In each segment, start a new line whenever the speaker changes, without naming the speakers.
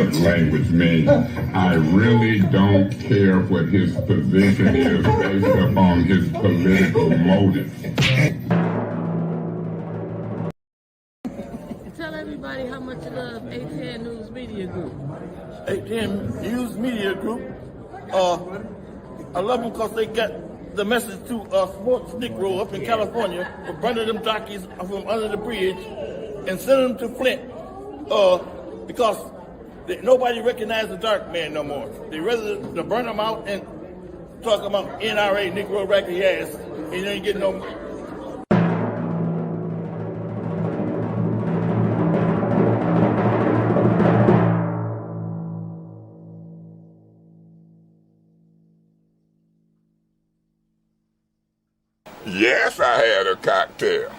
what language means. I really don't care what his position is based upon his political motives.
Tell everybody how much you love ATN News Media Group.
ATN News Media Group. I love them because they got the message to sports Negro up in California for burning them jockeys from under the bridge and sending them to Flint because nobody recognizes the dark man no more. They rather to burn them out and talk about NRA, Negro raggedy ass, and you ain't getting no.
Yes, I had a cocktail.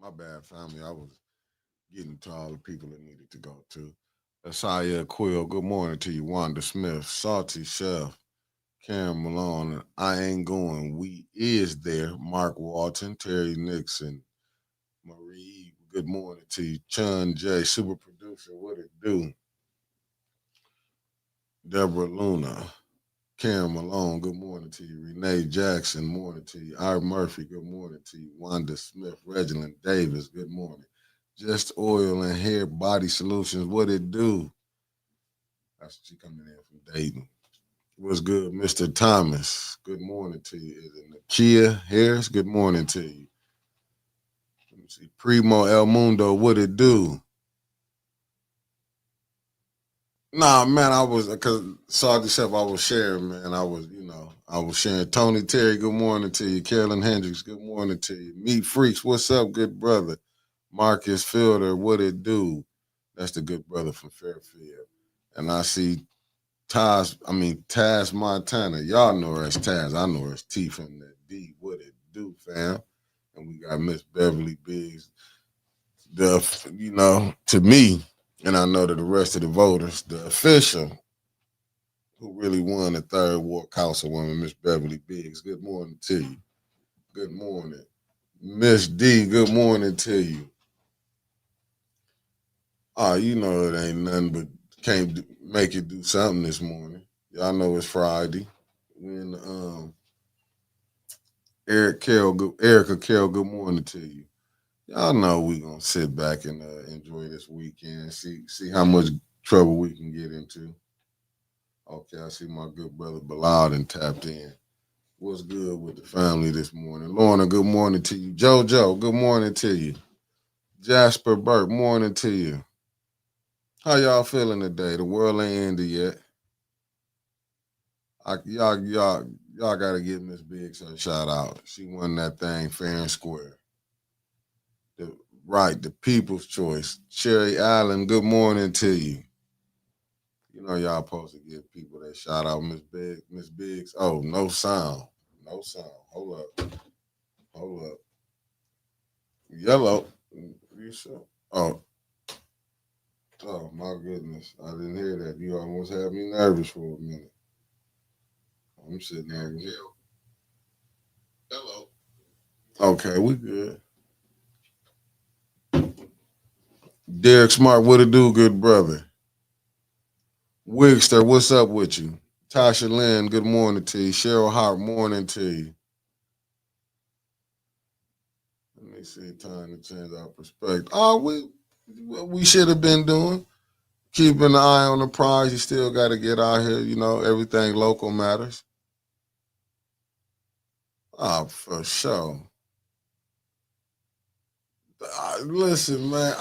My bad, family. I was getting to all the people that needed to go to. Asaya Quill, good morning to you. Wanda Smith, Salty Chef, Karen Malone, I Ain't Going. We is there. Mark Walton, Terry Nixon, Marie, good morning to you. Chun J, super producer, what it do? Deborah Luna, Karen Malone, good morning to you. Renee Jackson, morning to you. Art Murphy, good morning to you. Wanda Smith, Reginald Davis, good morning. Just Oil and Hair Body Solutions, what it do? That's she coming in from Dayton. What's good, Mr. Thomas? Good morning to you. Is it Nakia Harris? Good morning to you. Let me see. Primo El Mundo, what it do? Nah, man, I was because Salty Chef, I was sharing, man. I was sharing. Tony Terry, good morning to you. Carolyn Hendricks, good morning to you. Meat Freaks, what's up, good brother? Marcus Fielder, what it do? That's the good brother from Fairfield. And I see Taz Montana. Y'all know her as Taz. I know her as T from the D. What it do, fam? And we got Miss Beverly Biggs. To me, and I know to the rest of the voters, the official who really won the third Ward Councilwoman, Miss Beverly Biggs. Good morning to you. Good morning. Miss D, good morning to you. Oh, you know it ain't nothing but can't make it do something this morning. Y'all know it's Friday. When Erica Carroll, good morning to you. Y'all know we gonna sit back and enjoy this weekend. See how much trouble we can get into. Okay, I see my good brother Bilal and tapped in. What's good with the family this morning? Lorna, good morning to you. JoJo, good morning to you. Jasper Burke, morning to you. How y'all feeling today? The world ain't ended yet. Y'all gotta give Miss Biggs a shout out. She won that thing fair and square. The people's choice. Sherry Allen, good morning to you. You know y'all supposed to give people that shout out, Miss Biggs. Oh, no sound. No sound. Hold up. Yellow. You sure? Oh my goodness. I didn't hear that. You almost had me nervous for a minute. I'm sitting there. Hello. Okay, we good. Derek Smart, what it do, good brother? Wigster, what's up with you? Tasha Lynn, good morning to you. Cheryl Hart, morning to you. Let me see, time to change our perspective. What we should have been doing. Keeping an eye on the prize. You still got to get out here. You know, everything local matters. For sure. Listen, man,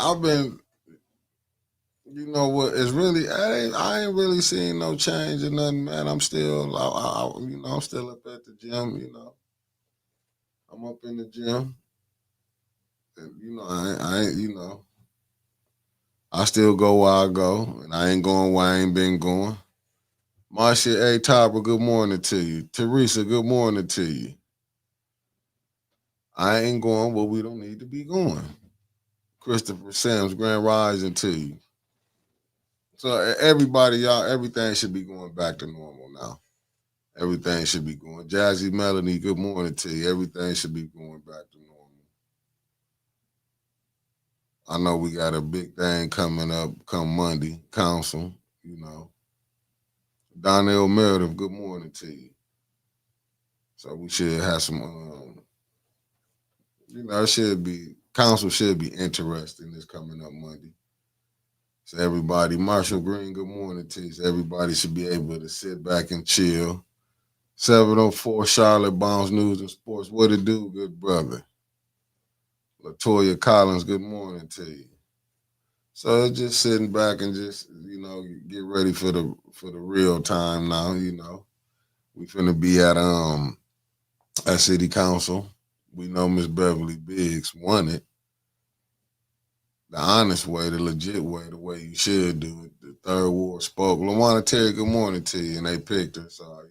you know what? It's really, I ain't really seen no change or nothing, man. I'm still, I'm still up at the gym. You know, I'm up in the gym, and I ain't, I still go where I go, and I ain't going where I ain't been going. Marcia A. Topper, good morning to you. Teresa, good morning to you. I ain't going where we don't need to be going. Christopher Sims, Grand Rising to you. So everybody, y'all, everything should be going back to normal now. Everything should be going. Jazzy Melanie, good morning to you. Everything should be going back to normal. I know we got a big thing coming up come Monday, council, you know. Donnell Meredith, good morning to you. So we should have some, council should be interesting this coming up Monday. So everybody, Marshall Green, good morning to you. So everybody should be able to sit back and chill. 704 Charlotte Bounce News and Sports. What it do, good brother? Latoya Collins, good morning to you. So just sitting back and just, get ready for the real time now, We finna be at City Council. We know Miss Beverly Biggs won it. The honest way, the legit way, the way you should do it. The third ward spoke. LaWanna Terry, good morning to you, and they picked her. So,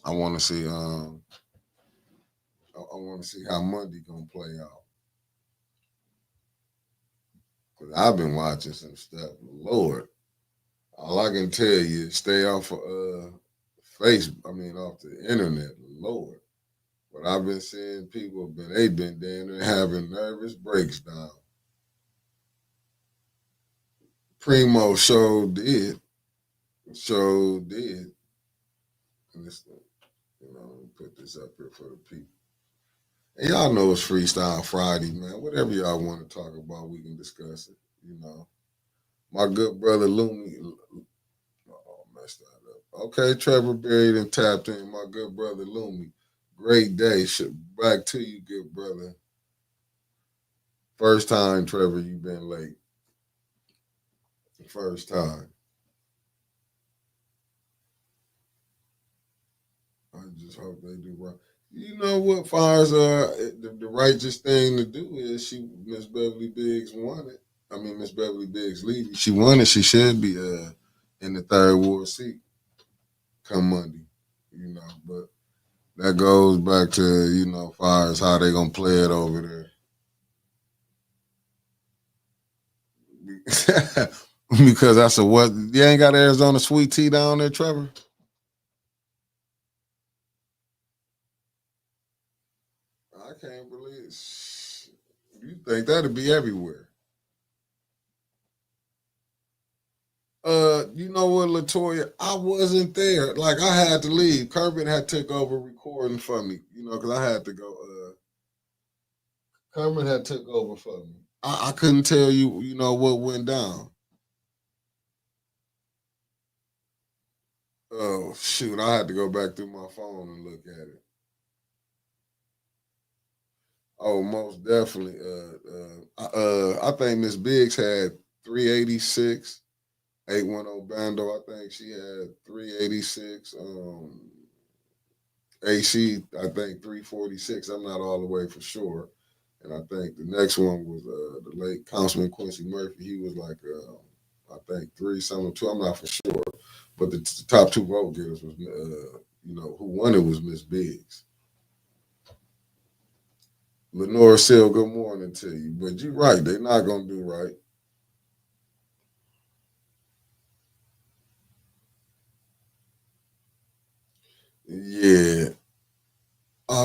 I wanna see I want to see how Monday gonna play out. Cause I've been watching some stuff. Lord, all I can tell you is stay off of off the internet. Lord, but I've been seeing people they've been down there having nervous breakdowns. Primo show did. And this, put this up here for the people. And y'all know it's Freestyle Friday, man. Whatever y'all want to talk about, we can discuss it. My good brother Lumi. Oh, messed that up. Okay, Trevor buried and tapped in. My good brother Lumi. Great day. Back to you, good brother. First time, Trevor, you've been late. First time. I just hope they do right. You know what, fires the righteous thing to do is Miss Beverly Biggs won it. Miss Beverly Biggs leading. She won it. She should be in the third ward seat come Monday. But that goes back to, fires how they gonna play it over there. Because that's what you ain't got Arizona sweet tea down there, Trevor. I can't believe it. You think that'd be everywhere. You know what, Latoya? I wasn't there. Like I had to leave. Kermit had took over recording for me, because I had to go. Kermit had took over for me. I couldn't tell you, what went down. Oh shoot, I had to go back through my phone and look at it. Oh, most definitely. I think Miss Biggs had 386. 810 Bando, I think she had 386. AC, I think 346. I'm not all the way for sure. And I think the next one was the late Councilman Quincy Murphy. He was like, I think 372. I'm not for sure. But the top two vote getters was, who won it was Miss Biggs. Lenore Seal, good morning to you. But you're right. They're not going to do right. Yeah.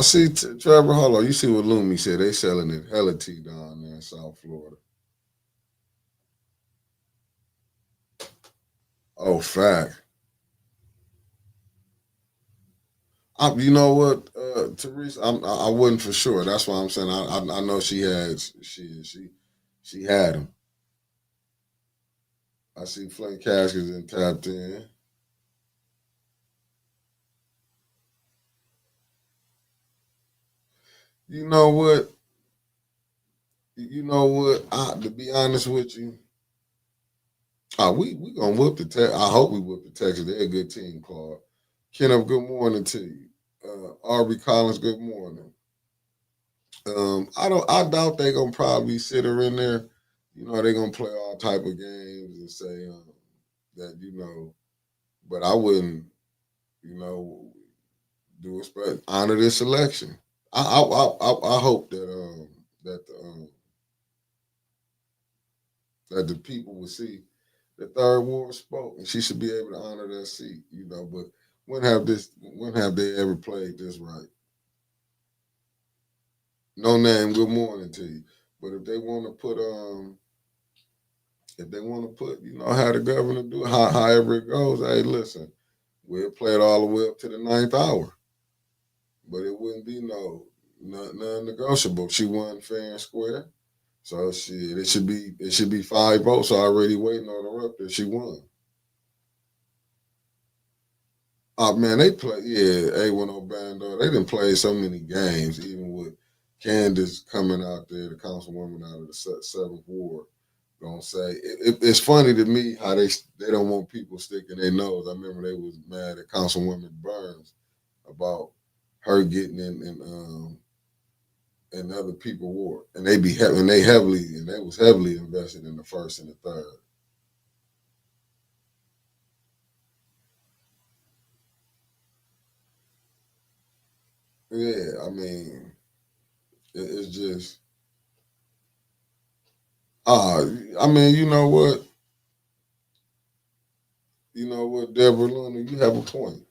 See, Trevor, hold on. You see what Lumi said? They selling it hella tea down there in South Florida. Oh, fact. You know what, Teresa? I wasn't for sure. That's why I'm saying I know she had him. I see Flint Caskins and tapped in. You know what? You know what? To be honest with you, we gonna whoop the Texas. I hope we whoop the Texas. They're a good team, Claude. Kenneth, good morning to you. Aubrey Collins, good morning. I doubt they gonna probably sit her in there. You know, they're gonna play all type of games and say that, but I wouldn't, you know, do expect honor this selection. I hope that the people will see the third ward spoke, and she should be able to honor that seat, But when have they ever played this right? No name. Good morning to you. But if they want to put, how the governor do it, however it goes, hey, listen, we'll play it all the way up to the ninth hour. But it wouldn't be none negotiable. She won fair and square. So it should be 5 votes already waiting on her up there. She won. Oh man, they play A10 Bando. They didn't play so many games, even with Candace coming out there, the councilwoman out of the seventh ward. Gonna say it's funny to me how they don't want people sticking their nose. I remember they was mad at Councilwoman Burns about her getting in other people ward, and they was heavily invested in the first and the third. Yeah, I mean, it's just I mean, Deborah Luna, you have a point.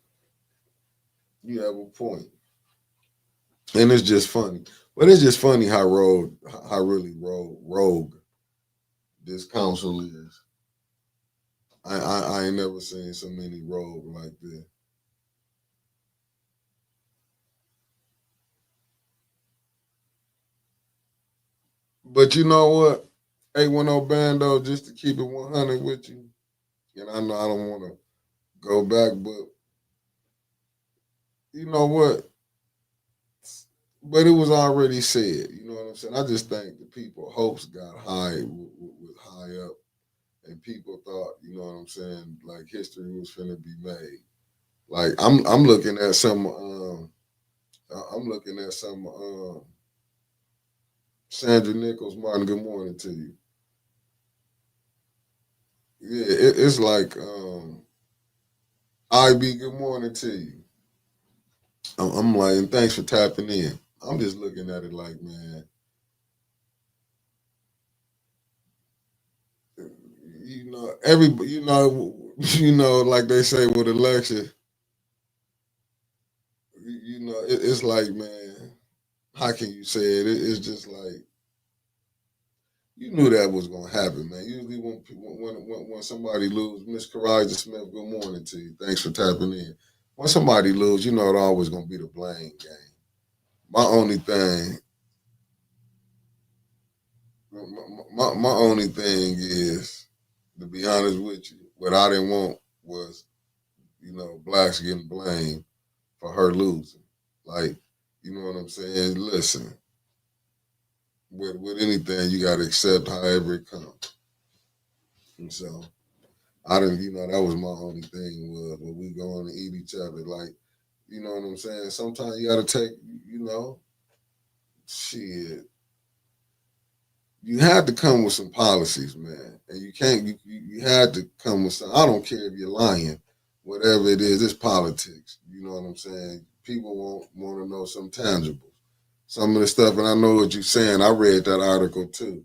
You have a point, and it's just funny. But it's just funny how really rogue this council is. I ain't never seen so many rogue like this. But you know what? A10 Bando, just to keep it 100 with you, and I know I don't want to go back, but you know what? But it was already said. You know what I'm saying? I just think the people hopes got high with high up, and people thought, you know what I'm saying, like history was finna be made. Like I'm looking at some Sandra Nichols Martin. Good morning to you. Yeah, it's like IB. Good morning to you. I'm like, and thanks for tapping in. I'm just looking at it like, man, everybody, like they say with election, it's like, man, how can you say it? It's just like you knew that was gonna happen, man. Usually when somebody lose, Miss Karaja Smith, good morning to you. Thanks for tapping in. When somebody lose, it's always gonna be the blame game. My only thing, my only thing is, to be honest with you, what I didn't want was blacks getting blamed for her losing. Like, you know what I'm saying? Listen, with anything, you got to accept however it comes. And so I didn't, that was my only thing was when we going to eat each other. Like, you know what I'm saying? Sometimes you got to take, shit. You had to come with some policies, man. And you can't, you had to come with some, I don't care if you're lying, whatever it is, it's politics. You know what I'm saying? People want to know some tangible. Some of the stuff, and I know what you're saying. I read that article too.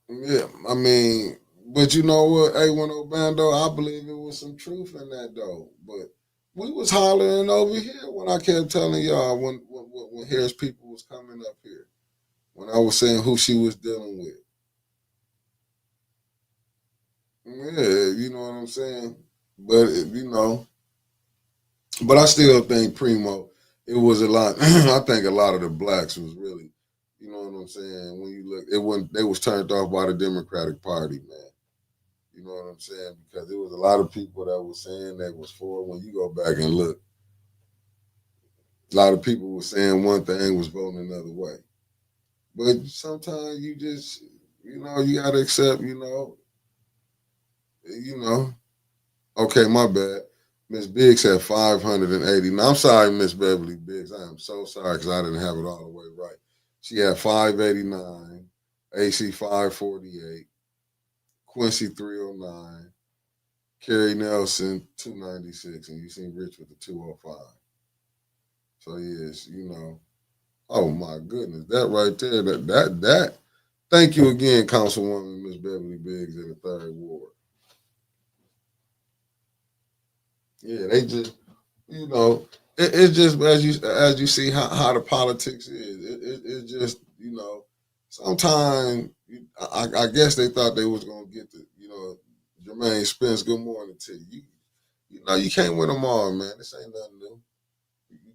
Yeah, I mean, but you know what, A10 Bando, I believe it was some truth in that though. But we was hollering over here when I kept telling y'all when Harris people was coming up here, when I was saying who she was dealing with. Yeah, you know what I'm saying? But but I still think Primo, it was a lot. I think a lot of the blacks was really, you know what I'm saying. When you look, it wasn't. They was turned off by the Democratic Party, man. You know what I'm saying? Because there was a lot of people that was saying they was for. When you go back and look, a lot of people were saying one thing, was voting another way. But sometimes you just, you gotta accept, you know. Okay, my bad. Miss Biggs had 580. Now, I'm sorry, Miss Beverly Biggs. I am so sorry because I didn't have it all the way right. She had 589, AC 548, Quincy 309, Kerry Nelson 296, and you seen Rich with the 205. So yes, oh my goodness, that right there, that. Thank you again, Councilwoman Miss Beverly Biggs in the 3rd Ward. Yeah, they just it's just as you see how the politics is. It's just sometimes I guess they thought they was gonna get the Jermaine Spence. Good morning to you. You can't win them all, man. This ain't nothing new.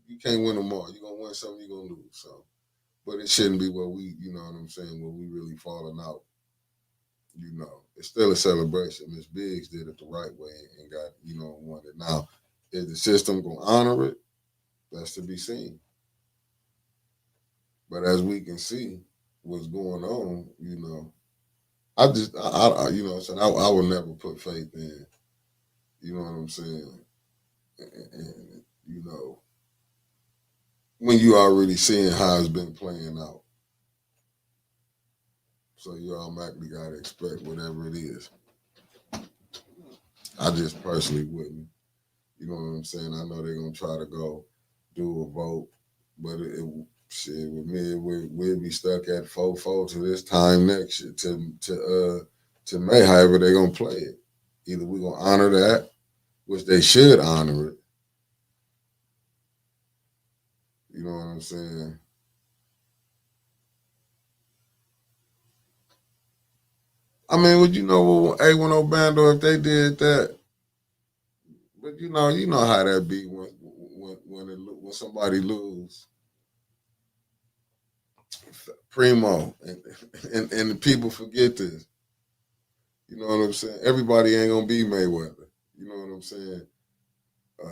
You can't win them all. You're gonna win some, you're gonna lose some. But it shouldn't be what we, you know what I'm saying, where we really falling out. It's still a celebration. Miss Biggs did it the right way and got, won it. Now, is the system gonna honor it? That's to be seen. But as we can see what's going on, I just, I would never put faith in, you know what I'm saying? And when you already seeing how it's been playing out. So you automatically got to expect whatever it is. I just personally wouldn't. You know what I'm saying? I know they're going to try to go do a vote, but shit, with me, we'll be stuck at 4-4 to this time next year, to May, however they're going to play it. Either we're going to honor that, which they should honor it. You know what I'm saying? I mean, would A10 Bando, if they did that, but you know how that be when somebody lose. Primo, and the people forget this. You know what I'm saying? Everybody ain't gonna be Mayweather. You know what I'm saying?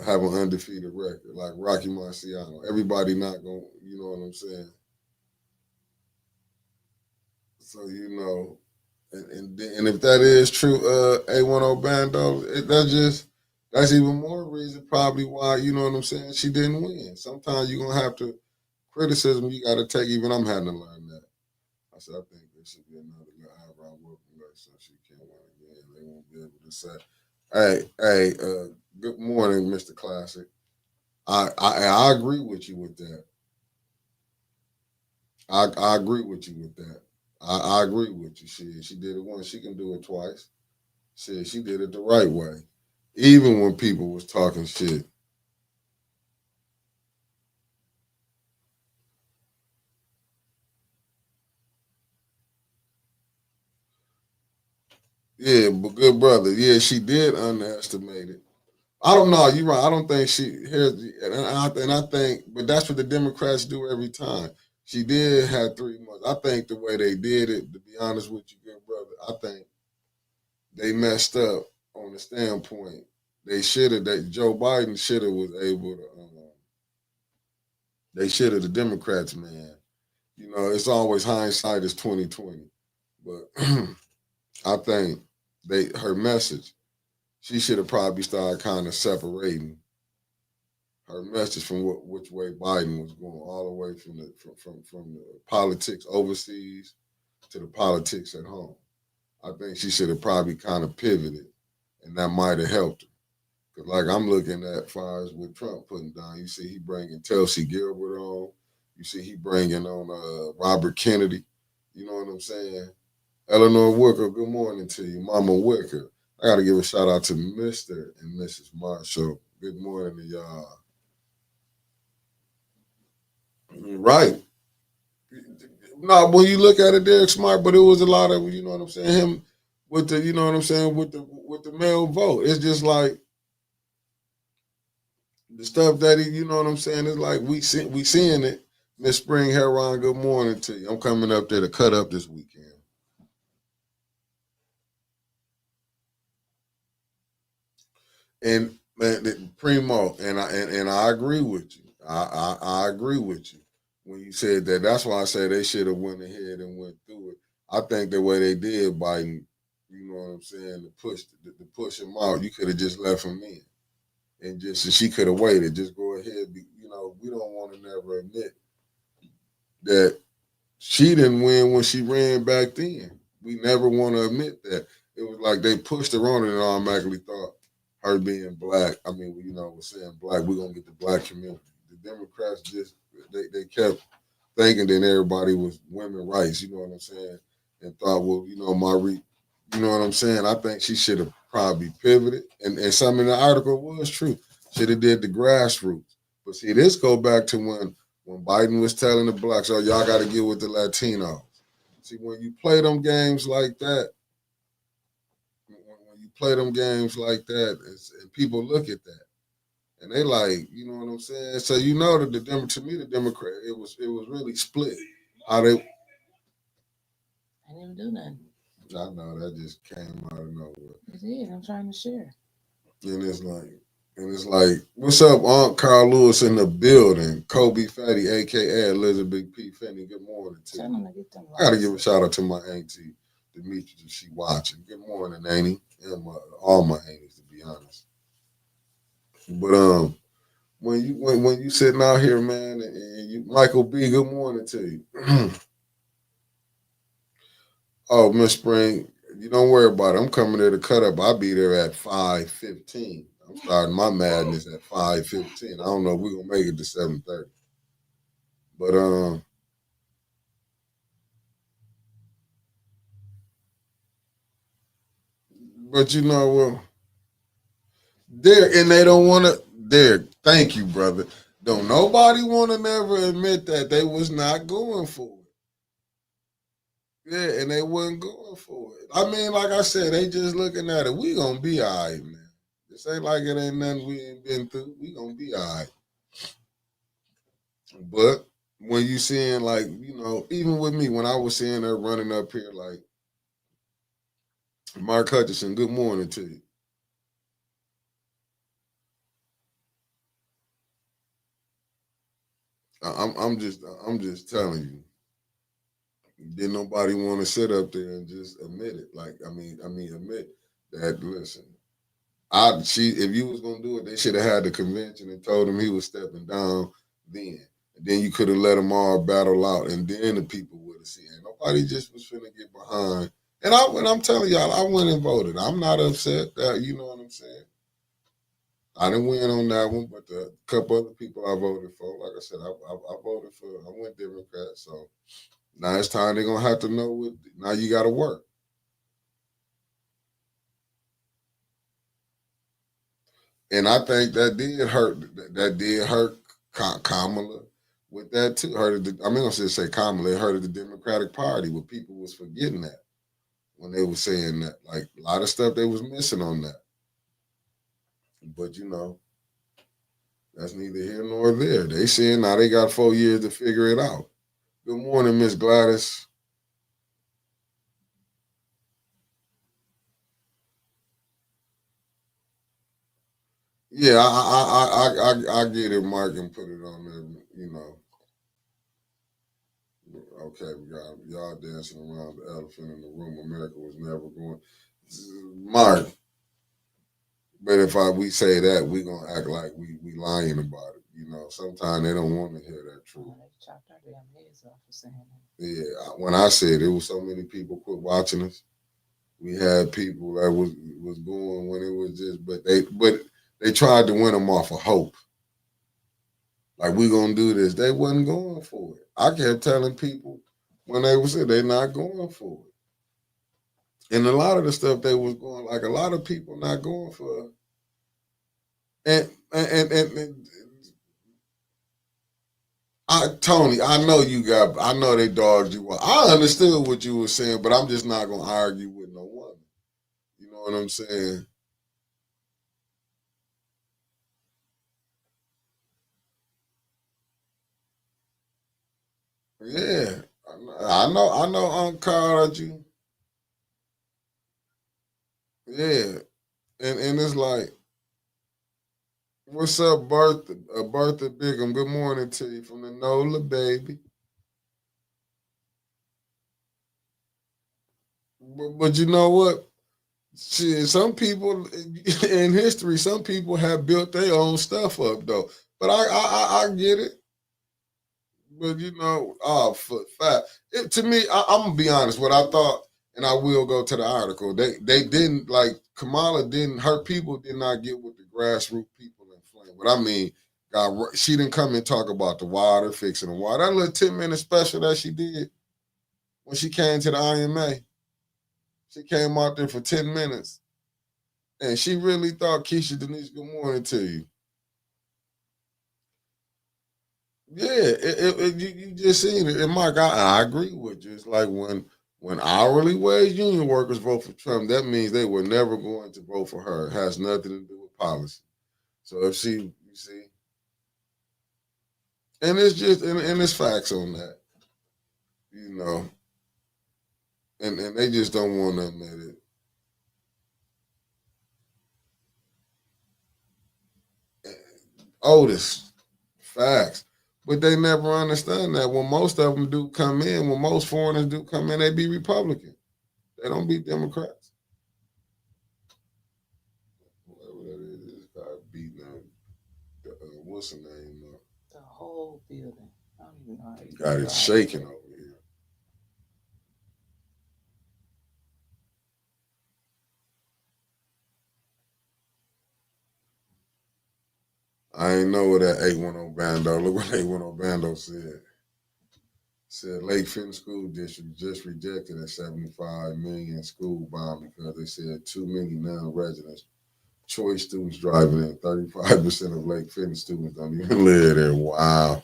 Have an undefeated record like Rocky Marciano. Everybody not gonna. You know what I'm saying? So and if that is true, A10 Bando, that's even more reason probably why, you know what I'm saying, she didn't win. Sometimes you're gonna have to criticism you gotta take, even I'm having to learn that. I said I think there should be another good eyebrow whooping so she can't win again. They won't be able to say, good morning, Mr. Classic. I agree with you with that. I agree with you with that. I agree with you. She did it once. She can do it twice. She did it the right way, even when people was talking shit. Yeah, but good brother. Yeah, she did underestimate it. I don't know. You're right. I don't think she and I think, but that's what the Democrats do every time. She did have 3 months. I think the way they did it, to be honest with you, good brother, I think they messed up on the standpoint. They should have. That Joe Biden should have was able to. They should have. The Democrats, man. You know, it's always hindsight is 2020, but I think her message. She should have probably started kind of separating her message from which way Biden was going, all the way from the politics overseas to the politics at home. I think she should have probably kind of pivoted, and that might have helped her. Cause like I'm looking at far as what Trump putting down, you see he bringing Tulsi Gabbard on, you see he bringing on Robert Kennedy. You know what I'm saying? Eleanor Wicker, good morning to you, Mama Wicker. I got to give a shout out to Mr. and Mrs. Marshall. Good morning to y'all. Right. No, when you look at it, Derek Smart, but it was a lot of, you know what I'm saying, him with the, you know what I'm saying, with the male vote. It's just like the stuff that he, you know what I'm saying, it's like we seeing it. Miss Spring Heron, good morning to you. I'm coming up there to cut up this weekend. And man, Primo, and I agree with you. I agree with you when you said that. That's why I say they should have went ahead and went through it. I think the way they did, Biden, you know what I'm saying, to push him out, you could have just left him in, and just she could have waited. Just go ahead. You know, we don't want to never admit that she didn't win when she ran back then. We never want to admit that. It was like they pushed her on it and automatically thought her being black. I mean, you know, we're saying black, we're gonna get the black community. The Democrats just they kept thinking that everybody was women rights, you know what I'm saying? And thought, well, you know, you know what I'm saying? I think she should have probably pivoted. And some in the article was true. Should have did the grassroots. But see, this go back to when Biden was telling the blacks, oh, y'all got to get with the Latinos. See, when you play them games like that, when you play them games like that, and people look at that, and they like, you know what I'm saying? So you know that to me, the Democrat, it was really split. How they?
I didn't do nothing.
I know that just came out of nowhere.
It did. I'm trying to share.
And it's like, what's up, Aunt Carl Lewis in the building? Kobe Fatty, aka Elizabeth P. Finney. Good morning to
Tell
you.
them to get them.
I gotta give a shout out to my auntie Demetrius if she watching. Good morning, Auntie, and all my aunties, to be honest. But when you sitting out here, man, and you, Michael B, good morning to you. Oh, Miss Spring, you don't worry about it. I'm coming there to cut up. I'll be there at 5:15. I'm starting my madness at 5:15. I don't know if we're gonna make it to 7:30. But you know, well, there and they don't want to. There, thank you, brother. Don't nobody want to never admit that they was not going for it. Yeah, and they wasn't going for it. I mean, like I said, they just looking at it. We gonna be all right, man. This ain't like it ain't nothing we ain't been through. We gonna be all right. But when you seeing like, you know, even with me, when I was seeing her running up here like Mark Hutchinson, good morning to you. I'm just telling you. Didn't nobody want to sit up there and just admit it. Like, admit that. Listen, if you was gonna do it, they should have had the convention and told him he was stepping down then. And then you could have let them all battle out, and then the people would have seen. Nobody just was finna get behind. And when I'm telling y'all, I went and voted. I'm not upset that, you know what I'm saying. I didn't win on that one, but the couple other people I voted for, like I said, I voted for. I went Democrat, so now it's time they're gonna have to know what. Now you got to work, and I think that did hurt. That did hurt Kamala with that too. Hurted. I mean, I should say Kamala. It hurted the Democratic Party. Where people was forgetting that when they were saying that, like a lot of stuff they was missing on that. But you know, that's neither here nor there. They saying now they got 4 years to figure it out. Good morning, Miss Gladys. Yeah, I get it, Mark, and put it on there. Okay, y'all dancing around the elephant in the room. America was never going. Mark, but if we say that, we gonna act like we lying about it. Sometimes they don't want to hear that truth.
Oh, they chopped our damn heads off for saying that.
Yeah, when I said it was so many people quit watching us. We had people that was going when it was just, but they tried to win them off of hope. Like we gonna do this. They wasn't going for it. I kept telling people when they was there, they not going for it. And a lot of the stuff they was going, like a lot of people not going for it. And Tony, I know they dogged you. I understood what you were saying, but I'm just not gonna argue with no woman. You know what I'm saying? Yeah, I know. Called you. Yeah, and it's like, what's up, Bertha? Bertha Bigham. Good morning to you from the NOLA, baby. But you know what? Shit, some people in history, some people have built their own stuff up though. But I get it. But for fact, to me, I'm gonna be honest. What I thought, and I will go to the article. They didn't like Kamala. Didn't her people did not get with the grassroots people in flame. What I mean, she didn't come and talk about the water, fixing the water. That little 10-minute special that she did when she came to the IMA, she came out there for 10 minutes, and she really thought Keisha Denise. Good morning to you. Yeah, you just seen it. And Mike, I agree with you. It's like when hourly wage union workers vote for Trump, that means they were never going to vote for her. It has nothing to do with policy. So if you see, and it's just and it's facts on that, you know, and they just don't want to admit it. Otis, facts. But they never understand that when most of them do come in, when most foreigners do come in, they be Republican. They don't be Democrats. Whatever that is, guy beating what's the name?
The whole building. I don't even know how you
Got it shaking over here. I ain't know what that 810 Bando. Look what 810 Bando said. Said Lake Fenton School District just rejected a $75 million school bond because they said too many non-residents, choice students driving in. 35% of Lake Fenton students don't even live there. Wow.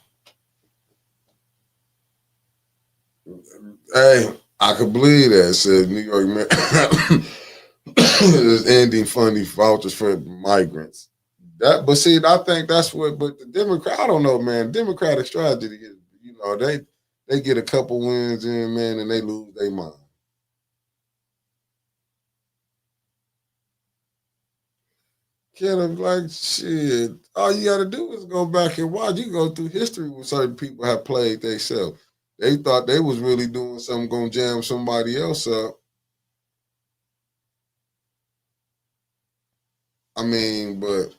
Hey, I could believe that. Said New York Mayor is ending funding vouchers for migrants. But see, I think that's what. But the Democrat, I don't know, man. Democratic strategy is, they get a couple wins in, man, and they lose their mind. Kind of like shit. All you got to do is go back and watch. You go through history when certain people have played themselves. They thought they was really doing something, gonna jam somebody else up. I mean, but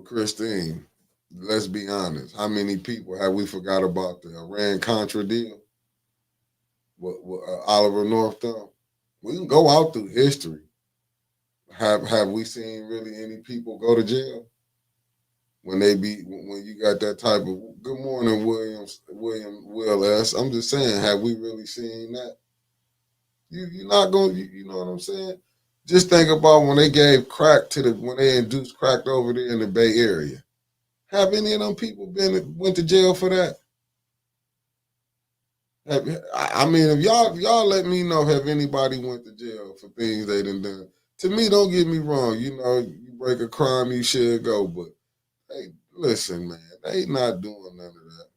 Christine, let's be honest. How many people have we forgot about the Iran Contra deal with Oliver North Thumb? We can go out through history. Have we seen really any people go to jail when you got that type of good morning, William Will S. I'm just saying, have we really seen that? You're not going. You know what I'm saying? Just think about when they gave crack when they induced crack over there in the Bay Area. Have any of them people went to jail for that? I mean, if y'all let me know, have anybody went to jail for things they done? To me, don't get me wrong. You break a crime, you should go. But hey, listen, man, they not doing none of that.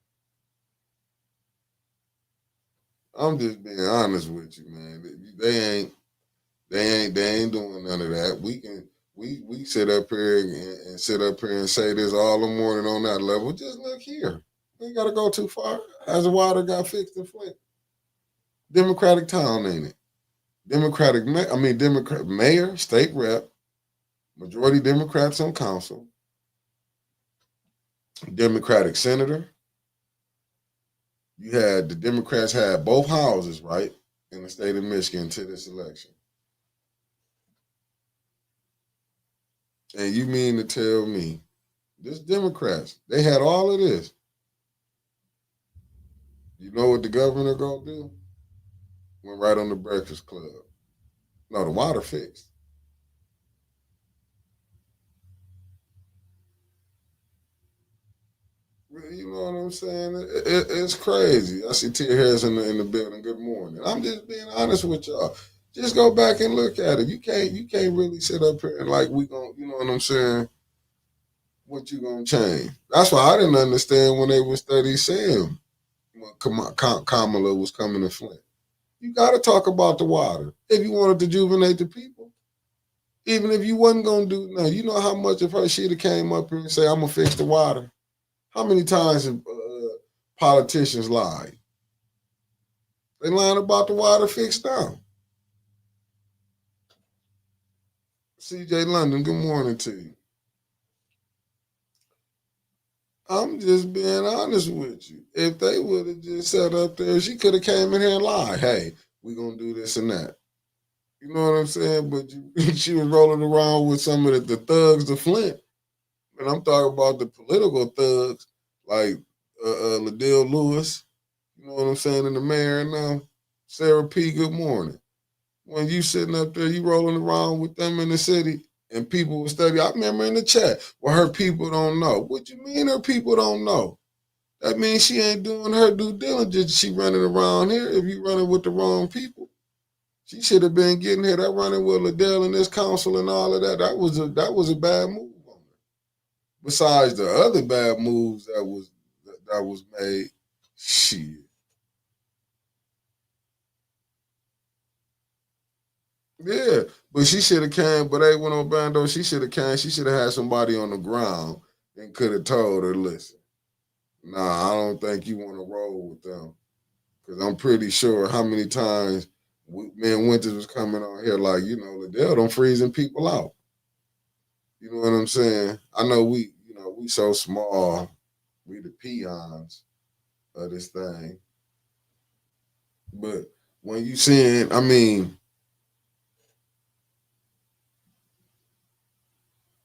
I'm just being honest with you, man. They ain't doing none of that. We sit up here and sit up here and say this all the morning on that level. Just look here. We ain't gotta go too far. As the water got fixed in Flint. Democratic town, ain't it? Democratic mayor, state rep, majority Democrats on council, Democratic senator. You had the Democrats had both houses, right, in the state of Michigan to this election. And you mean to tell me this Democrats, they had all of this. You know what the governor gonna do? Went right on the Breakfast Club. No, the water fixed. You know what I'm saying? It's crazy. I see Tia Harris in the building. Good morning. I'm just being honest with y'all. Just go back and look at it. You can't really sit up here and like we gon' you know what I'm saying? What you gonna change? That's why I didn't understand when they were studying Sam when Kamala was coming to Flint. You got to talk about the water if you wanted to juvenate the people. Even if you wasn't gonna do nothing, you know how much of her she'd have came up here and say, "I'm gonna fix the water." How many times have politicians lied? They lying about the water fixed now. CJ London, good morning to you. I'm just being honest with you. If they would have just sat up there, she could have came in here and lied. Hey, we gonna do this and that. You know what I'm saying? But she was rolling around with some of the thugs of Flint. And I'm talking about the political thugs like Liddell Lewis. You know what I'm saying? And the mayor now, Sarah P. Good morning. When you sitting up there, you rolling around with them in the city, and people will study. I remember in the chat, well, her people don't know. What you mean her people don't know? That means she ain't doing her due diligence. She running around here if you running with the wrong people. She should have been getting here. That running with Liddell and this council and all of that, that was a bad move on her. Besides the other bad moves that was made, shit. Yeah, but she should have came. But they went on Bando. She should have came. She should have had somebody on the ground and could have told her, "Listen, nah, I don't think you want to roll with them." Because I'm pretty sure how many times me and Winters was coming on here like, you know, Liddell don't freezing people out. You know what I'm saying? I know we so small. We the peons of this thing. But when you seeing, I mean,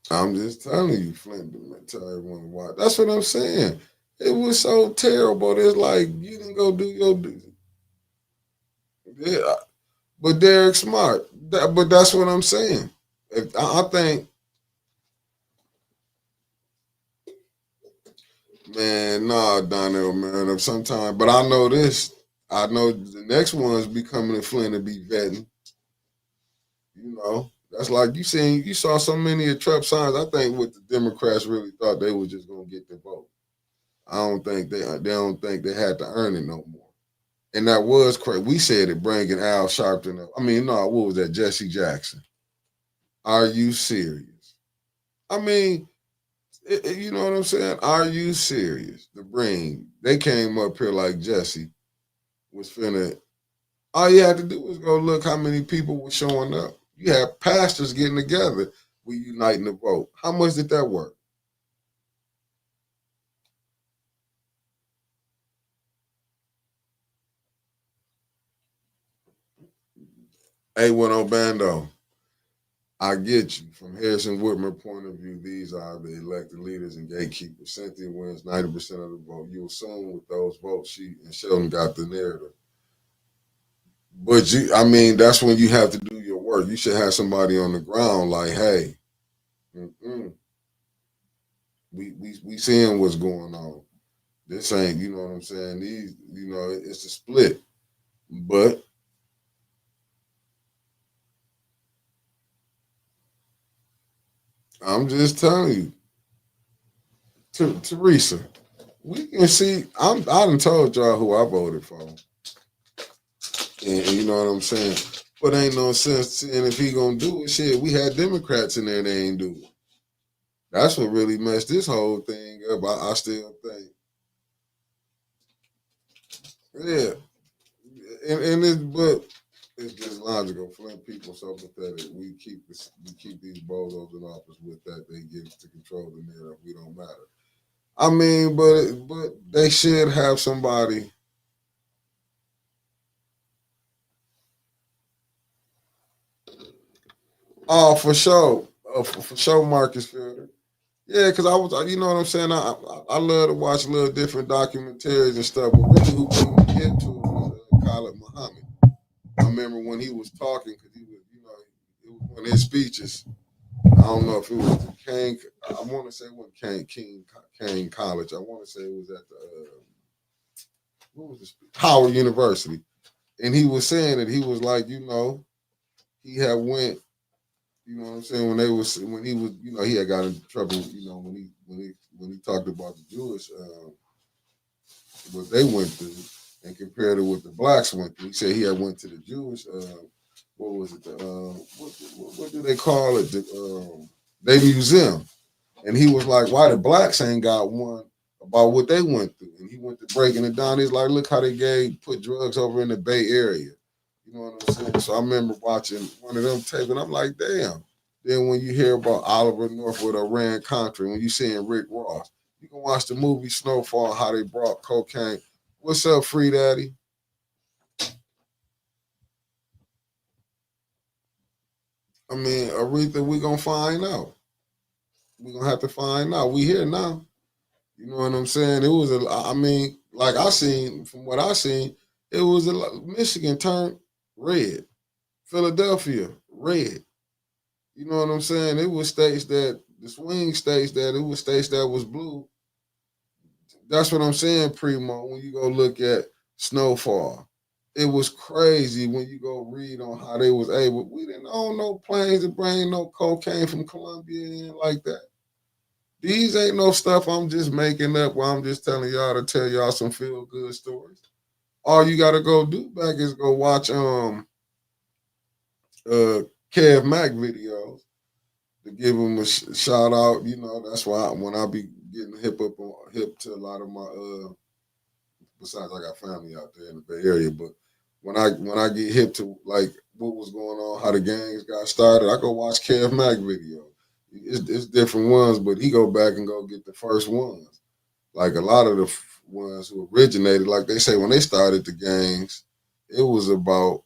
I'm just telling you, Flint, tell everyone why. That's what I'm saying. It was so terrible. It's like you didn't go do your duty. Yeah, but Derek Smart. But that's what I'm saying. I think, man, nah, Donnell, man. Sometimes, but I know this. I know the next one's be coming to Flint to be vetting. You know, that's like you saw so many of Trump signs. I think what the Democrats really thought they were just gonna get the vote. I don't think they don't think they had to earn it no more. And that was crazy. We said it bringing Al Sharpton up. I mean, no, what was that? Jesse Jackson. Are you serious? I mean, you know what I'm saying? Are you serious? They came up here like Jesse was finna. All you had to do was go look how many people were showing up. You had pastors getting together, we uniting the vote. How much did that work? A1 Bando. I get you. From Harrison Whitmer point of view, these are the elected leaders and gatekeepers. Cynthia wins 90% of the vote. You assume with those votes, she and Sheldon got the narrative. But I mean, that's when you have to do your work. You should have somebody on the ground like, hey, we seeing what's going on. This ain't, you know what I'm saying? These, you know, it's a split. But I'm just telling you, Teresa, we can see. I done told y'all who I voted for, and you know what I'm saying. But ain't no sense. And if he gonna do it, shit, we had Democrats in there, they ain't do it. That's what really messed this whole thing up. I still think. Yeah. And it's but it's just logical. Flint people so pathetic. We keep these bozos in office with that. They get to control the narrative. We don't matter. I mean, but they should have somebody. Oh, for sure. For sure, Marcus Fielder. Yeah, because I was, you know what I'm saying. I love to watch little different documentaries and stuff. But really, who put me into it was Khalid Muhammad. I remember when he was talking because he was, you know, it was one of his speeches. I don't know if it was the Kane. I want to say it wasn't Kane College. I want to say it was at the what was it? Howard University. And he was saying that he was like, you know, he had went, you know what I'm saying, when he was, you know, he had got in trouble, you know, when he talked about the Jewish what they went through and compared it with the blacks went through. He said he had went to the Jewish what was it, the what do they call it? They museum. And he was like, why the blacks ain't got one about what they went through? And he went to breaking it down. He's like, look how they put drugs over in the Bay Area. You know what I'm saying? So I remember watching one of them tapes, and I'm like, damn. Then when you hear about Oliver Northwood or Rand Country, when you seeing Rick Ross, you can watch the movie Snowfall, how they brought cocaine. What's up, Free Daddy? I mean, Aretha, we gonna find out. We gonna have to find out. We here now. You know what I'm saying? It was I mean, like I seen from what I seen, it was Michigan turned red, Philadelphia red. You know what I'm saying? It was states that the swing states that it was states that was blue. That's what I'm saying, Primo. When you go look at snowfall, it was crazy when you go read on how they was able. We didn't own no planes to bring no cocaine from Colombia in like that. These ain't no stuff I'm just making up where I'm just telling y'all to tell y'all some feel good stories. All you gotta go do back is go watch Kev Mack videos to give him a shout out. You know, that's why when I be getting hip to a lot of my besides I got family out there in the Bay Area, but when I get hip to like what was going on, how the gangs got started, I go watch Kev Mack videos. It's different ones, but he go back and go get the first ones. Like a lot of the ones who originated, like they say, when they started the gangs, it was about,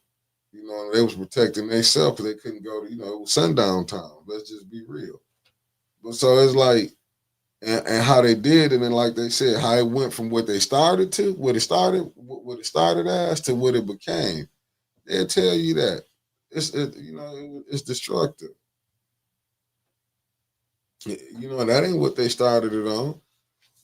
you know, they was protecting themselves because they couldn't go to, you know, it was sundown time. Let's just be real. But so it's like, and how they did it, and like they said, how it went from what they started to, what it started as to what it became. They'll tell you that. It's destructive. You know, that ain't what they started it on.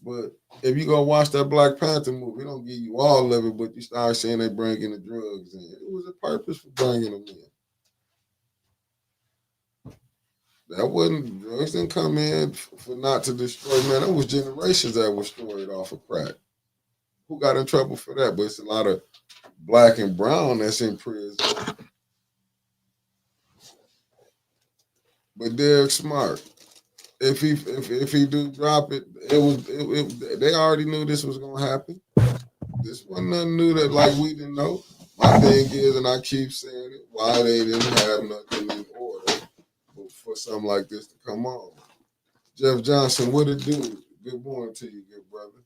But if you go watch that Black Panther movie, it don't give you all of it, but you start seeing they bringing the drugs in. It was a purpose for bringing them in. That wasn't drugs didn't come in for not to destroy. Man, that was generations that was destroyed off of crack. Who got in trouble for that? But it's a lot of black and brown that's in prison. But Derek Smart, if he do drop it, they already knew this was gonna happen. This wasn't nothing new that like we didn't know. My thing is, and I keep saying it, why they didn't have nothing in order for something like this to come on. Jeff Johnson, what it do? Good morning to you, good brother.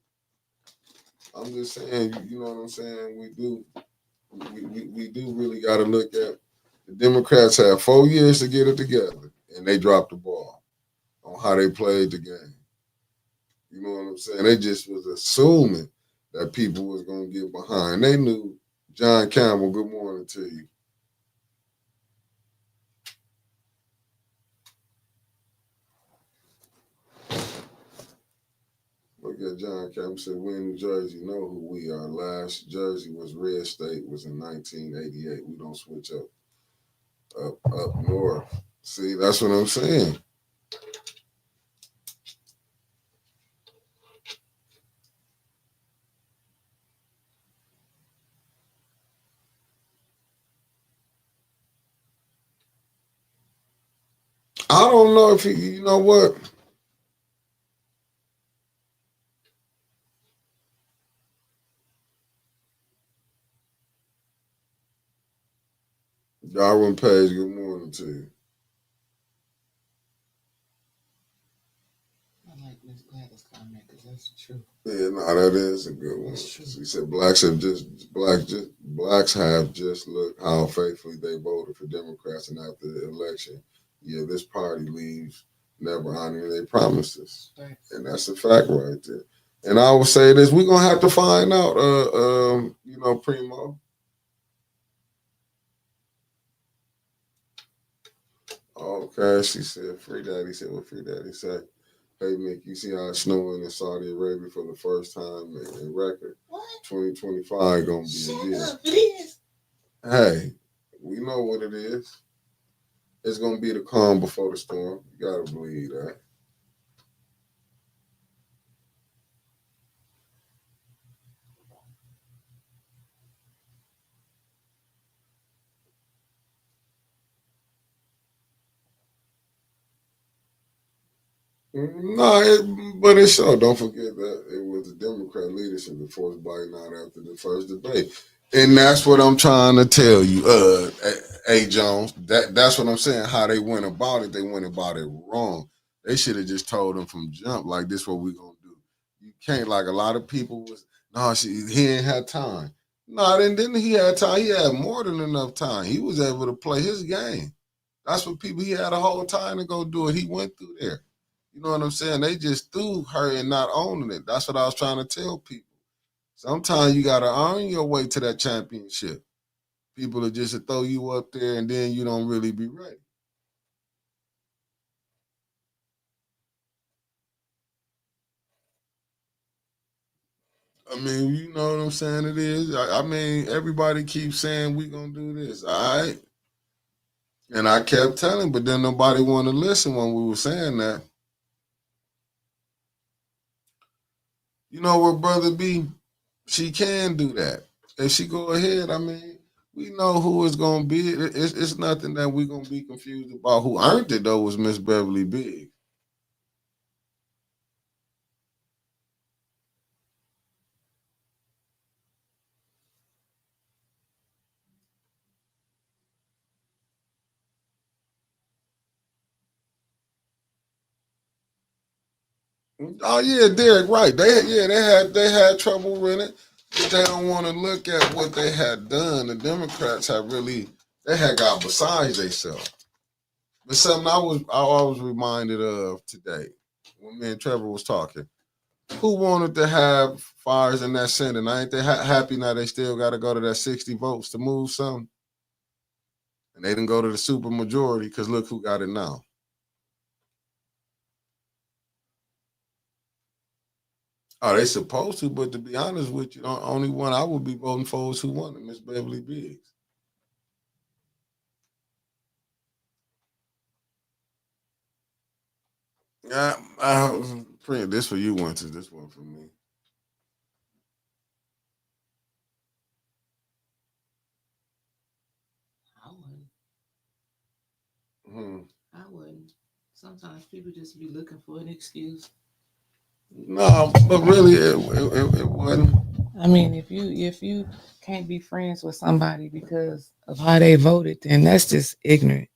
I'm just saying, you know what I'm saying? We do really got to look at the Democrats have 4 years to get it together, and they dropped the ball on how they played the game. You know what I'm saying? They just was assuming that people was gonna get behind. They knew. John Campbell, good morning to you. Look at John Campbell said, we in New Jersey know who we are. Last Jersey was red state, was in 1988. We don't switch up north. See, that's what I'm saying. I don't know if you know what. Darwin Page, good morning to you.
I like Miss Gladys' comment because that's the truth.
Yeah, no, that is a good one. She said blacks have just looked how faithfully they voted for Democrats, and after the election, yeah, this party leaves never honoring their promises, and that's a fact right there. And I would say this: we're gonna have to find out. Primo. Okay, she said, "Free Daddy." Said what Free Daddy said. Hey, Mick, you see how it's snowing in Saudi Arabia for the first time in record? What? 2025 gonna be a year. Please. Hey, we know what it is. It's gonna be the calm before the storm. You gotta believe that. No, but it's so. Don't forget that it was the Democrat leadership that forced Biden out after the first debate, and that's what I'm trying to tell you, A. Jones. That's what I'm saying. How they went about it wrong. They should have just told him from jump, like this, what we gonna do. You can't, like a lot of people was. No, he ain't had time. No, then didn't he had time? He had more than enough time. He was able to play his game. That's what people. He had a whole time to go do it. He went through there. You know what I'm saying? They just threw her and not owning it. That's what I was trying to tell people. Sometimes you gotta earn your way to that championship. People are just to throw you up there and then you don't really be ready. I mean, you know what I'm saying? It is. I mean, everybody keeps saying we gonna do this. All right. And I kept telling, but then nobody wanted to listen when we were saying that. You know what, Brother B? She can do that. If she go ahead, I mean, we know who it's gonna be. It's nothing that we're gonna be confused about. Who earned it though was Miss Beverly Biggs. Oh yeah, Derek, right. They had trouble with it, but they don't want to look at what they had done. The Democrats have really they had got besides themselves. But something I was reminded of today when me and Trevor was talking. Who wanted to have fires in that Senate? And ain't they happy now they still got to go to that 60 votes to move something? And they didn't go to the super majority because look who got it now. Oh, they supposed to, but to be honest with you, the only one I would be voting for is who won it, Miss Beverly Biggs. Friend, this for you, Winter. This one for me.
I wouldn't.
Hmm.
I wouldn't. Sometimes people just be looking for an excuse.
No, but really, it wasn't.
I mean, if you can't be friends with somebody because of how they voted, then that's just ignorant.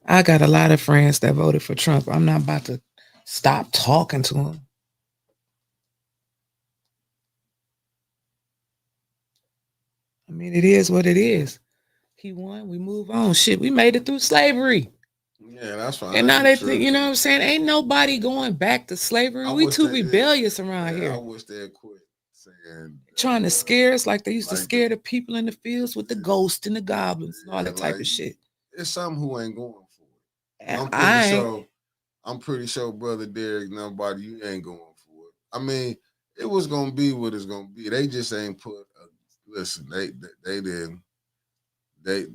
I got a lot of friends that voted for Trump. I'm not about to stop talking to them. I mean, it is what it is. He won. We move on. Shit, we made it through slavery.
Yeah, that's fine.
And now they think, you know what I'm saying? Ain't nobody going back to slavery. We too rebellious around
I
here.
wish they had quit saying
Trying to scare us like they used to scare the people in the fields with the ghosts and the goblins and all that type of shit.
It's some who ain't going for it.
And
I'm pretty sure, Brother Derek, nobody, you ain't going for it. I mean, it was gonna be what it's gonna be. They just ain't put. Listen, they didn't. They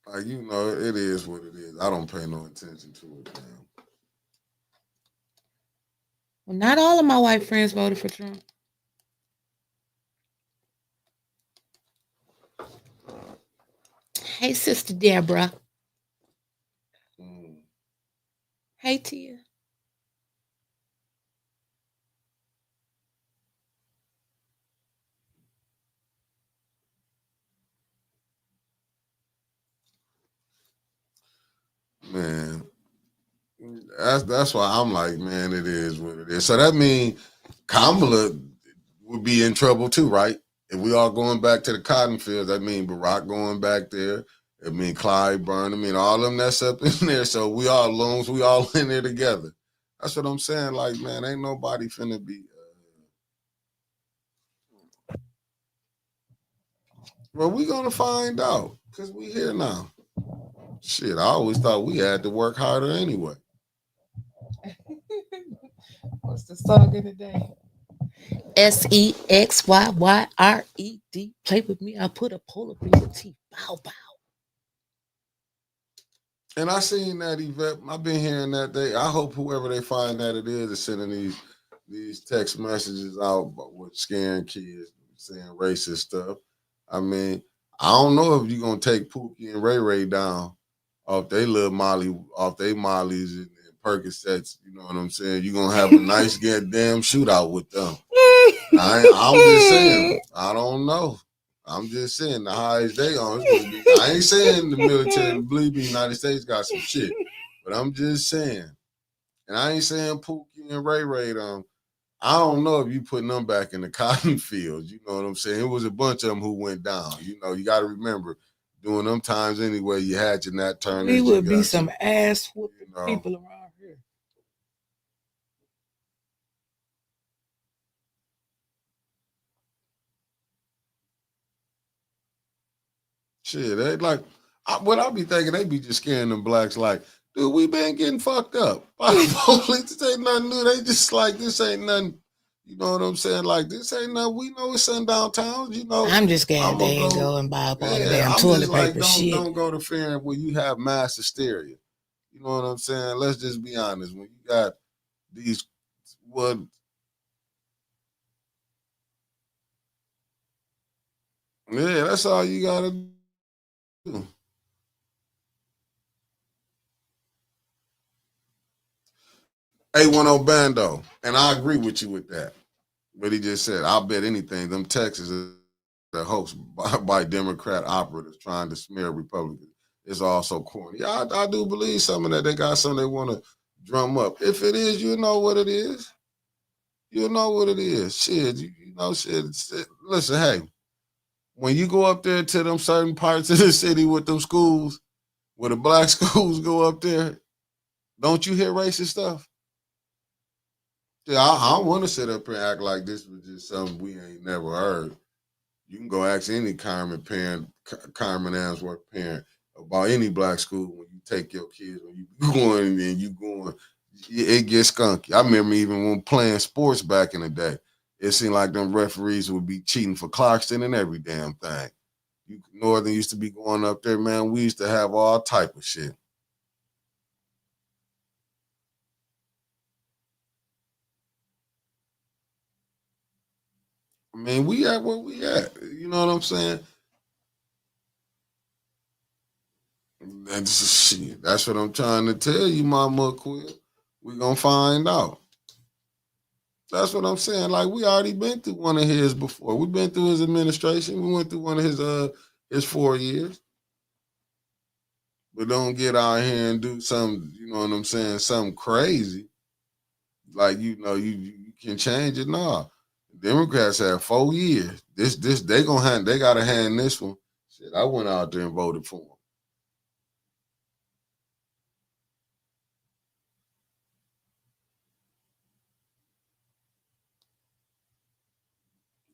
like it is what it is. I don't pay no attention to it now.
Well, not all of my white friends voted for Trump. Hey, Sister Deborah.
Mm.
Hey, Tia.
Man, that's why I'm like, man, it is what it is. So that means Kamala would be in trouble too, right? If we all going back to the cotton fields, that mean Barack going back there. It mean Clyde Byrne. I mean all of them that's up in there. So we all loans, we all in there together. That's what I'm saying. Like, man, ain't nobody finna be. Well, we gonna find out because we here now. Shit, I always thought we had to work harder anyway.
What's the song of the day? SEXYYRED. Play with me. I put a polar bear with teeth. Bow bow.
And I seen that Yvette. I've been hearing that I hope whoever they find that it is sending these text messages out with scaring kids, saying racist stuff. I mean, I don't know if you're gonna take Pookie and Ray Ray down off they little Molly, off they Mollies and Percocets. You know what I'm saying? You're gonna have a nice goddamn shootout with them. I'm just saying. I don't know. I'm just saying the highest they on. I ain't saying the military, believe me, the United States got some shit, but I'm just saying. And I ain't saying Pookie and Ray Ray. I don't know if you putting them back in the cotton fields. You know what I'm saying? It was a bunch of them who went down. You know, you got to remember, during them times anyway, you had your Nat Turner.
We would be some ass whooping people around here.
Shit, they like what I be thinking. They be just scaring them blacks. Like, dude, we been getting fucked up by the police. This ain't nothing new. They just like this ain't nothing. You know what I'm saying? Like this ain't nothing. We know it's sundown towns. You know.
I'm just glad they ain't go and buy up all the damn
I'm
toilet
just
paper.
Like, don't go to fearing where you have mass hysteria. You know what I'm saying? Let's just be honest. When you got these what. Yeah, that's all you gotta do. A10 Bando. And I agree with you with that. But he just said, I'll bet anything, them Texas is the host by Democrat operatives trying to smear Republicans. It's also corny. Yeah, I do believe some of that. They got something they want to drum up. If it is, you know what it is. You know what it is. Shit, you know, shit. Listen, hey, when you go up there to them certain parts of the city with them schools, where the black schools go up there, don't you hear racist stuff? Yeah, I don't want to sit up here and act like this was just something we ain't never heard. You can go ask any Carmen Answorth parent about any black school when you take your kids, when you going and you going, it gets skunky. I remember even when playing sports back in the day, it seemed like them referees would be cheating for Clarkston and every damn thing. Northern used to be going up there, man. We used to have all type of shit. I mean, we at where we at. You know what I'm saying? That's shit. That's what I'm trying to tell you, Mama Quill. We gonna find out. That's what I'm saying. Like we already been through one of his before. We've been through his administration. We went through one of his 4 years. But don't get out here and do something, you know what I'm saying, something crazy. Like, you know, you can change it. Nah. Democrats have 4 years. This they gotta hand this one. Shit, I went out there and voted for him.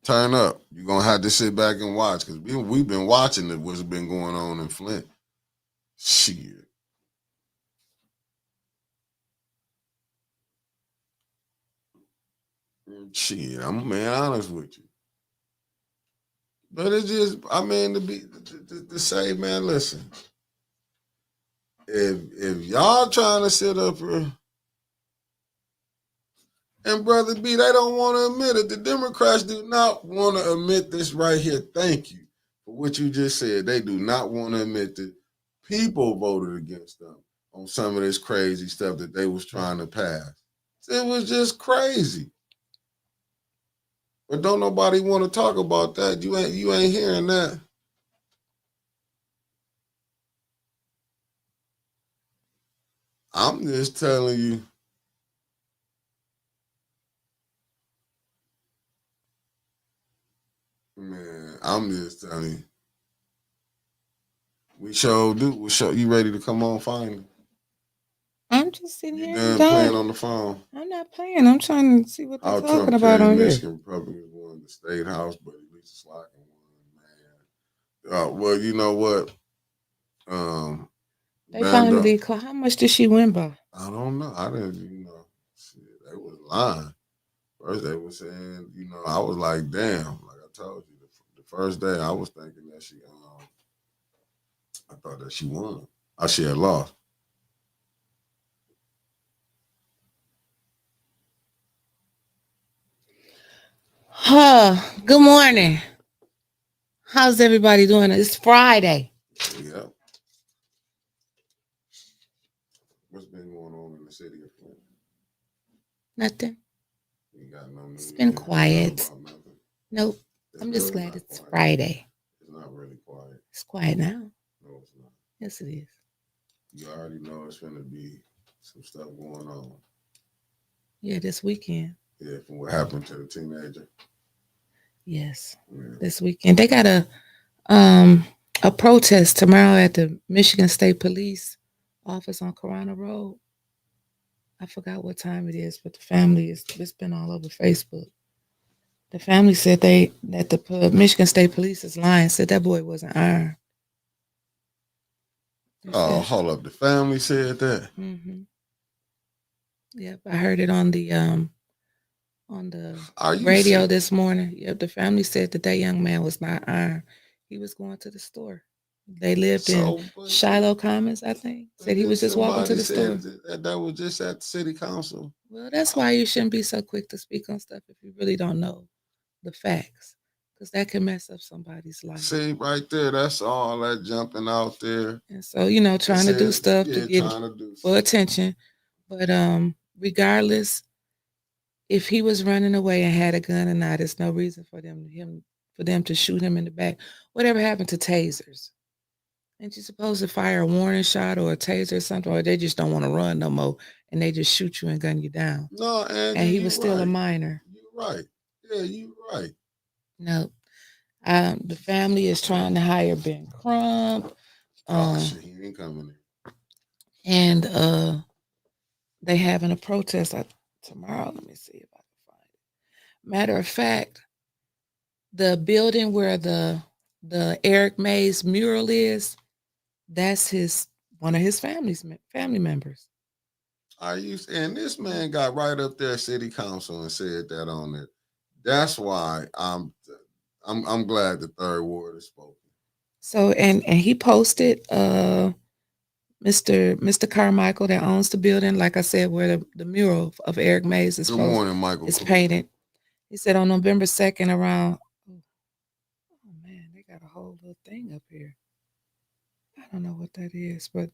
Turn up. You're gonna have to sit back and watch because we've been watching what's been going on in Flint. Shit. Shit, I'm being honest with you. But it's just, I mean, to say, man, listen, if y'all trying to sit up here, and Brother B, they don't want to admit it. The Democrats do not want to admit this right here. Thank you for for what you just said. They do not want to admit that people voted against them on some of this crazy stuff that they was trying to pass. It was just crazy. But don't nobody want to talk about that. You ain't hearing that. I'm just telling you. Man, I'm just telling you. We sure do. You ready to come on finally?
I'm just sitting
You
here
done
and
playing on the phone?
I'm not playing. I'm trying to see what they're
How
talking
Trump
about
carried
on here.
Michigan Republicans won the state house, but at least it's like one, man. Well, you know what?
They finally did call. How much did she win by?
I don't know. I didn't, shit, they was lying. First they were saying, I was like, damn, like I told you, the first day I was thinking that I thought that she won. She had lost.
Good morning. How's everybody doing? It's Friday.
Yeah. What's been going on in the city of Flint?
Nothing.
You got no news?
It's been quiet. Nope. I'm just
really
glad it's
quiet.
Friday.
It's not really quiet.
It's quiet now.
No, it's not.
Yes, it is.
You already know it's going to be some stuff going on.
Yeah, this weekend.
Yeah, from what happened to the teenager.
Yes, this weekend. They got a protest tomorrow at the Michigan State Police office on Corona Road. I forgot what time it is, but the family it's been all over Facebook. The family said that the Michigan State Police is lying, said that boy wasn't armed.
Hold up. The family said that?
Mm-hmm. Yep, I heard it on the radio this morning. Yep, the family said that young man was not armed. He was going to the store. They lived in Shiloh Commons, I think. Said he was just walking to the store.
That was just at the city council.
Well, that's why you shouldn't be so quick to speak on stuff if you really don't know the facts, because that can mess up somebody's life.
See, right there, that's all that jumping out there.
And so, trying to do stuff to get for attention. But regardless, if he was running away and had a gun or not, there's no reason for them to shoot him in the back. Whatever happened to tasers? Ain't you supposed to fire a warning shot or a taser or something, or they just don't want to run no more and they just shoot you and gun you down?
No,
and he was still a minor.
You're right. Yeah, you're right.
No. The family is trying to hire Ben Crump.
Shit, he ain't coming in.
And they having a protest tomorrow. Let me see if I can find it. Matter of fact, the building where the Eric Mays mural is, that's one of his family members.
And this man got right up there at city council and said that on it. That's why I'm glad the third ward is spoken.
So and he posted Mr. Carmichael that owns the building, like I said, where the mural of Eric Mays is painted. He said on November 2nd around, oh man, they got a whole little thing up here. I don't know what that is, but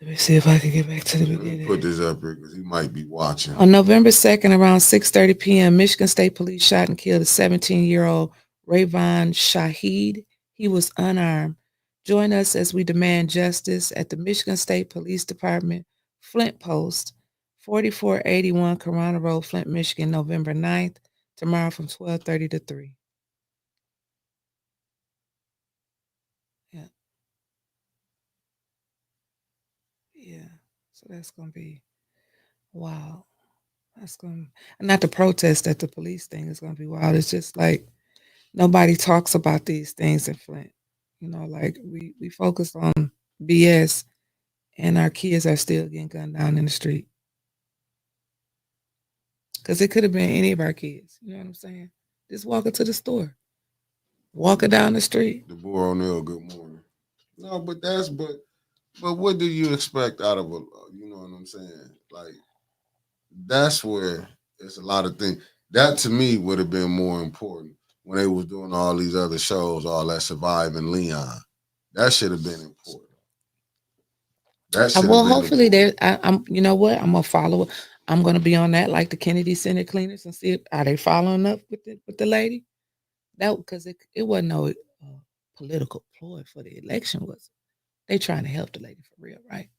let me see if I can get back to the beginning.
Put this up here because he might be watching.
On November 2nd around 6:30 p.m., Michigan State Police shot and killed a 17-year-old Rayvon Shaheed. He was unarmed. Join us as we demand justice at the Michigan State Police Department, Flint Post, 4481 Corona Road, Flint, Michigan, November 9th, tomorrow from 12:30 to 3. Yeah. Yeah. So that's going to be wild. That's going to, not the protest at the police thing is going to be wild. It's just like nobody talks about these things in Flint. Like we focus on BS and our kids are still getting gunned down in the street. Because it could have been any of our kids. You know what I'm saying? Just walking to the store. Walking down the street.
DeBoer O'Neill, good morning. No, but what do you expect out of you know what I'm saying? Like, that's where it's a lot of things. That to me would have been more important when they was doing all these other shows, all that Surviving Leon. That should have been important. That should have
Well,
been
hopefully
important.
I'm. You know what? I'm gonna follow. I'm gonna be on that like the Kennedy Center cleaners and see if are they following up with the lady. That because it wasn't no political ploy for the election, was it? They trying to help the lady for real, right?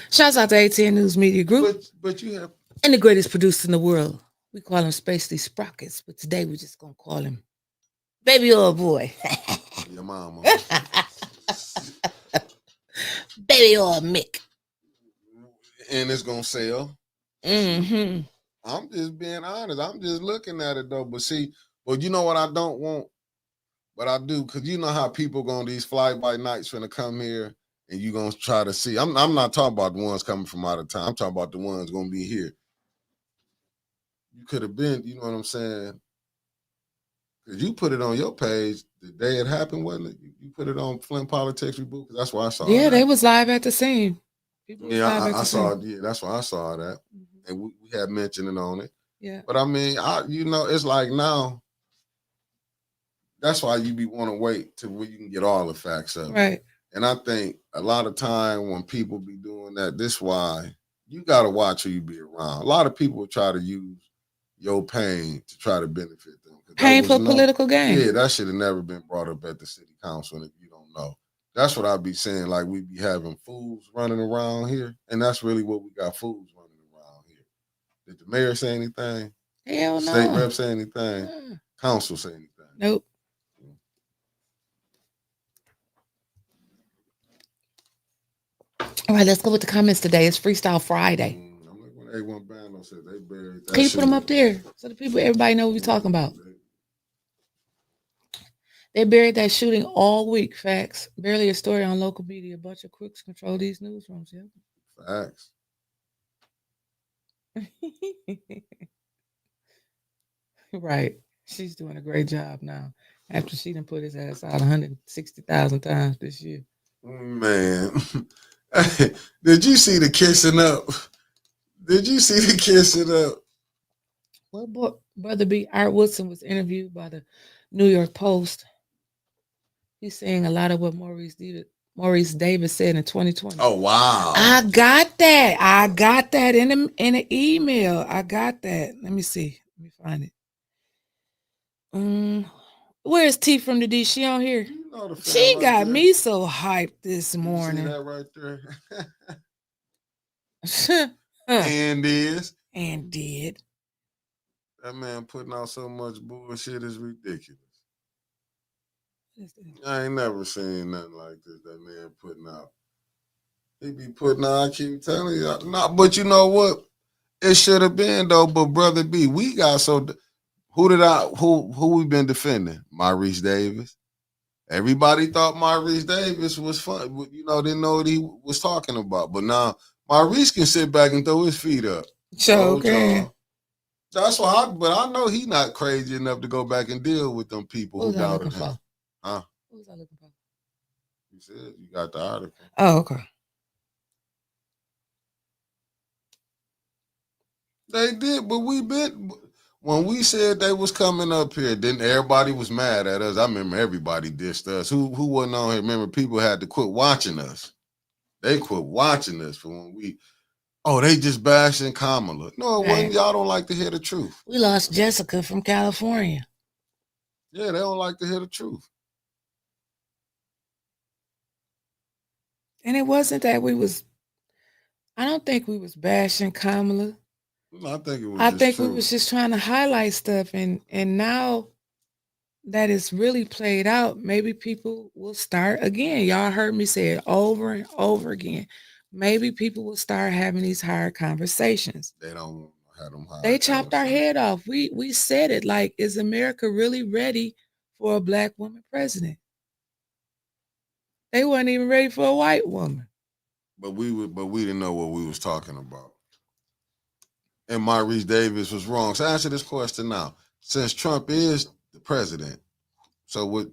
Shouts out to ATN News Media Group
But you have
and the greatest producer in the world. We call him Spacely Sprockets, but today we're just gonna call him Baby Oil Boy.
your mama.
Baby Oil Mick.
And it's gonna sell.
Mm-hmm.
I'm just being honest. I'm just looking at it though. But see, well, you know what I don't want, but I do, because you know how people go on these fly by nights finna come here and you gonna try to see. I'm not talking about the ones coming from out of town. I'm talking about the ones gonna be here. You could have been, you know what I'm saying? Because you put it on your page the day it happened, wasn't it? You put it on Flint Politics Reboot, because that's where I saw
Yeah,
that.
they was live at the scene. People was
Yeah,
live at
I
the
saw
scene.
it. Yeah, that's why I saw that. And we had mentioned it on it.
Yeah.
But I mean, it's like now, that's why you be want to wait till where you can get all the facts of it.
Right.
And I think a lot of time when people be doing that, this why you got to watch who you be around. A lot of people will try to use your pain to try to benefit them.
Painful political gain.
Yeah, that should have never been brought up at the city council. And if you don't know, that's what I be saying. Like, we be having fools running around here, and that's really what we got, fools running around here. Did the mayor say anything?
Hell no.
State rep say anything? Council say anything?
Nope. All right, let's go with the comments today. It's Freestyle Friday.
I'm like when A1 Bando said they buried that.
Can you put them up there so the people, everybody know what we're talking about? They buried that shooting all week. Facts. Barely a story on local media. A bunch of crooks control these newsrooms. Yeah.
Facts.
Right. She's doing a great job now. After she done put his ass out 160,000 times this year.
Man. Did you see the kissing up? Did you see the kissing up?
Well, Brother B. Art Woodson was interviewed by the New York Post. He's saying a lot of what Maurice Davis said in 2020.
Oh, wow.
I got that in an email. I got that. Let me see. Let me find it. Where's T from the D? She on here?
You know the
she
right
got
there.
me so hyped this morning.
You see that right there?
And
did. That man putting out so much bullshit is ridiculous. I ain't never seen nothing like this. That man putting out. He be putting out, I keep telling you. But you know what? It should have been though. But Brother B, we got so. Who we been defending? Maurice Davis. Everybody thought Maurice Davis was fun. You know, didn't know what he was talking about. But now Maurice can sit back and throw his feet up.
Okay.
That's why. But I know he not crazy enough to go back and deal with them people who doubted him.
For?
Huh?
What was I looking for?
You said you got the article.
Oh, okay.
They did, but when we said they was coming up here, then everybody was mad at us. I remember everybody dissed us. Who wasn't on here? Remember, people had to quit watching us. They quit watching us for when they just bashing Kamala. No, it wasn't. Y'all don't like to hear the truth.
We lost Jessica from California.
Yeah, they don't like to hear the truth.
And it wasn't that I don't think we was bashing Kamala.
I think it was.
We was just trying to highlight stuff, and now that it's really played out, maybe people will start again. Y'all heard me say it over and over again. Maybe people will start having these hard conversations.
They don't have them hard.
They chopped our head off. We said it like, is America really ready for a black woman president? They weren't even ready for a white woman.
But we didn't know what we was talking about. And Maurice Davis was wrong. So answer this question now. Since Trump is the president, so what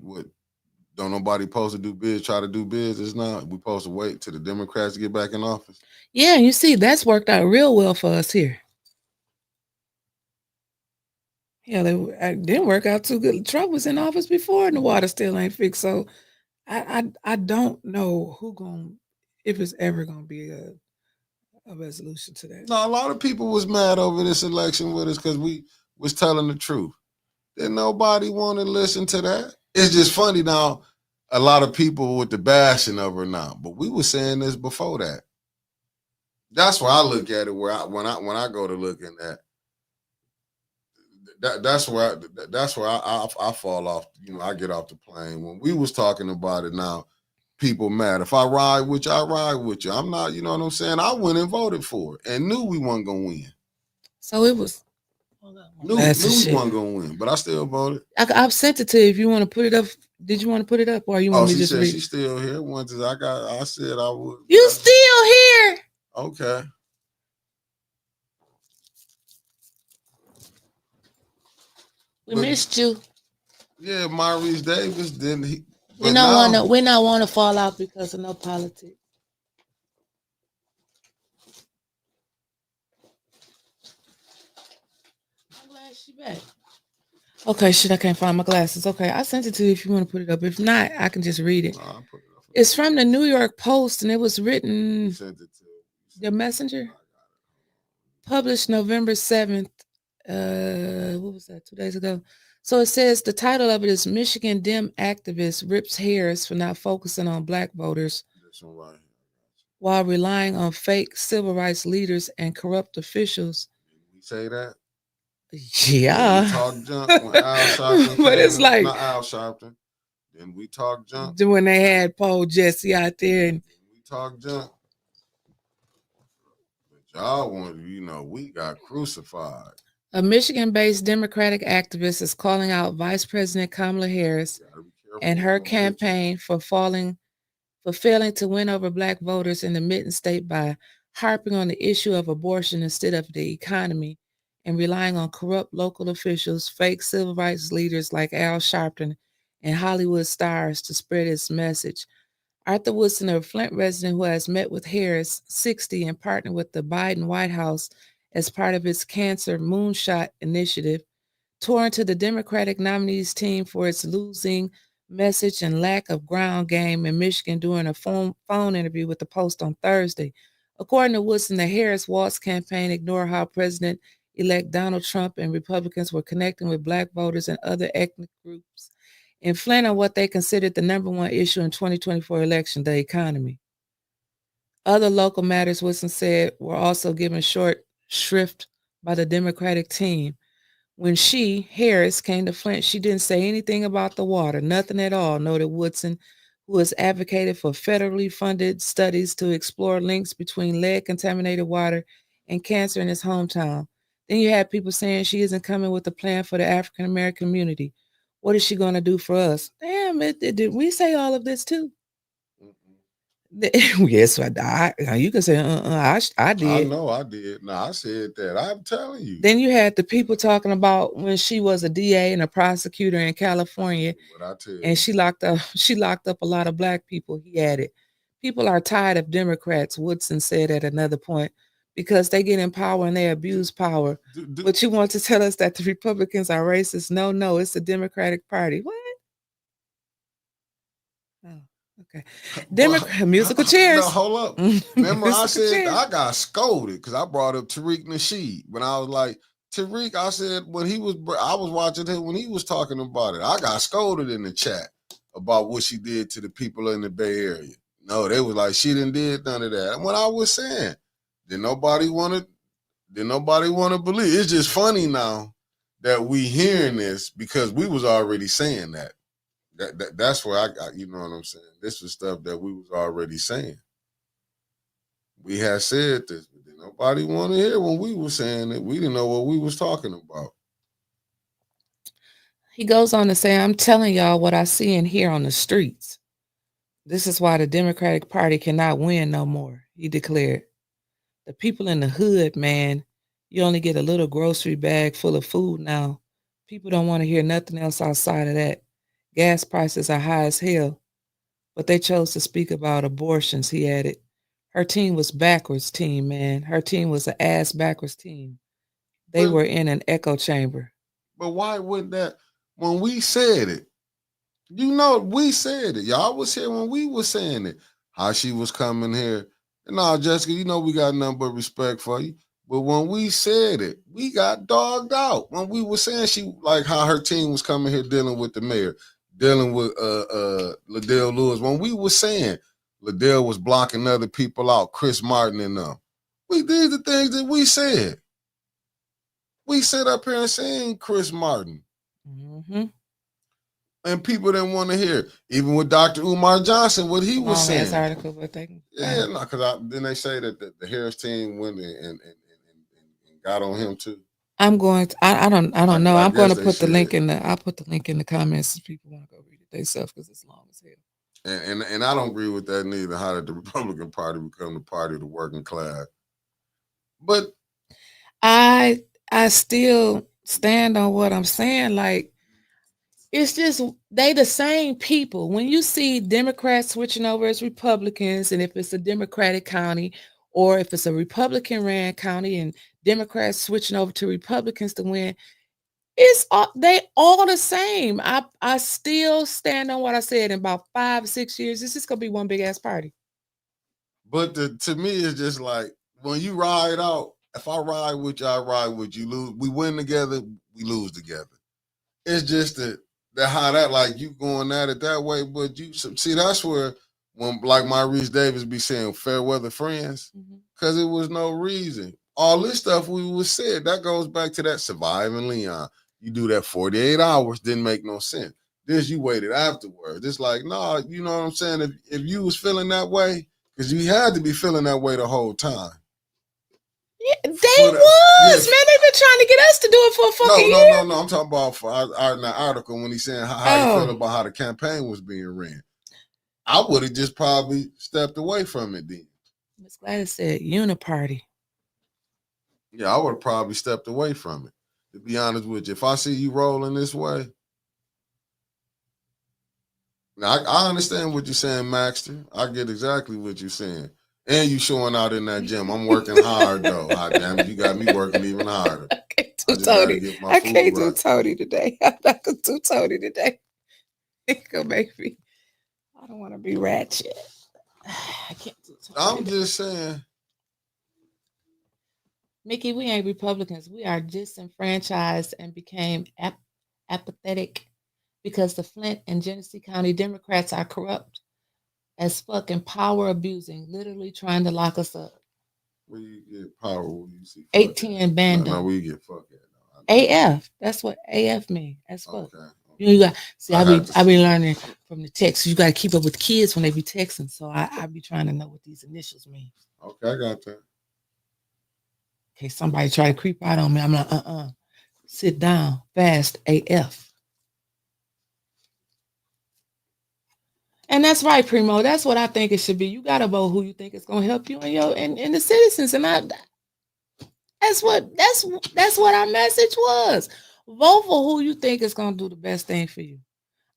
don't nobody supposed to try to do business now? We supposed to wait till the Democrats get back in office?
Yeah, you see, that's worked out real well for us here. Yeah, it didn't work out too good. Trump was in office before, and the water still ain't fixed. So I don't know if it's ever gonna be a resolution to that.
No, a lot of people was mad over this election with us because we was telling the truth. Then nobody want to listen to that. It's just funny now. A lot of people with the bashing of her now, but we were saying this before that. That's why I look at it. When I go to looking at that's where I fall off. You know, I get off the plane. When we was talking about it, now people mad. If I ride with you, I ride with you. I'm not. You know what I'm saying? I went and voted for it and knew we weren't gonna win.
So it was.
Knew we weren't gonna win, but I still voted.
I've sent it to you. If you want to put it up, did you want to put it up, or you want me to just read?
She's still here. Once I said I would.
You still here?
Okay.
We missed you.
Yeah, Maurice Davis didn't he?
We not want to fall out because of no politics. I'm glad she back. Okay, shit, I can't find my glasses. Okay, I sent it to you if you want to put it up. If not, I can just read it.
I'll put it up.
It's from the New York Post, and it was written.
Sent it to
the Messenger. Published November 7th. What was that? 2 days ago. So it says the title of it is Michigan Dem activist rips Harris for not focusing on black voters while relying on fake civil rights leaders and corrupt officials.
Did we say that?
Yeah.
We talk junk when Al Sharpton
but it's like
not Al Sharpton. Then we talk junk.
When they had Paul Jesse out there and
we talk junk. But y'all wanted, we got crucified.
A Michigan-based Democratic activist is calling out Vice President Kamala Harris and her campaign for failing to win over black voters in the Mitten State by harping on the issue of abortion instead of the economy and relying on corrupt local officials, fake civil rights leaders like Al Sharpton, and Hollywood stars to spread its message. Arthur Woodson, a Flint resident who has met with Harris, 60, and partnered with the Biden White House as part of its Cancer Moonshot initiative, tore into the Democratic nominees team for its losing message and lack of ground game in Michigan during a phone interview with the Post on Thursday. According to Woodson, the Harris-Walz campaign ignored how President-elect Donald Trump and Republicans were connecting with black voters and other ethnic groups in Flint on what they considered the number one issue in 2024 election, the economy. Other local matters, Woodson said, were also given short shrift by the Democratic team. When Harris, came to Flint, she didn't say anything about the water, nothing at all, noted Woodson, who has advocated for federally funded studies to explore links between lead-contaminated water and cancer in his hometown. Then you had people saying she isn't coming with a plan for the African-American community. What is she going to do for us? Damn, did we say all of this too? Yes, you can say, I did.
I know I did. No, I said that. I'm telling you.
Then you had the people talking about when she was a DA and a prosecutor in California, and she locked up a lot of black people. He added, people are tired of Democrats, Woodson said at another point, because they get in power and they abuse power. But you want to tell us that the Republicans are racist? No, it's the Democratic Party. What? Oh. Okay. Musical chairs.
No, hold up. Remember I said I got scolded because I brought up Tariq Nasheed when I was like, Tariq, I said I was watching him when he was talking about it. I got scolded in the chat about what she did to the people in the Bay Area. No, they was like, she didn't did none of that. And what I was saying, did nobody want to believe. It's just funny now that we hearing this because we was already saying that. That's where I got, you know what I'm saying? This was stuff that we was already saying. We had said this, but did nobody want to hear when we were saying it. We didn't know what we was talking about.
He goes on to say, I'm telling y'all what I see and hear on the streets. This is why the Democratic Party cannot win no more, he declared. The people in the hood, man, you only get a little grocery bag full of food now. People don't want to hear nothing else outside of that. Gas prices are high as hell, but they chose to speak about abortions, he added. Her team was backwards team, man. Her team was an ass backwards team. They were in an echo chamber.
But why wouldn't that? When we said it, we said it. Y'all was here when we was saying it. How she was coming here. And now, Jessica, we got nothing but respect for you. But when we said it, we got dogged out. When we were saying she like how her team was coming here dealing with the mayor, dealing with Liddell Lewis. When we were saying Liddell was blocking other people out, Chris Martin and them. We did the things that we said. We sit up here and saying Chris Martin.
Mm-hmm.
And people didn't want to hear it. Even with Dr. Umar Johnson, what he was saying.
Article, but
yeah, no, because then they say that the Harris team went and got on him too.
I'm going to, I don't know. I'm going to put the link in I'll put the link in the comments if people want to go read it themselves because it's long as hell.
And I don't agree with that neither. How did the Republican Party become the party of the working class? But
I still stand on what I'm saying. Like, it's just they the same people. When you see Democrats switching over as Republicans, and if it's a Democratic county, or if it's a Republican ran county and Democrats switching over to Republicans to win, they all the same. I still stand on what I said. In about 5 or 6 years, this is gonna be one big ass party.
But to me, it's just like when you ride out. If I ride with you, I ride with you. Lose, we win together, we lose together. It's just that how that like you going at it that way. But you see, that's where when like Maurice Davis be saying fair weather friends, because it was no reason. All this stuff we was said that goes back to that surviving Leon. You do that 48 hours didn't make no sense. This you waited afterwards. It's like no, you know what I'm saying. If you was feeling that way, because you had to be feeling that way the whole time.
Yeah, they was, man. They've been trying to get us to do it for a fucking year.
No. I'm talking about for our article when he's saying how he felt about how the campaign was being ran. I would have just probably stepped away from it then.
Miss Gladys said uniparty.
Yeah, I would have probably stepped away from it. To be honest with you, if I see you rolling this way, now I understand what you're saying, Maxter. I get exactly what you're saying. And you showing out in that gym. I'm working hard though. Hot damn it, you got me working even harder.
I can't do Tony today. I'm not gonna do Tony today. It's gonna make me. I don't want to be ratchet. I can't do Tony.
I'm just saying.
Mickey, we ain't Republicans. We are disenfranchised and became apathetic because the Flint and Genesee County Democrats are corrupt as fuck and power abusing, literally trying to lock us up.
Where you get power, where you see
18 Bando.
No, where you get fuck at.
AF. That's what AF means. That's fuck.
Okay.
You got see. I be learning from the text. You got to keep up with kids when they be texting. So I be trying to know what these initials mean.
Okay, I got that.
Okay, somebody try to creep out on me. I'm like, sit down, fast, AF. And that's right, Primo. That's what I think it should be. You gotta vote who you think is gonna help you and the citizens. And that's what our message was. Vote for who you think is gonna do the best thing for you.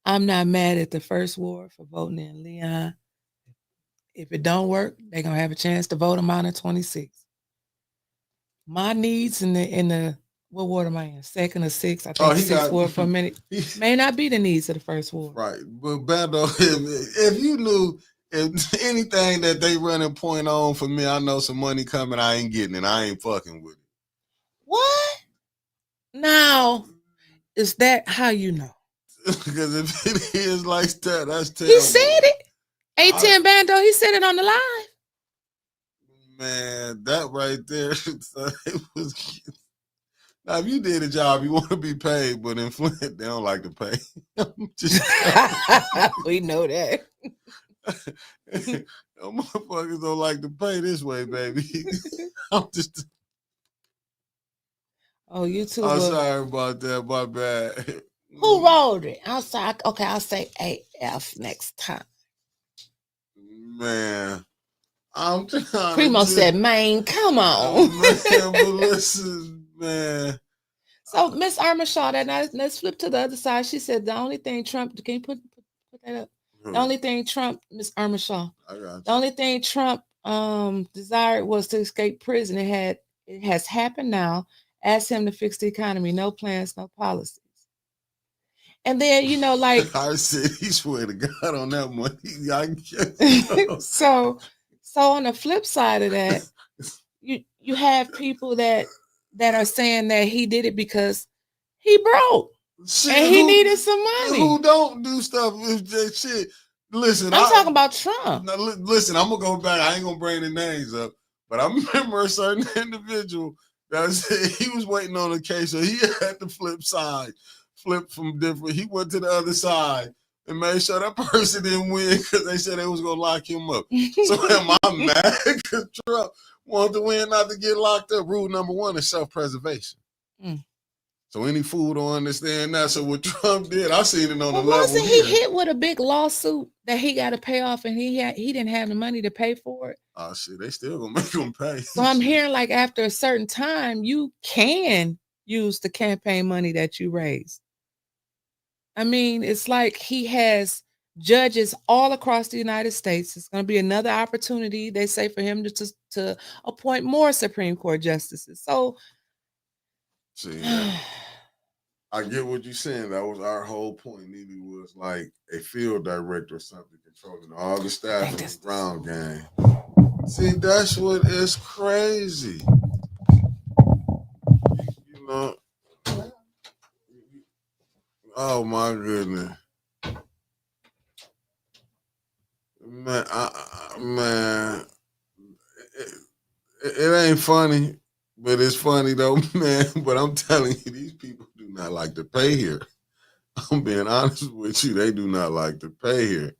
I'm not mad at the first ward for voting in Leon. If it don't work, they're gonna have a chance to vote them out in 26. My needs in the what ward am I in? Second or sixth? I think sixth ward for a minute. May not be the needs of the first ward.
Right. But Bando, if you knew if anything that they running point on for me, I know some money coming, I ain't getting it. I ain't fucking with it.
What? Now, is that how you know?
Because if it is like that, that's terrible.
He said it. 18 Bando, he said it on the live.
Man, that right there, it was. Now, if you did a job, you want to be paid, but in Flint, they don't like to pay.
We know that.
Motherfuckers don't like to pay this way, baby. I'm just.
Oh, you too.
I'm sorry about that. My bad.
Who rolled it? I'm sorry. Okay, I'll say AF next time.
Man. I'm trying.
Primo said, "Man, come on."
Man, but listen, man.
So Miss Armishaw, let's flip to the other side. She said the only thing Trump can you put that up? The only thing Trump, Miss Armishaw, the only thing Trump desired was to escape prison. It has happened now, Ask him to fix the economy. No plans, no policies. And then, like
I said he swear to God on that one. I guess.
so on the flip side of that, you have people that are saying that he did it because he broke
Shit,
and he needed some money.
Who don't do stuff with that shit? Listen,
I'm talking about Trump.
Now, listen, I'm gonna go back. I ain't gonna bring the names up, but I remember a certain individual that said he was waiting on a case, so he had the flip from different. He went to the other side and made sure that person didn't win because they said they was gonna lock him up. So am I mad because Trump wanted to win, not to get locked up? Rule number 1 is self-preservation. So any fool don't understand that. So what Trump did, I seen it on the level.
Wasn't he hit with a big lawsuit that he got to pay off, and he didn't have the money to pay for it?
Oh shit, they still gonna make him pay.
So I'm hearing like after a certain time, you can use the campaign money that you raised. I mean, it's like he has judges all across the United States. It's going to be another opportunity, they say, for him to appoint more Supreme Court justices. So,
see, I get what you're saying. That was our whole point. Neely was like a field director or something controlling all the staff in the ground game. See, that's what is crazy. You know. Oh my goodness. Man, it ain't funny, but it's funny though, man. But I'm telling you, these people do not like to pay here. I'm being honest with you. They do not like to pay here.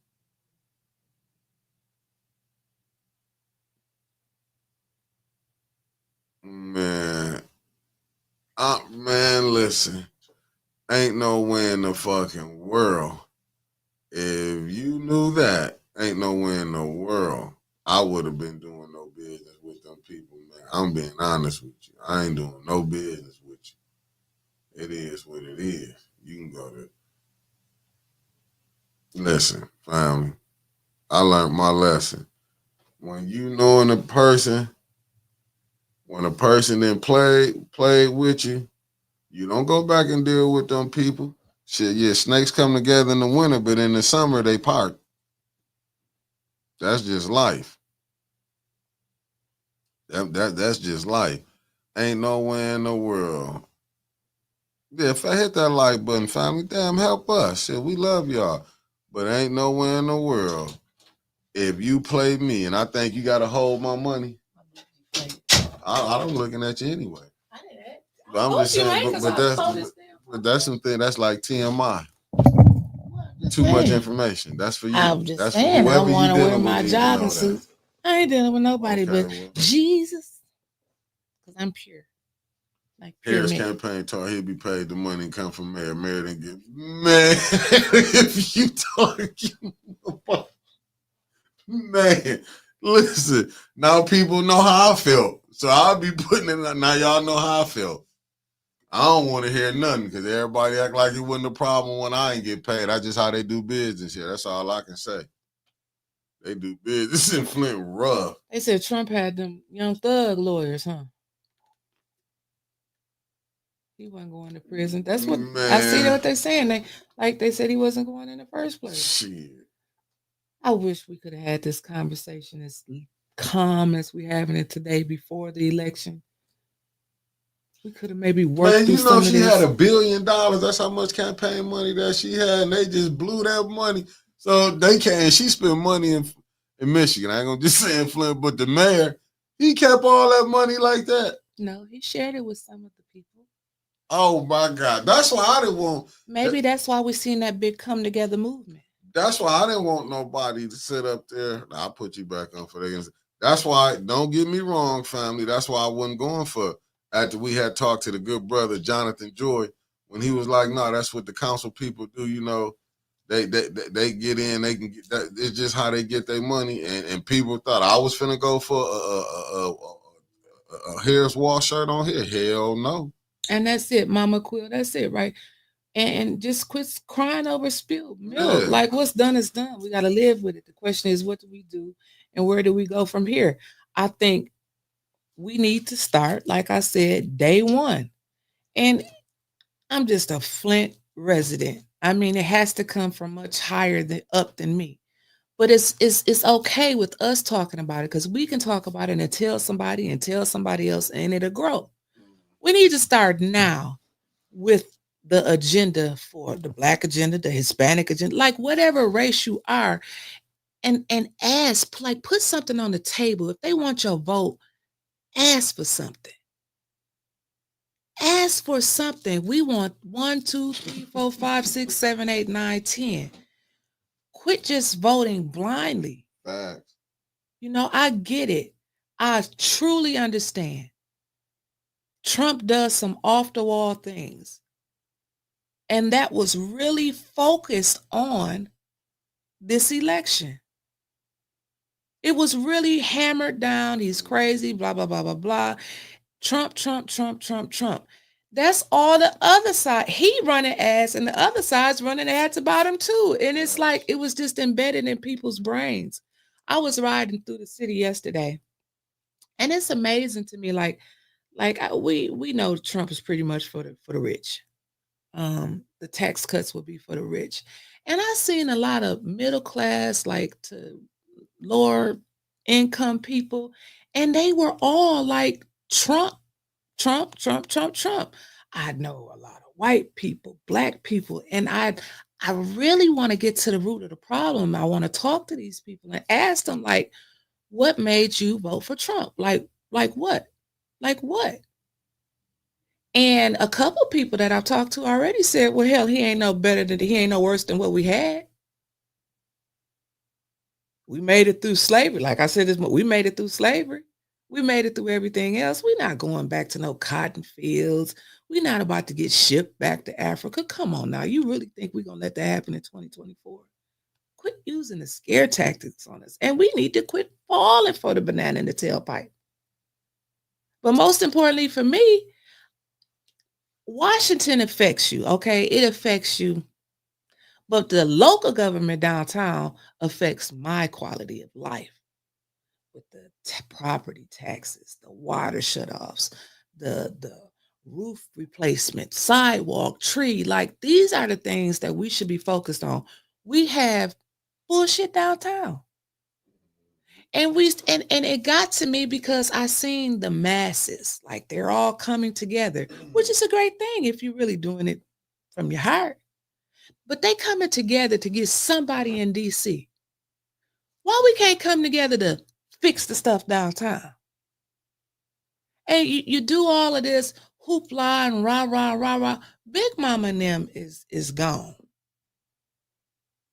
Man, listen. Ain't no way in the fucking world. If you knew that, ain't no way in the world I would have been doing no business with them people, man. I'm being honest with you. I ain't doing no business with you. It is what it is. You can go to. Listen, family. I learned my lesson. When you knowing a person, when a person then played with you, you don't go back and deal with them people. Shit, yeah, snakes come together in the winter, but in the summer they part. That's just life. That's just life. Ain't nowhere in the world. Yeah, if I hit that like button, family, damn, help us. Shit, we love y'all. But ain't nowhere in the world. If you play me and I think you got to hold my money, I'm looking at you anyway. But I'm just saying, but that's something that's like TMI. Too much information. That's for you.
I'm just
that's
saying, I want to wear my
jogging
jogging suit. I ain't dealing with nobody but Jesus, because I'm pure. Like pure
Harris
man.
campaign taught he'd be paid the money and come from mayor. Mayor didn't get man. If you talking about man, listen. Now people know how I felt, so I'll be putting it. Now y'all know how I felt. I don't want to hear nothing because everybody act like it wasn't a problem when I ain't get paid. That's just how they do business here. That's all I can say. They do business in Flint rough.
They said Trump had them young thug lawyers, huh? He wasn't going to prison. That's what I see what they're saying. They said he wasn't going in the first place.
Shit.
I wish we could have had this conversation as calm as we're having it today before the election. We could have maybe worked through some of this.
She had $1 billion. That's how much campaign money that she had, and they just blew that money. So they can't. She spent money in Michigan. I ain't gonna just say in Flint, but the mayor, he kept all that money like that.
No, he shared it with some of the people.
Oh my God, that's why I didn't want.
Maybe that's why we're seeing that big come together movement.
That's why I didn't want nobody to sit up there. I'll put you back on for that. That's why. Don't get me wrong, family. That's why I wasn't going for. After we had talked to the good brother Jonathan Joy, when he was like, "No, that's what the council people do." You know, they get in, they can get that. It's just how they get their money. And people thought I was finna go for a Harris Wall shirt on here. Hell no.
And that's it, Mama Quill. That's it, right? And just quit crying over spilled milk. Yeah. Like what's done is done. We got to live with it. The question is, what do we do, and where do we go from here? I think we need to start, like I said, day one. And I'm just a Flint resident. I mean, it has to come from much higher than up than me. But it's okay with us talking about it because we can talk about it and tell somebody else, and it'll grow. We need to start now with the agenda for the Black agenda, the Hispanic agenda, like whatever race you are, and ask, like, put something on the table. If they want your vote, ask for something. Ask for something. We want 1, 2, 3, 4, 5, 6, 7, 8, 9, 10. Quit just voting blindly.
Facts.
You know, I get it. I truly understand. Trump does some off the wall things. And that was really focused on this election. It was really hammered down. He's crazy, blah, blah, blah, blah, blah. Trump, Trump, Trump, Trump, Trump. That's all the other side. He running ads and the other side's running ads about him too. And it's like it was just embedded in people's brains. I was riding through the city yesterday, and it's amazing to me. We know Trump is pretty much for the rich. The tax cuts will be for the rich, and I seen a lot of middle class, like to lower income people, and they were all like Trump, Trump, Trump, Trump, Trump. I know a lot of white people, black people, and I really want to get to the root of the problem. I want to talk to these people and ask them, like, what made you vote for Trump? Like what? Like what? And a couple people that I've talked to already said, well, hell, he ain't no worse than what we had. We made it through slavery. Like I said, we made it through slavery. We made it through everything else. We're not going back to no cotton fields. We're not about to get shipped back to Africa. Come on now. You really think we're going to let that happen in 2024? Quit using the scare tactics on us. And we need to quit falling for the banana in the tailpipe. But most importantly for me, Washington affects you, okay? It affects you. But the local government downtown affects my quality of life with the property taxes, the water shutoffs, the roof replacement, sidewalk, tree. Like these are the things that we should be focused on. We have bullshit downtown. And it got to me because I seen the masses, like they're all coming together, which is a great thing if you're really doing it from your heart. But they coming together to get somebody in DC. Why we can't come together to fix the stuff downtown? And you do all of this hoopla and rah, rah, rah, rah. Big Mama and them is gone.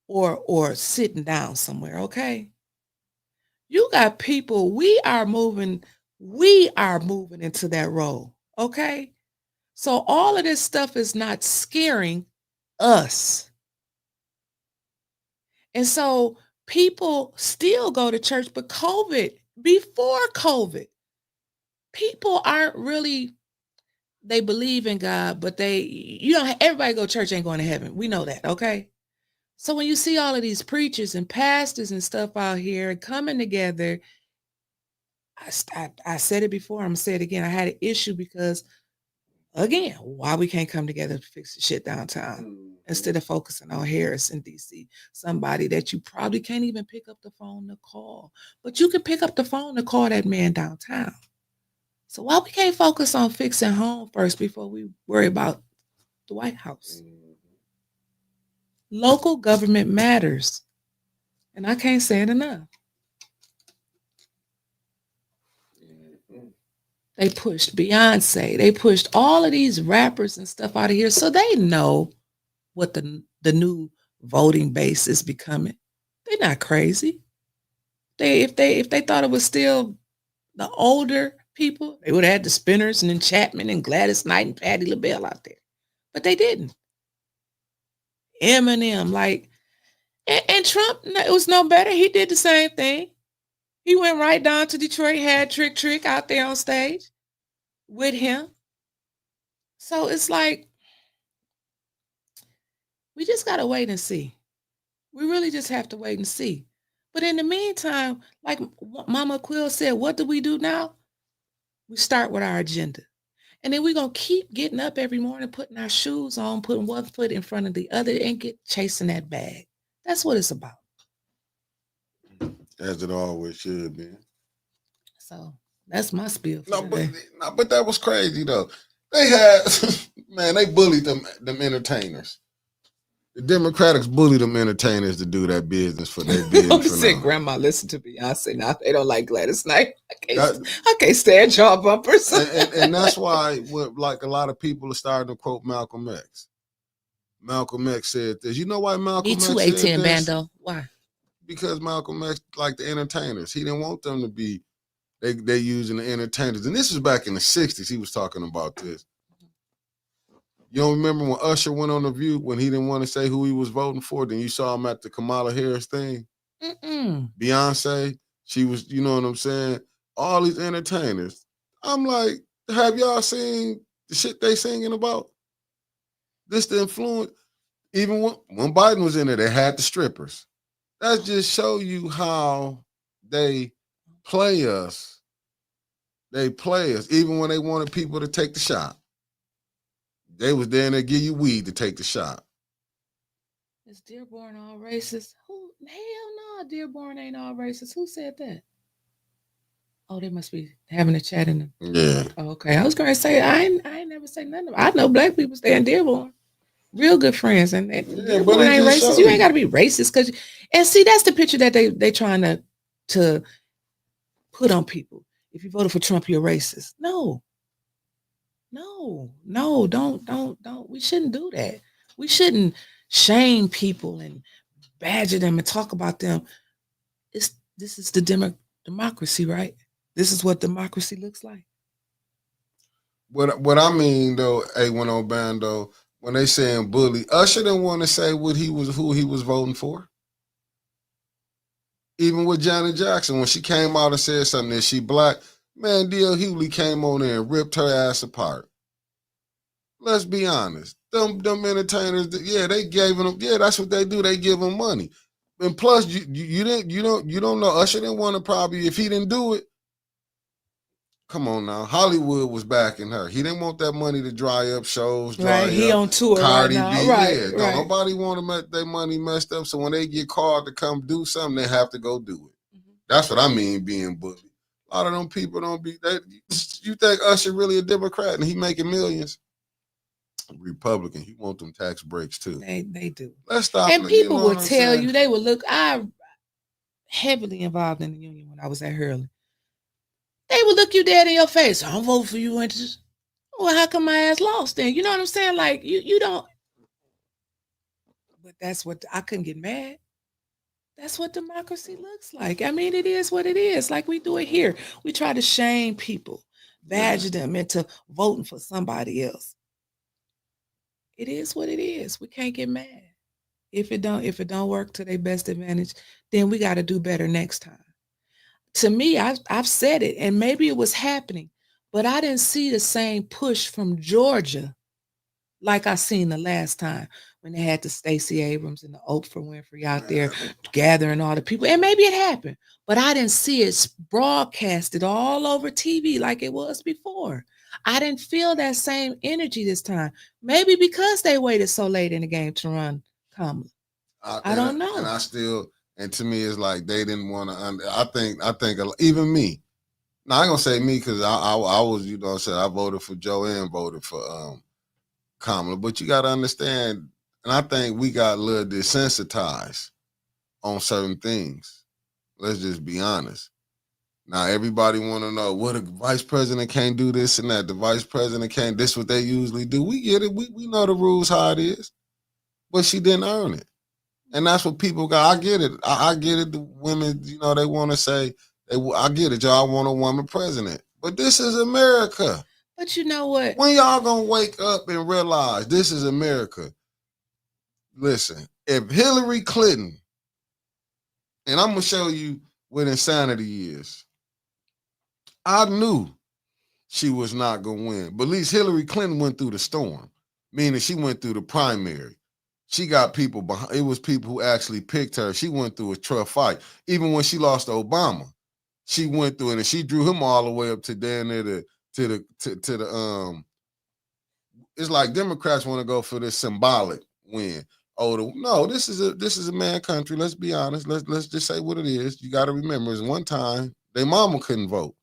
Or sitting down somewhere, okay? You got people, we are moving into that role, okay? So all of this stuff is not scaring us. And so people still go to church, but before COVID, people aren't really, they believe in God, but everybody go to church ain't going to heaven. We know that, okay? So when you see all of these preachers and pastors and stuff out here coming together, I said it before, I'm going to say it again. I had an issue because, again, why we can't come together to fix the shit downtown instead of focusing on Harris in DC, somebody that you probably can't even pick up the phone to call, but you can pick up the phone to call that man downtown. So why we can't focus on fixing home first before we worry about the White House? Local government matters. And I can't say it enough. They pushed Beyonce. They pushed all of these rappers and stuff out of here. So they know what the new voting base is becoming. They're not crazy. If they thought it was still the older people, they would have had the Spinners and then Chapman and Gladys Knight and Patti LaBelle out there. But they didn't. Eminem, and Trump, it was no better. He did the same thing. He went right down to Detroit, had Trick out there on stage with him. So it's like, we just got to wait and see. We really just have to wait and see. But in the meantime, like Mama Quill said, what do we do now? We start with our agenda. And then we're gonna keep getting up every morning, putting our shoes on, putting one foot in front of the other, and get chasing that bag. That's what it's about.
As it always should be.
So that's my spiel for
No,
today.
but that was crazy though. They had man, they bullied them entertainers. The Democrats bully them entertainers to do that business for their business.
I'm sick. Grandma listen to Beyonce now. They don't like Gladys Knight. I can't stand jaw bumpers.
and that's why, like a lot of people are starting to quote Malcolm X. Malcolm X said this. You know why Malcolm
Me
X
too,
said
A10
this?
Bando. Why?
Because Malcolm X like the entertainers. He didn't want them to be. They using the entertainers, and this was back in the '60s. He was talking about this. You don't remember when Usher went on The View when he didn't want to say who he was voting for? Then you saw him at the Kamala Harris thing. Beyonce, she was, you know what I'm saying? All these entertainers. I'm like, have y'all seen the shit they singing about? This the influence. Even when Biden was in there, they had the strippers. That just show you how they play us. They play us, even when they wanted people to take the shot. They was there and they give you weed to take the shot.
Is Dearborn all racist? Who? Hell no, Dearborn ain't all racist. Who said that? Oh, they must be having a chat in them.
Yeah.
Oh, okay. I was gonna say I ain't never say nothing about it. I know black people stay in Dearborn. Real good friends. And Dearborn ain't racist. You ain't gotta be racist because and see that's the picture that they trying to put on people. If you voted for Trump, you're racist. No, don't. We shouldn't do that. We shouldn't shame people and badger them and talk about them. This is the democracy, right? This is what democracy looks like.
What I mean though, A10 Bando, when they saying bully, Usher didn't want to say who he was voting for. Even with Janet Jackson, when she came out and said something that she black, man, D.L. Hughley came on there and ripped her ass apart. Let's be honest. Them entertainers, yeah, they gave them, yeah, that's what they do. They give them money. And plus, you don't know. Usher didn't want to probably, if he didn't do it, come on now. Hollywood was backing her. He didn't want that money to dry up shows.
Right, he on tour
Cardi
right now.
B,
Right,
yeah.
right.
Nobody want to their money messed up. So when they get called to come do something, they have to go do it. Mm-hmm. That's what I mean being bullied. A lot of them people don't be that. You think Usher really a Democrat and he making millions? Republican, he want them tax breaks too.
They do.
Let's stop.
And people will tell you, they will look. I heavily involved in the union when I was at Hurley. They would look you dead in your face. I'm voting for you. Well, how come my ass lost then? You know what I'm saying? Like you don't. But that's what I couldn't get mad. That's what democracy looks like. I mean, it is what it is. Like we do it here. We try to shame people, badger them into voting for somebody else. It is what it is. We can't get mad. If it don't work to their best advantage, then we got to do better next time. To me, I've said it, and maybe it was happening, but I didn't see the same push from Georgia like I seen the last time when they had the Stacey Abrams and the Oprah Winfrey out there gathering all the people. And maybe it happened, but I didn't see it broadcasted all over TV like it was before. I didn't feel that same energy this time. Maybe because they waited so late in the game to run Kamala. I don't know.
And to me, it's like they didn't want to. I think even me. Now I'm gonna say me because I was, you know, I voted for Joe and voted for Kamala. But you got to understand, and I think we got a little desensitized on certain things. Let's just be honest. Now everybody want to know what a vice president can't do this and that. The vice president can't. This what they usually do. We get it. We know the rules how it is. But she didn't earn it. And that's what people got. I get it. I get it. The women, you know, they want to say, I get it. Y'all want a woman president. But this is America.
But you know what?
When y'all going to wake up and realize this is America? Listen, if Hillary Clinton, and I'm going to show you what insanity is. I knew she was not going to win. But at least Hillary Clinton went through the storm, meaning she went through the primary. She got people behind. It was people who actually picked her. She went through a tough fight. Even when she lost to Obama, she went through it and she drew him all the way up to down there to the it's like Democrats want to go for this symbolic win. No, this is a man country. Let's be honest. Let's just say what it is. You got to remember, it's one time their mama couldn't vote,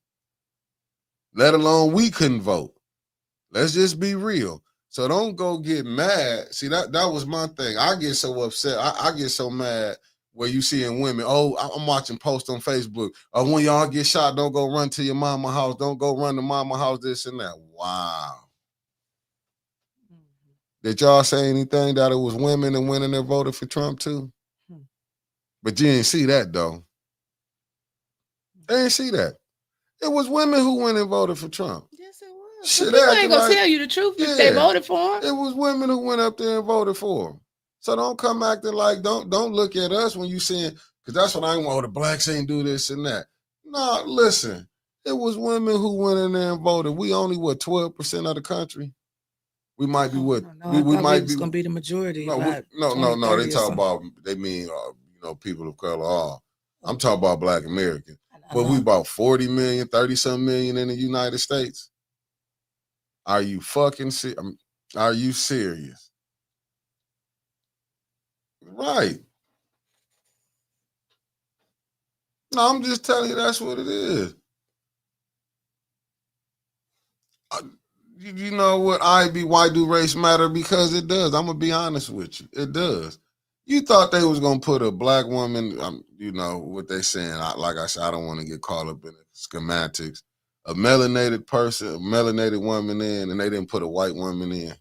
let alone we couldn't vote. Let's just be real. So don't go get mad. See, that was my thing. I get so upset. I get so mad where you seeing women. Oh, I'm watching posts on Facebook. Oh, when y'all get shot, don't go run to your mama house. Don't go run to mama house, this and that. Wow. Did y'all say anything that it was women and women that voted for Trump too? But you didn't see that though. They didn't see that. It was women who went and voted for Trump.
Yes, it was.
Shit,
People ain't gonna tell you the truth if they voted for him.
It was women who went up there and voted for him. So don't come acting like don't look at us when you saying, because that's what I want. Oh, the blacks ain't do this and that. No, listen. It was women who went in there and voted. We only 12% of the country. We might be what?
No, we might be gonna be the majority.
No, They talk about. They mean people of color. All. I'm talking about Black Americans. But we about 40 million, 30-some million in the United States. Are you fucking serious? Are you serious? Right. No, I'm just telling you that's what it is. You know what? Why do race matter? Because it does. I'm going to be honest with you. It does. You thought they was going to put a black woman, what they saying. Like I said, I don't want to get caught up in the schematics. A melanated person, a melanated woman in, and they didn't put a white woman in.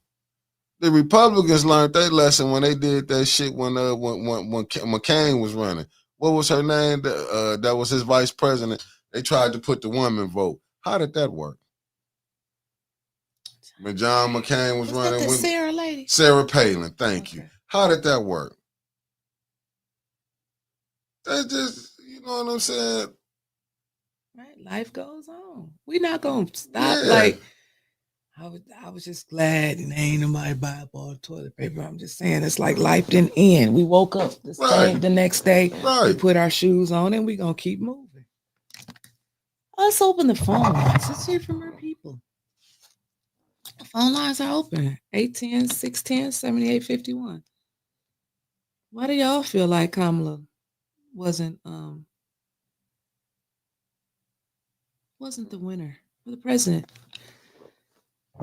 The Republicans learned their lesson when they did that shit when McCain was running. What was her name? That was his vice president. They tried to put the woman vote. How did that work? When John McCain was running with
Sarah lady?
Sarah Palin, thank you. How did that work? That's just, you know what I'm saying?
Right, life goes on. We're not gonna stop. Yeah. Like I was just glad and ain't nobody buy up all the toilet paper. I'm just saying it's like life didn't end. We woke up the next day. Right. We put our shoes on and we gonna keep moving. Let's open the phone lines. Let's hear from our people. The phone lines are open. 810-610-7851. Why do y'all feel like Kamala wasn't the winner for the president?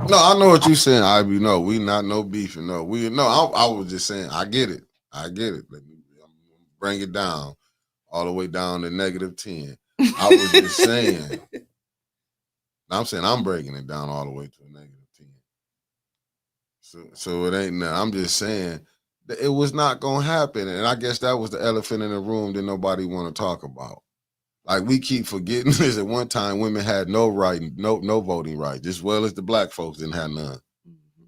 No, I know what you're saying, Ivy. No, we not no beefing. No, I was just saying, I get it. Let me bring it down, all the way down to -10. I was just saying. I'm saying I'm breaking it down all the way to a -10. So it ain't nothing. I'm just saying that it was not gonna happen, and I guess that was the elephant in the room that nobody want to talk about. Like we keep forgetting this. At one time, women had no voting rights, as well as the black folks didn't have none. Mm-hmm.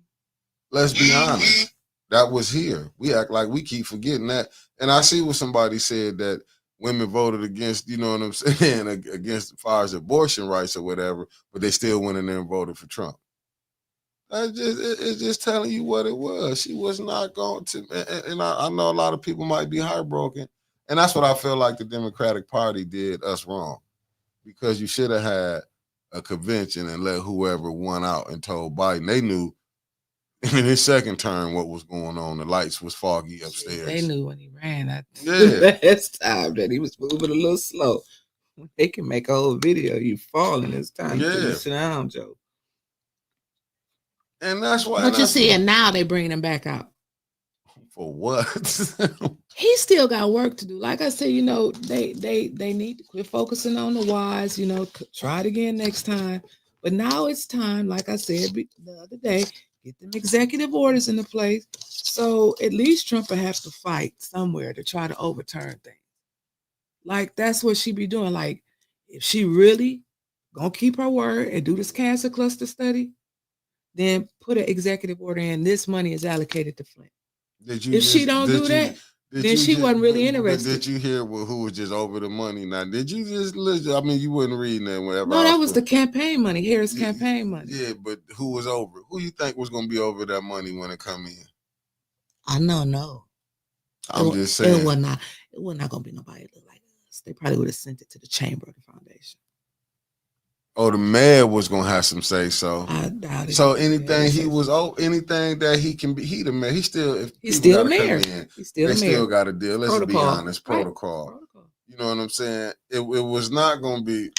Let's be honest. That was here. We act like we keep forgetting that. And I see what somebody said that women voted against, you know what I'm saying, against as far as abortion rights or whatever, but they still went in there and voted for Trump. It's just telling you what it was. She was not going to, and I know a lot of people might be heartbroken. And that's what I feel like the Democratic Party did us wrong, because you should have had a convention and let whoever won out and told Biden. They knew in his second term what was going on. The lights was foggy upstairs.
They knew when he ran. Last time that he was moving a little slow. They can make a whole video. You falling this time. You sit down, Joe.
And that's why.
But you see, and now they bring him back out.
For what?
He still got work to do. Like I said, they need to quit focusing on the whys. Try it again next time. But now it's time, like I said the other day, get them executive orders into place. So at least Trump will have to fight somewhere to try to overturn things. Like that's what she be doing. Like if she really gonna keep her word and do this cancer cluster study, then put an executive order in. This money is allocated to Flint. If she don't do that, then she wasn't really interested.
Did you hear who was just over the money? Now, did you just listen? I mean, you wasn't reading that whatever.
No, that was the campaign money, Harris campaign money.
Yeah, but who was over? Who you think was going to be over that money when it come in?
I don't know.
I'm just saying.
It was not going to be nobody that look like us. They probably would have sent it to the chamber of the foundation.
Oh, the mayor was gonna have some say so.
I doubt it.
So
Yeah,
anything he was anything that he can be, he the mayor. He still if
he's
people
still the
gotta
mayor.
come in,
He's still
they
the mayor.
still got to deal. Let's be
Protocol.
honest,
Right.
protocol. You know what I'm saying? It was not gonna be,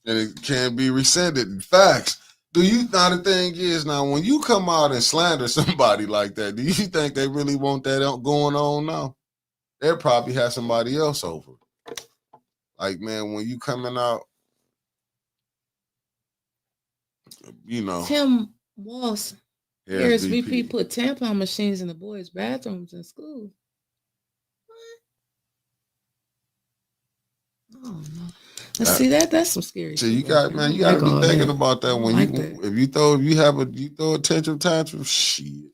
and it can't be rescinded. Facts. Do you now the thing is now when you come out and slander somebody like that, do you think they really want that going on now? They'll probably have somebody else over. Like, man, when you coming out, you know.
Tim Walsh,
Here's
VP put tampon machines in the boys' bathrooms in school. What? Oh no. Let's see that's some scary shit.
You got
man.
you gotta be thinking about that when
if
you throw a tantrum, shit.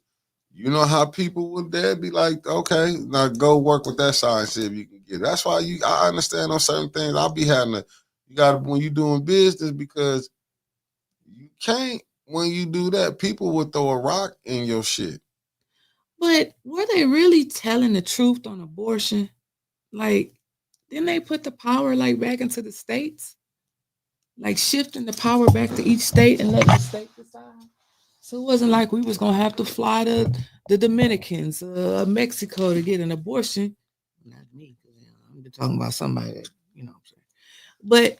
You know how people would there be like, okay, now go work with that side and see if you can get it. That's why I understand on certain things. I'll be having you got when you doing business because you can't when you do that, people would throw a rock in your shit.
But were they really telling the truth on abortion? Like, didn't they put the power like back into the states? Like shifting the power back to each state and let the state decide? So it wasn't like we was gonna have to fly to the Dominicans, Mexico to get an abortion. Not me, because I'm talking about somebody that, you know what I'm saying. But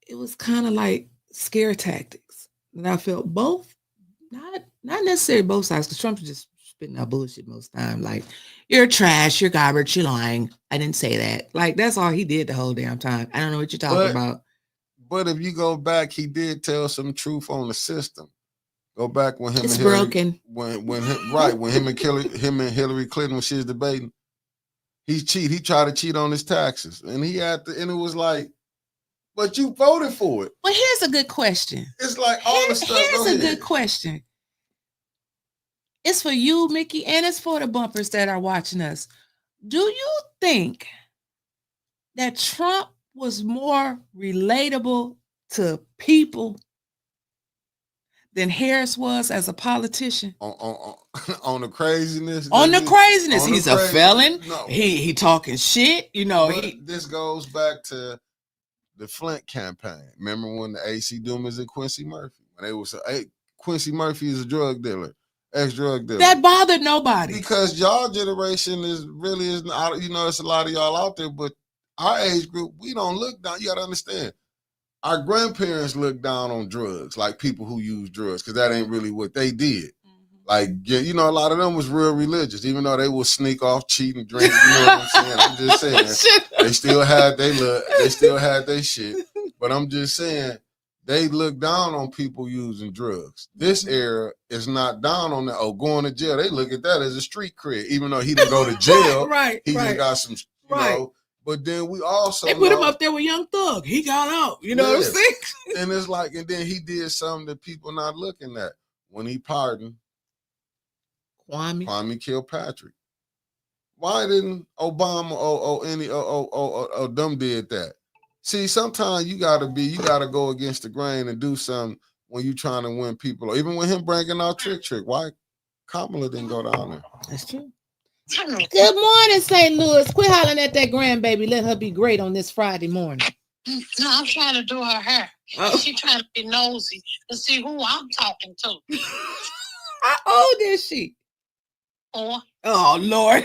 it was kind of like scare tactics. And I felt both, not necessarily both sides, because Trump's just spitting out bullshit most time. Like, you're trash, you're garbage, you're lying. I didn't say that. Like, that's all he did the whole damn time. I don't know what you're talking about.
But if you go back, he did tell some truth on the system. Go back when him
it's
and Hillary,
broken.
when him and Hillary Clinton when she was debating, he tried to cheat on his taxes, and and it was like, but you voted for it.
Well, here's a good question.
It's like all the stuff.
Here's a good question. It's for you, Mickey, and it's for the bumpers that are watching us. Do you think that Trump was more relatable to people than Harris was as a politician?
On the craziness.
On the craziness. He's a felon. No. He talking shit. You know,
this goes back to the Flint campaign. Remember when the AC Dumas and Quincy Murphy? When they was Quincy Murphy is a drug dealer, ex-drug dealer.
That bothered nobody.
Because y'all generation is not, you know, it's a lot of y'all out there, but our age group, we don't look down. You gotta understand. Our grandparents look down on drugs, like people who use drugs, because that ain't really what they did. Like, you know, a lot of them was real religious, even though they would sneak off, cheat, and drink. You know what I'm saying? I'm just saying they still had their shit. But I'm just saying they look down on people using drugs. This era is not down on that. Oh, going to jail. They look at that as a street cred, even though he didn't go to jail. He just got some, you know. But then we also
they put him up there with Young Thug. He got out. You know what I'm saying?
And it's like, and then he did something that people not looking at. When he pardoned Kwame Kilpatrick. Why didn't Obama or them did that? See, sometimes you gotta go against the grain and do something when you trying to win people. Or even with him bringing out Trick. Why Kamala didn't go down there?
That's true. Good morning, St. Louis. Quit hollering at that grandbaby. Let her be great on this Friday morning.
No, I'm trying to do her hair. Oh. She's trying to be nosy to see who I'm talking to.
How old is she?
4.
Oh, Lord.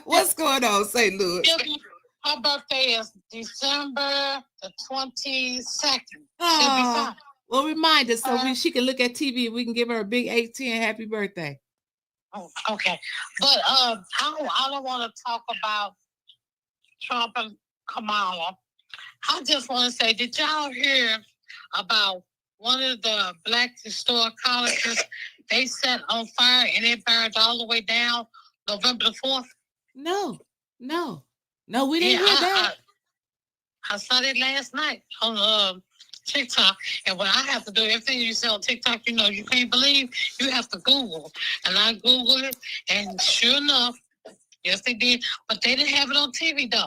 What's going on, St. Louis?
Her birthday is December the 22nd.
Oh, well, remind us so she can look at TV. We can give her a big 18 happy birthday.
Oh, okay. But I don't want to talk about Trump and Kamala. I just want to say, did y'all hear about one of the Black historic colleges? They set on fire and it burned all the way down November the 4th?
No, we didn't hear that.
I saw it last night on TikTok, and what I have to do, everything you say on TikTok, you know, you can't believe, you have to Google. And I Googled it, and sure enough, yes, they did, but they didn't have it on TV, though.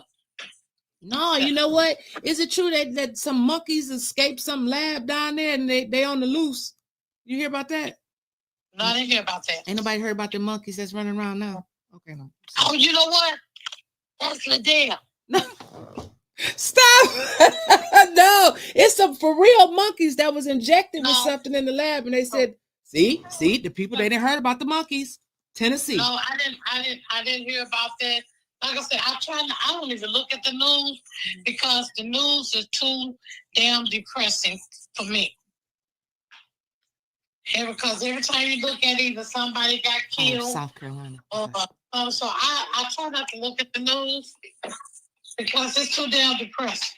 No, you know what? Is it true that some monkeys escaped some lab down there and they on the loose? You hear about that?
No, I didn't hear about that.
Ain't nobody heard about the monkeys that's running around now? Okay, no.
Oh, you know what? That's Liddell.
Stop. No, it's some for real monkeys that was injected with
No.
something in the lab, and they said, see, the people they didn't heard about the monkeys. Tennessee.
No, I didn't hear about that. Like I said, I don't even look at the news because the news is too damn depressing for me. Because every time you look at either somebody got killed,
South Carolina.
or so I try not to look at the news because it's too damn depressing.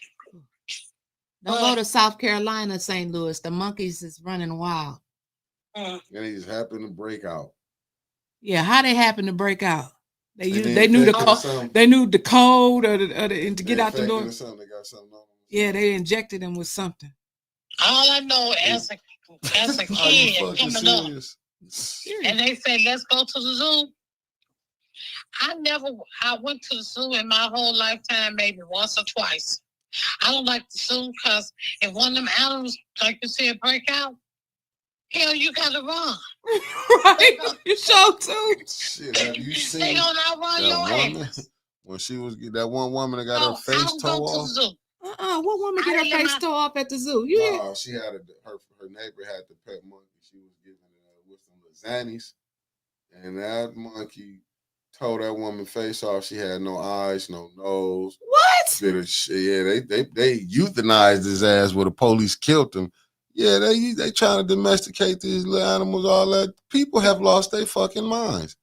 Don't go to South Carolina, St. Louis. The monkeys is running wild.
And he's happened to break out.
Yeah, how they happen to break out? They knew the
code.
They knew the code or to get out the door.
They got something on them.
Yeah, they injected them with something.
All I know as a kid coming up, and they say, let's go to the zoo. I went to the zoo in my whole lifetime maybe once or twice. I don't like the zoo because if one of them animals, like you said, break out, hell, you gotta run.
Right? You sure too.
Shit, have you seen
They gonna outrun your ass.
When she was that one woman that got her face tore off?
What woman get her face tore off at the zoo? You
no, she had her neighbor had the pet monkey. She was giving it with some lasagnas, and that monkey tore that woman face off. She had no eyes, no nose.
What?
Yeah, they euthanized his ass where the police killed him. Yeah, they trying to domesticate these little animals, all that. People have lost their fucking minds.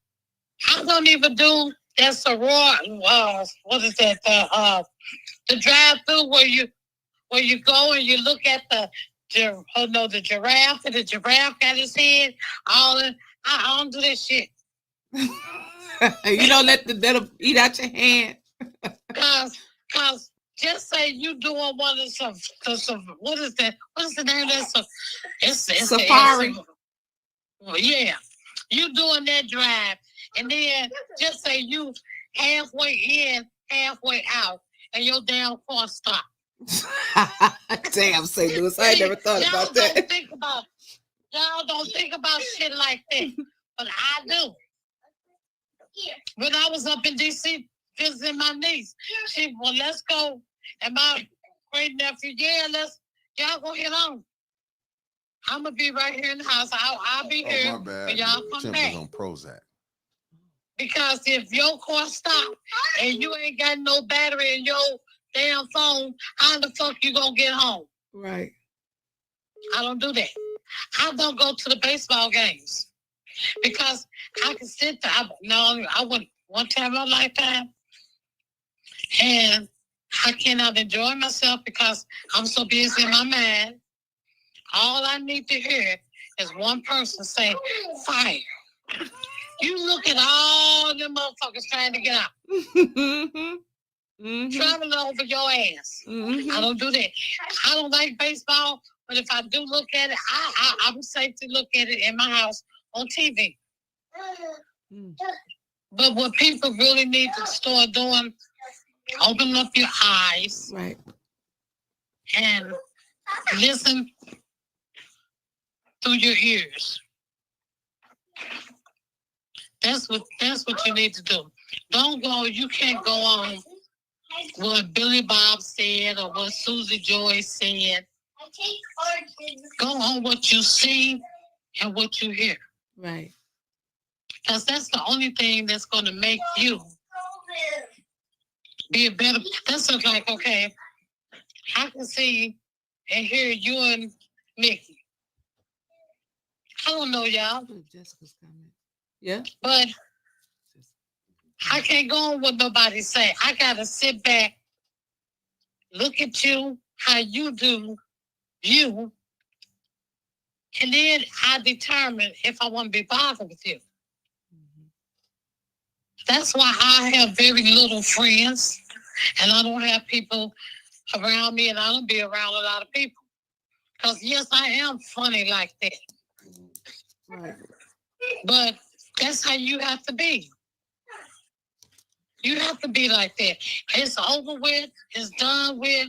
I don't even do that soror. What is that? The drive-through where you go and you look at the giraffe, and the giraffe got his head all in. I don't do that shit.
You don't let them eat out your hand.
Cause just say you doing one of some what is that? What is the name of that? It's
Safari.
Yeah, you doing that drive, and then just say you halfway in, halfway out, and your damn car stop.
Damn, St. Louis, I ain't never thought about that.
Y'all don't think about shit like that, but I do. When I was up in D.C. visiting my niece, let's go. And my great nephew, y'all go hit on. I'm gonna be right here in the house. I'll be here when y'all come back.
On Prozac.
Because if your car stop and you ain't got no battery in your damn phone, how the fuck you gonna get home?
Right.
I don't do that. I don't go to the baseball games because I can sit there. I went one time in my lifetime, and I cannot enjoy myself because I'm so busy in my mind. All I need to hear is one person say, fire. You look at all them motherfuckers trying to get out. Traveling over your ass. I don't do that. I don't like baseball, but if I do look at it, I'm safe to look at it in my house on TV. But what people really need to start doing, open up your eyes,
right,
and listen through your ears. That's what you need to do. Don't go. You can't go on what Billy Bob said or what Susie Joy said. Go on what you see and what you hear.
Right.
Because that's the only thing that's going to make you be a better. That's just like, okay, I can see and hear you and Mickey. I don't know y'all.
Jessica's coming. Yeah.
But I can't go on what nobody say. I got to sit back, look at you, how you do you, and then I determine if I want to be bothered with you. That's why I have very little friends, and I don't have people around me, and I don't be around a lot of people. Because, yes, I am funny like that.
Right.
But that's how you have to be. You have to be like that. It's over with. It's done with.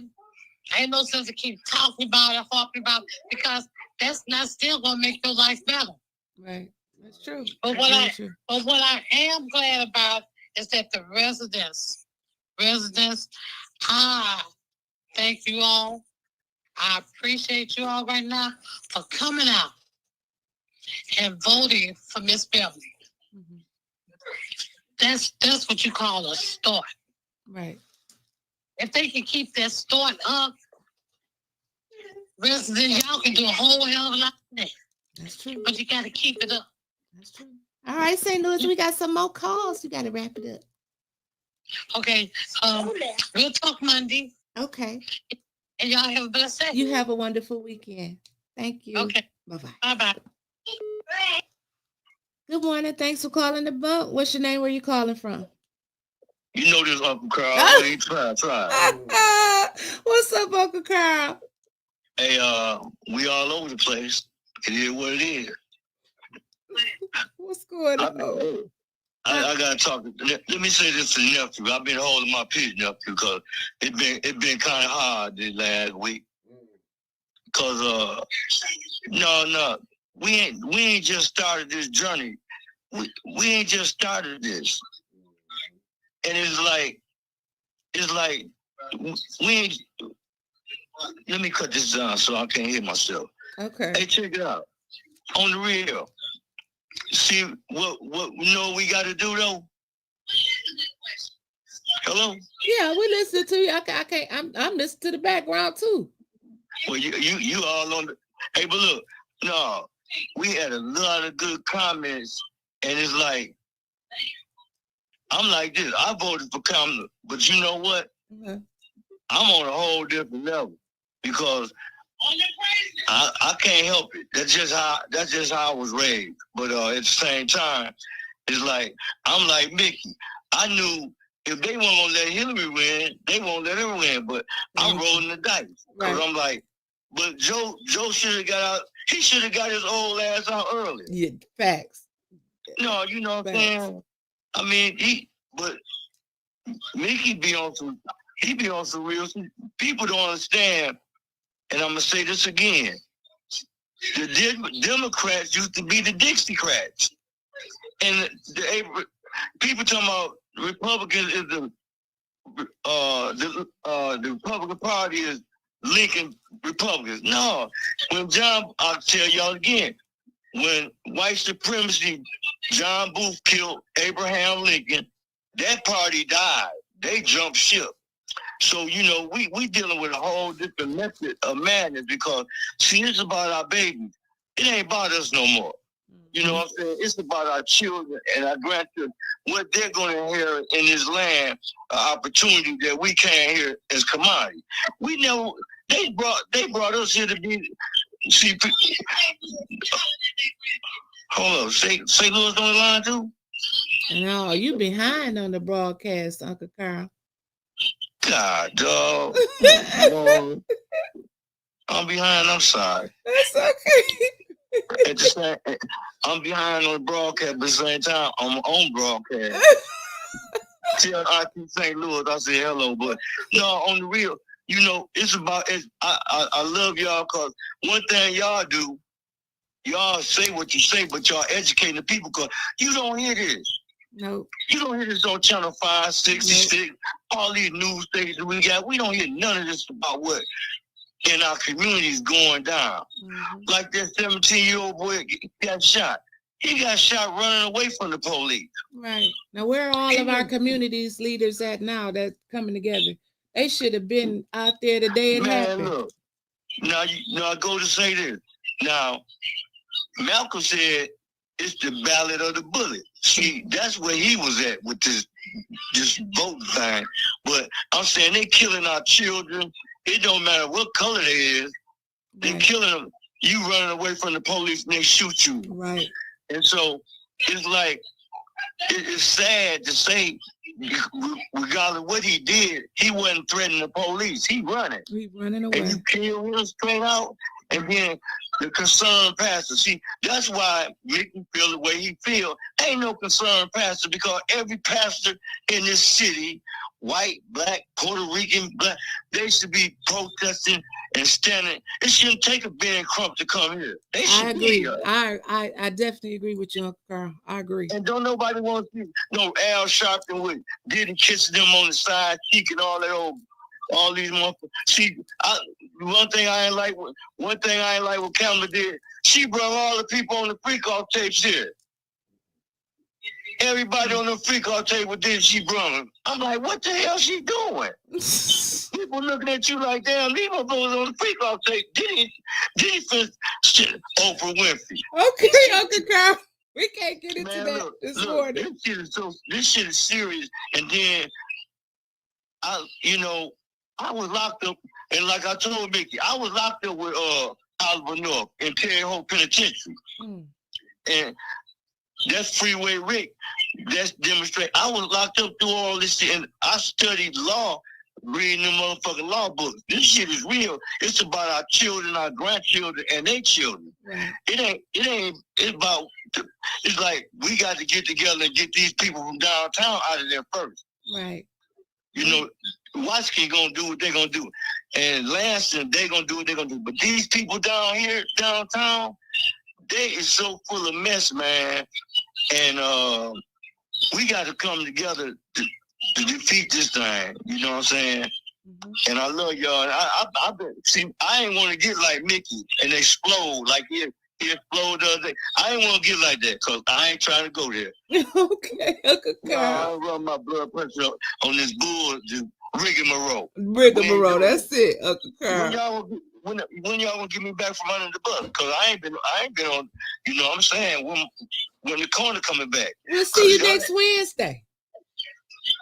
Ain't no sense to keep talking about it, harping about it, because that's not still going to make your life better.
Right. That's true.
But what I am glad about is that the residents, thank you all. I appreciate you all right now for coming out and voting for Miss Beverly.
Mhm.
That's what you call a start.
Right.
If they can keep that start up, rest of then y'all can do a whole hell of a lot of things.
That's true.
But you got to keep it up.
That's true.
All right, St. Louis, we got some more calls. You got to wrap it up.
Okay. We'll talk Monday,
Okay.
and y'all have a blessed day.
You have a wonderful weekend. Thank you.
Okay.
Bye-bye.
Bye-bye.
Good morning. Thanks for calling the boat. What's your name? Where you calling from?
You know this, Uncle Carl. I ain't try.
What's up, Uncle Carl?
Hey, we all over the place. It is what it is.
What's going on?
I gotta talk. Let me say this to the nephew. I've been holding my peace, nephew, because it been kind of hard this last week. Cause no, we ain't just started this journey. We ain't just started this, and it's like we ain't. Let me cut this down so I can't hear myself.
Okay.
Hey, check it out. On the real. See what we got to do though. Hello.
Yeah, we listen to you. I can't. I'm listening to the background too.
Well, you all on the. Hey, but look, no, we had a lot of good comments, and it's like I'm like this. I voted for Kamala, but you know what?
Uh-huh.
I'm on a whole different level because I can't help it. That's just how I was raised. But at the same time, it's like I'm like Mickey. I knew if they weren't gonna let Hillary win, they won't let her win. But I'm rolling the dice because I'm like, but Joe should have got out. He should have got his old ass out early.
Yeah, facts.
No, you know what I'm saying. I mean, but Mickey be on some. He be on some real. People don't understand. And I'm gonna say this again. The Democrats used to be the Dixiecrats. And the people talking about Republicans is the Republican Party is Lincoln Republicans. No, I'll tell y'all again, when white supremacy, John Booth killed Abraham Lincoln, that party died. They jumped ship. So, you know, we dealing with a whole different method of madness because, see, it's about our babies. It ain't about us no more. You know what I'm saying? It's about our children and our grandchildren, what they're going to inherit in this land, opportunity that we can't inherit as commodity. We never, they brought us here to be, see, hold on, St. Louis on the line too?
No, you behind on the broadcast, Uncle Carl.
God, dog. I'm behind. I'm sorry.
That's okay.
At the same, I'm behind on the broadcast, but at the same time, I'm on broadcast. See, I keep St. Louis. I say hello, but no, on the real, you know, it's about. I love y'all because one thing y'all do, y'all say what you say, but y'all educating the people because you don't hear this.
Nope.
You don't hear this on Channel 566, all these news stations we got. We don't hear none of this about what in our communities going down. Mm-hmm. Like that 17-year-old boy got shot. He got shot running away from the police.
Right. Now, where are all of our communities leaders at now that's coming together? They should have been out there the day it happened.
Look, now I go to say this. Now, Malcolm said, it's the ballot of the bullet. See, that's where he was at with this vote thing. But I'm saying they killing our children. It don't matter what color they is. They killing them. You running away from the police and they shoot you.
Right.
And so it's like, it's sad to say, regardless of what he did, he wasn't threatening the police. He running.
He running away.
And you kill him straight out. And then the concerned pastor. See, that's why Mickey feel the way he feel. Ain't no concerned pastor because every pastor in this city, white, black, Puerto Rican, black, they should be protesting and standing. It shouldn't take a Ben Crump to come here. They should
I agree. I definitely agree with you, Uncle Carl. I agree.
And don't nobody want to see no Al Sharpton with Diddy kissing them on the side cheek and all that old
all these motherfuckers. One thing I ain't like what Kamala did. She brought all the people on the freak off tapes here. Everybody on the freak off tape with this, she brought them. I'm like, what the hell she doing? People looking at you like, damn, these motherfuckers on the freak off tape. Defense shit, Oprah Winfrey.
Okay, Uncle Carl. We can't get into
Man,
that this morning.
This shit is serious. And then I was locked up, and like I told Mickey, I was locked up with Oliver North in Terre Haute Penitentiary. And that's Freeway Rick. That's demonstrate. I was locked up through all this shit, and I studied law, reading the motherfucking law books. This shit is real. It's about our children, our grandchildren, and their children.
Right.
It's like we got to get together and get these people from downtown out of there first.
Right.
You know, Watkins gonna do what they're gonna do, and Lansing they gonna do what they're gonna do. But these people down here, downtown, they is so full of mess, man. And we got to come together to defeat this thing. You know what I'm saying? Mm-hmm. And I love y'all. I ain't want to get like Mickey and explode like he exploded the other day. I ain't want to get like that because I ain't trying to go there.
Okay, Uncle Carl.
I run my blood pressure up on this bull, rigmarole.
Rigmarole, that's it, Uncle Carl.
When y'all gonna get me back from under the bus? Because I ain't been on. You know what I'm saying? When the corner coming back.
We'll see you next Wednesday.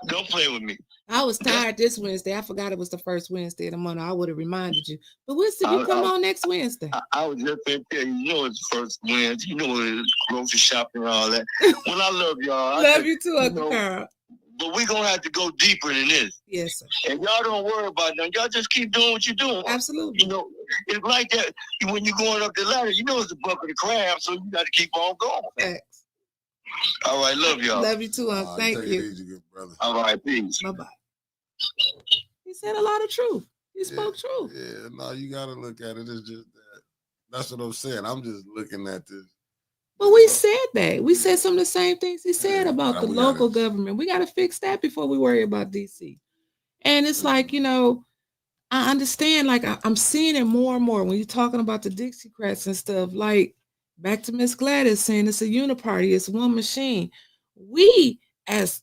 Don't play with me.
I was tired this Wednesday. I forgot it was the first Wednesday of the month. I would have reminded you. But we'll see you come on next Wednesday.
I was just going to tell you, you know it's the first Wednesday. You know it's grocery shopping and all that. Well, I love y'all.
Love you too, Uncle Carl.
But we're going to have to go deeper than this.
Yes, sir.
And y'all don't worry about that. Y'all just keep doing what you're doing.
Absolutely.
You know, it's like that when you're going up the ladder. You know it's a bucket of crabs, so you got to keep on going.
Thanks.
All right, love y'all.
Love you too, Uncle. Thank you.
Take it easy, good brother.
All right, peace.
Bye-bye. He said a lot of truth. He spoke truth.
Yeah, no, you got to look at it. It's just that. That's what I'm saying. I'm just looking at this.
But we said that. We said some of the same things he said about the local government. We got to fix that before we worry about DC. And it's like, you know, I understand, like I'm seeing it more and more when you're talking about the Dixiecrats and stuff, like back to Miss Gladys saying it's a uniparty, it's one machine. We as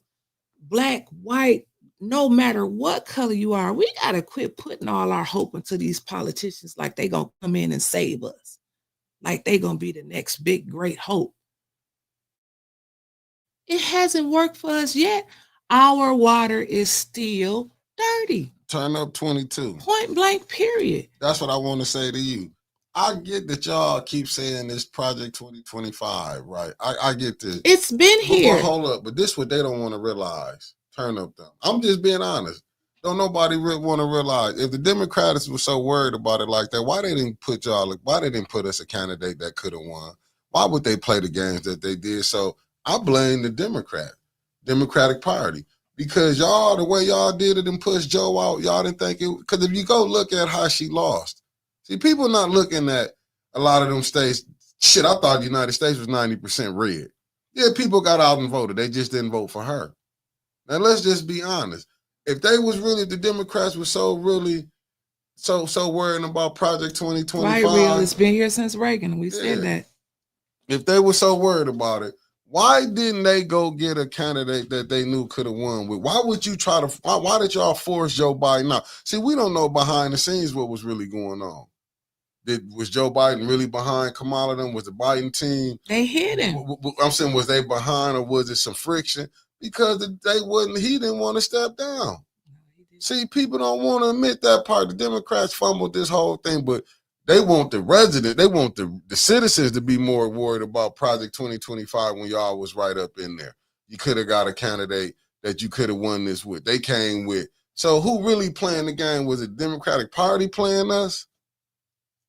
Black, white, no matter what color you are, we got to quit putting all our hope into these politicians like they going to come in and save us. Like they going to be the next big, great hope. It hasn't worked for us yet. Our water is still dirty.
Turn up 22.
Point blank, period.
That's what I want to say to you. I get that y'all keep saying this Project 2025, right? I get this.
It's been here.
But hold up, but this is what they don't want to realize. Turn up them. I'm just being honest. Don't nobody want to realize if the Democrats were so worried about it like that, why they didn't put us a candidate that could have won? Why would they play the games that they did? So I blame the Democratic Party. Because y'all, the way y'all did it and pushed Joe out, y'all didn't think it. Because if you go look at how she lost, see, people not looking at a lot of them states. Shit, I thought the United States was 90% red. Yeah, people got out and voted. They just didn't vote for her. Now, let's just be honest. If they was really, the Democrats were so worrying about Project 2025.
Right, real. It's been here since Reagan. We said that.
If they were so worried about it, why didn't they go get a candidate that they knew could have won with? Why would you why did y'all force Joe Biden out? See, we don't know behind the scenes what was really going on. Was Joe Biden really behind Kamala? Was the Biden team?
They hit him.
I'm saying, was they behind or was it some friction? Because he didn't want to step down. See, people don't want to admit that part. The Democrats fumbled this whole thing, but they want the citizens to be more worried about Project 2025 when y'all was right up in there. You could have got a candidate that you could have won this with. They came with. So who really playing the game? Was the Democratic Party playing us?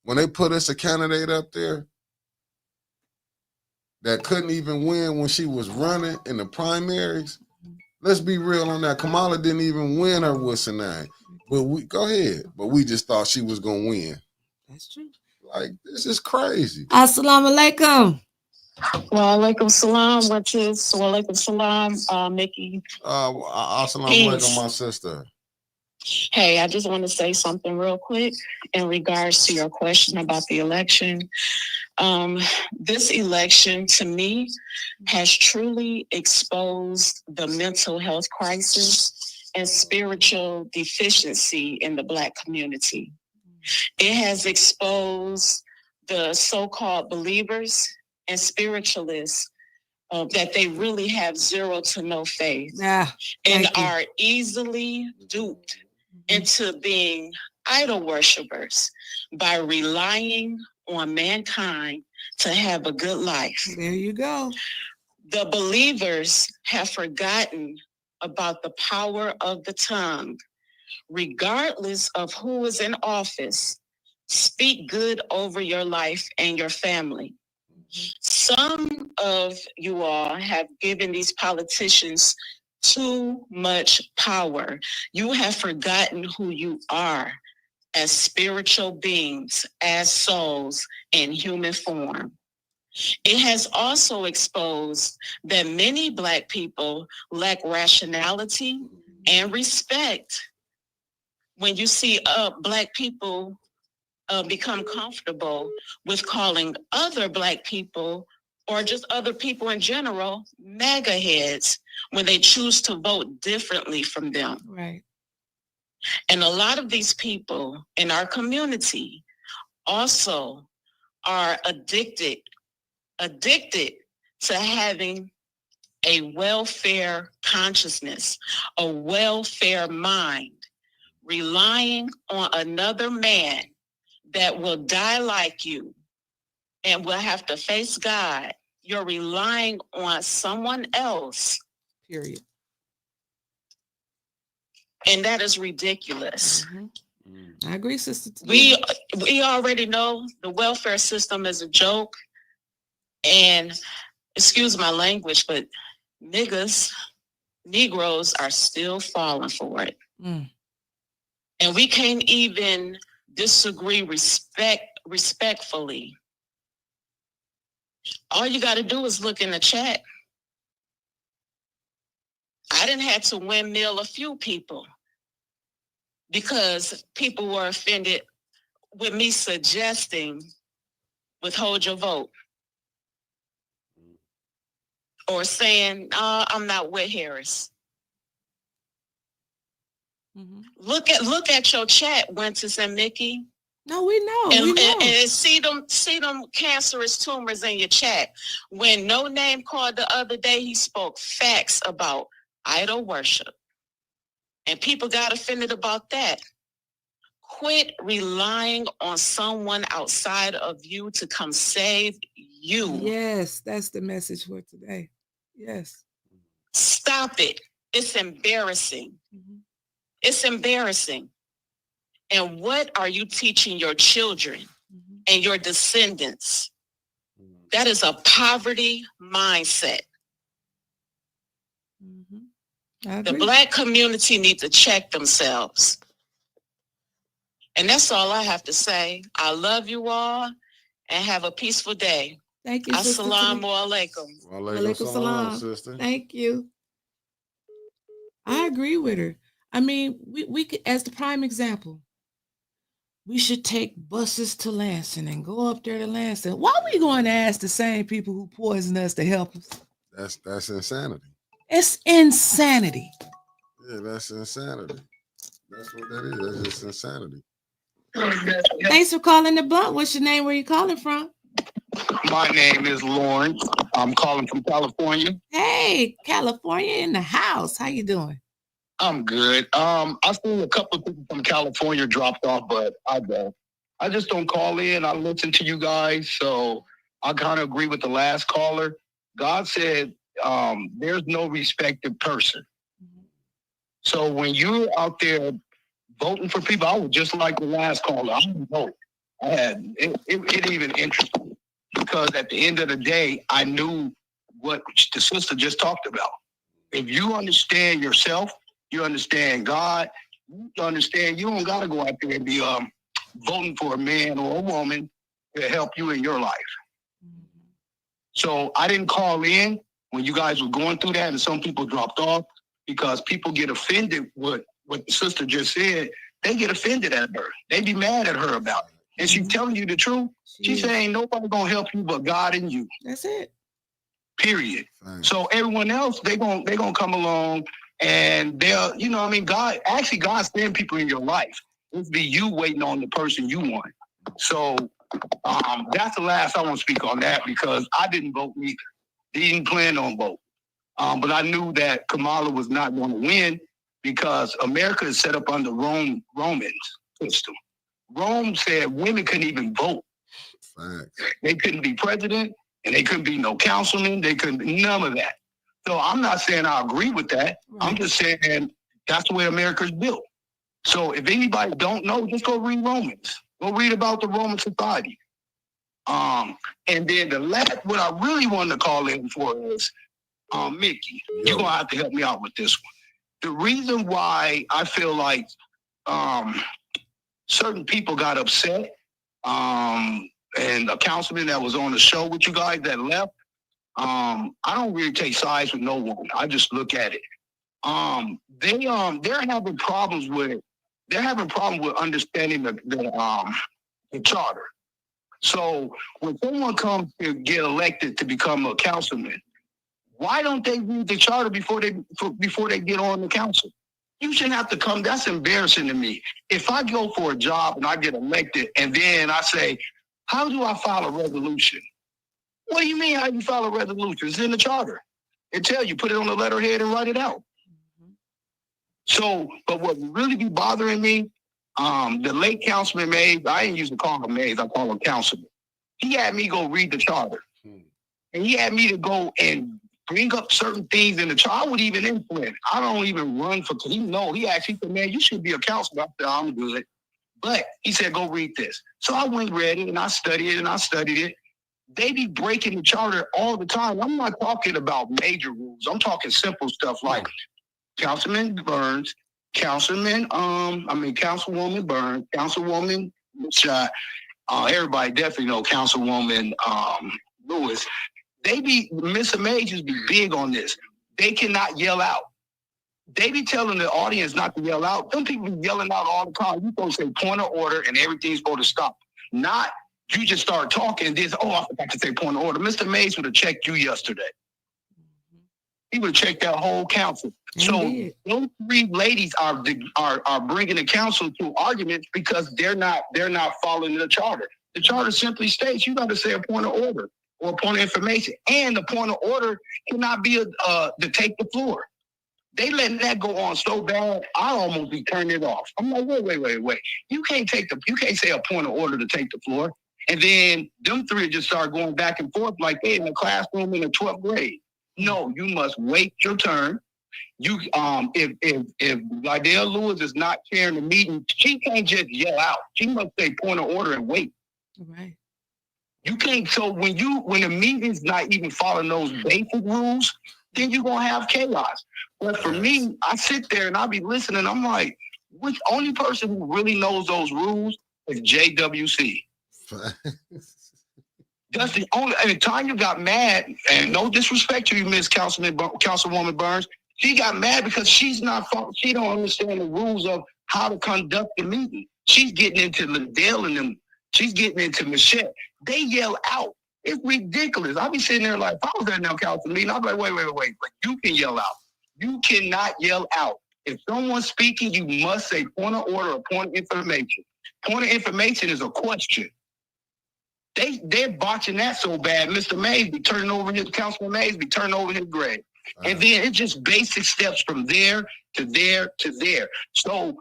When they put us a candidate up there that couldn't even win when she was running in the primaries. Let's be real on that. Kamala didn't even win her what's her name. But go ahead. But we just thought she was gonna win.
That's true.
Like, this is crazy.
Assalamu alaikum.
Wa alaikum salam, which is wa alaikum salam, Mickey.
Assalamu alaikum, my sister.
Hey, I just want to say something real quick in regards to your question about the election. This election, to me, has truly exposed the mental health crisis and spiritual deficiency in the Black community. It has exposed the so-called believers and spiritualists that they really have zero to no faith and are easily duped into being idol worshipers by relying on mankind to have a good life.
There you go.
The believers have forgotten about the power of the tongue. Regardless of who is in office, speak good over your life and your family. Some of you all have given these politicians too much power. You have forgotten who you are as spiritual beings, as souls in human form. It has also exposed that many Black people lack rationality and respect. When you see Black people become comfortable with calling other Black people or just other people in general MAGA heads when they choose to vote differently from them.
Right.
And a lot of these people in our community also are addicted to having a welfare consciousness, a welfare mind, relying on another man that will die like you and will have to face God. You're relying on someone else.
Period.
And that is ridiculous.
I agree, Sister.
We already know the welfare system is a joke. And excuse my language, but Negroes are still falling for it. And we can't even disagree respectfully. All you got to do is look in the chat. I didn't have to windmill a few people because people were offended with me suggesting withhold your vote or saying, I'm not with Harris. Look at your chat, Winters and Mickey.
No, we know.
And see them cancerous tumors in your chat. When No Name called the other day, he spoke facts about idol worship. And people got offended about that. Quit relying on someone outside of you to come save you.
Yes, that's the message for today. Yes.
Stop it. It's embarrassing. It's embarrassing. And what are you teaching your children and your descendants? That is a poverty mindset. The Black community needs to check themselves. And that's all I have to say. I love you all and have a peaceful day.
Thank you,
Assalamu alaikum.
Walaikum salam, sister.
Thank you. I agree with her. I mean, we could, as the prime example, we should take buses to Lansing and go up there to Lansing. Why are we going to ask the same people who poison us to help us?
That's insanity.
It's insanity.
Yeah, that's insanity. That's what that is. That's just insanity.
Thanks for calling the Blunt. What's your name? Where you calling from?
My name is Lawrence. I'm calling from California.
Hey, California in the house. How you doing?
I'm good. I see a couple of people from California dropped off, but I don't. I just don't call in. I listen to you guys, so I kind of agree with the last caller. God said there's no respected person. So when you're out there voting for people, I was just like the last caller. I didn't vote. It even interested me because at the end of the day, I knew what the sister just talked about. If you understand yourself, you understand God, you understand you don't got to go out there and be voting for a man or a woman to help you in your life. So I didn't call in when you guys were going through that, and some people dropped off because people get offended with what the sister just said, they get offended at her. They be mad at her about it. And she's telling you the truth. She's saying nobody gonna help you but God and you.
That's it.
Period. So everyone else, they gonna come along and they'll, God send people in your life. It's be you waiting on the person you want. So that's the last I want to speak on that because I didn't vote neither. Didn't plan on vote. But I knew that Kamala was not going to win because America is set up under Roman system. Rome said women couldn't even vote. They couldn't be president and they couldn't be no councilman. They couldn't be none of that. So I'm not saying I agree with that. Right. I'm just saying that's the way America's built. So if anybody don't know, just go read Romans. Go read about the Roman society. And then what I really wanted to call in for is, Mickey, you're going to have to help me out with this one. The reason why I feel like certain people got upset, and a councilman that was on the show with you guys that left, I don't really take sides with no one. I just look at it. They're having problems with understanding the charter. So when someone comes to get elected to become a councilman, why don't they read the charter before they get on the council? You shouldn't have to come. That's embarrassing to me. If I go for a job and I get elected and then I say, how do I file a resolution? What do you mean how you file a resolution? It's in the charter. It tells you, put it on the letterhead and write it out. So, but what really be bothering me, the late Councilman Mays, I didn't use to call him Mays, I call him Councilman. He had me go read the charter. And he had me to go and bring up certain things in the charter. I would even influence. I don't even run for, he actually said, man, you should be a councilman. I said, I'm good. But he said, go read this. So I went and read it and I studied it. They be breaking the charter all the time. I'm not talking about major rules. I'm talking simple stuff like Councilman Burns, Councilwoman Burns, Councilwoman Shot. Everybody definitely know Councilwoman Lewis. Miss Majors be big on this. They cannot yell out. They be telling the audience not to yell out. Them people be yelling out all the time. You supposed to say point of order and everything's supposed to stop. Not you just start talking and this, I forgot to say point of order. Mr. Mays would have checked you yesterday. He would have checked that whole council. So those three ladies are bringing the council to arguments because they're not following the charter. The charter simply states you got to say a point of order or a point of information, and the point of order cannot be to take the floor. They letting that go on so bad, I almost be turning it off. I'm like, wait. You can't say a point of order to take the floor. And then them three just start going back and forth like they in a classroom in the 12th grade. No, you must wait your turn. You if Liddell Lewis is not chairing the meeting, she can't just yell out. She must say point of order and wait.
Right.
You can't. So when the meeting's not even following those basic rules, then you're gonna have chaos. But for me, I sit there and I be listening. I'm like, which only person who really knows those rules is JWC. That's the only. And Tanya got mad, and no disrespect to you, Miss Councilwoman Burns. She got mad because she don't understand the rules of how to conduct the meeting. She's getting into Liddell and them. She's getting into Michelle. They yell out. It's ridiculous. I'll be sitting there like, if I was at now council meeting, I'll be like, wait. But you can yell out. You cannot yell out. If someone's speaking, you must say point of order or point of information. Point of information is a question. They're botching that so bad. Mr. Mays be turning over Councilman Mays be turning over his grade. And then it's just basic steps from there to there to there. So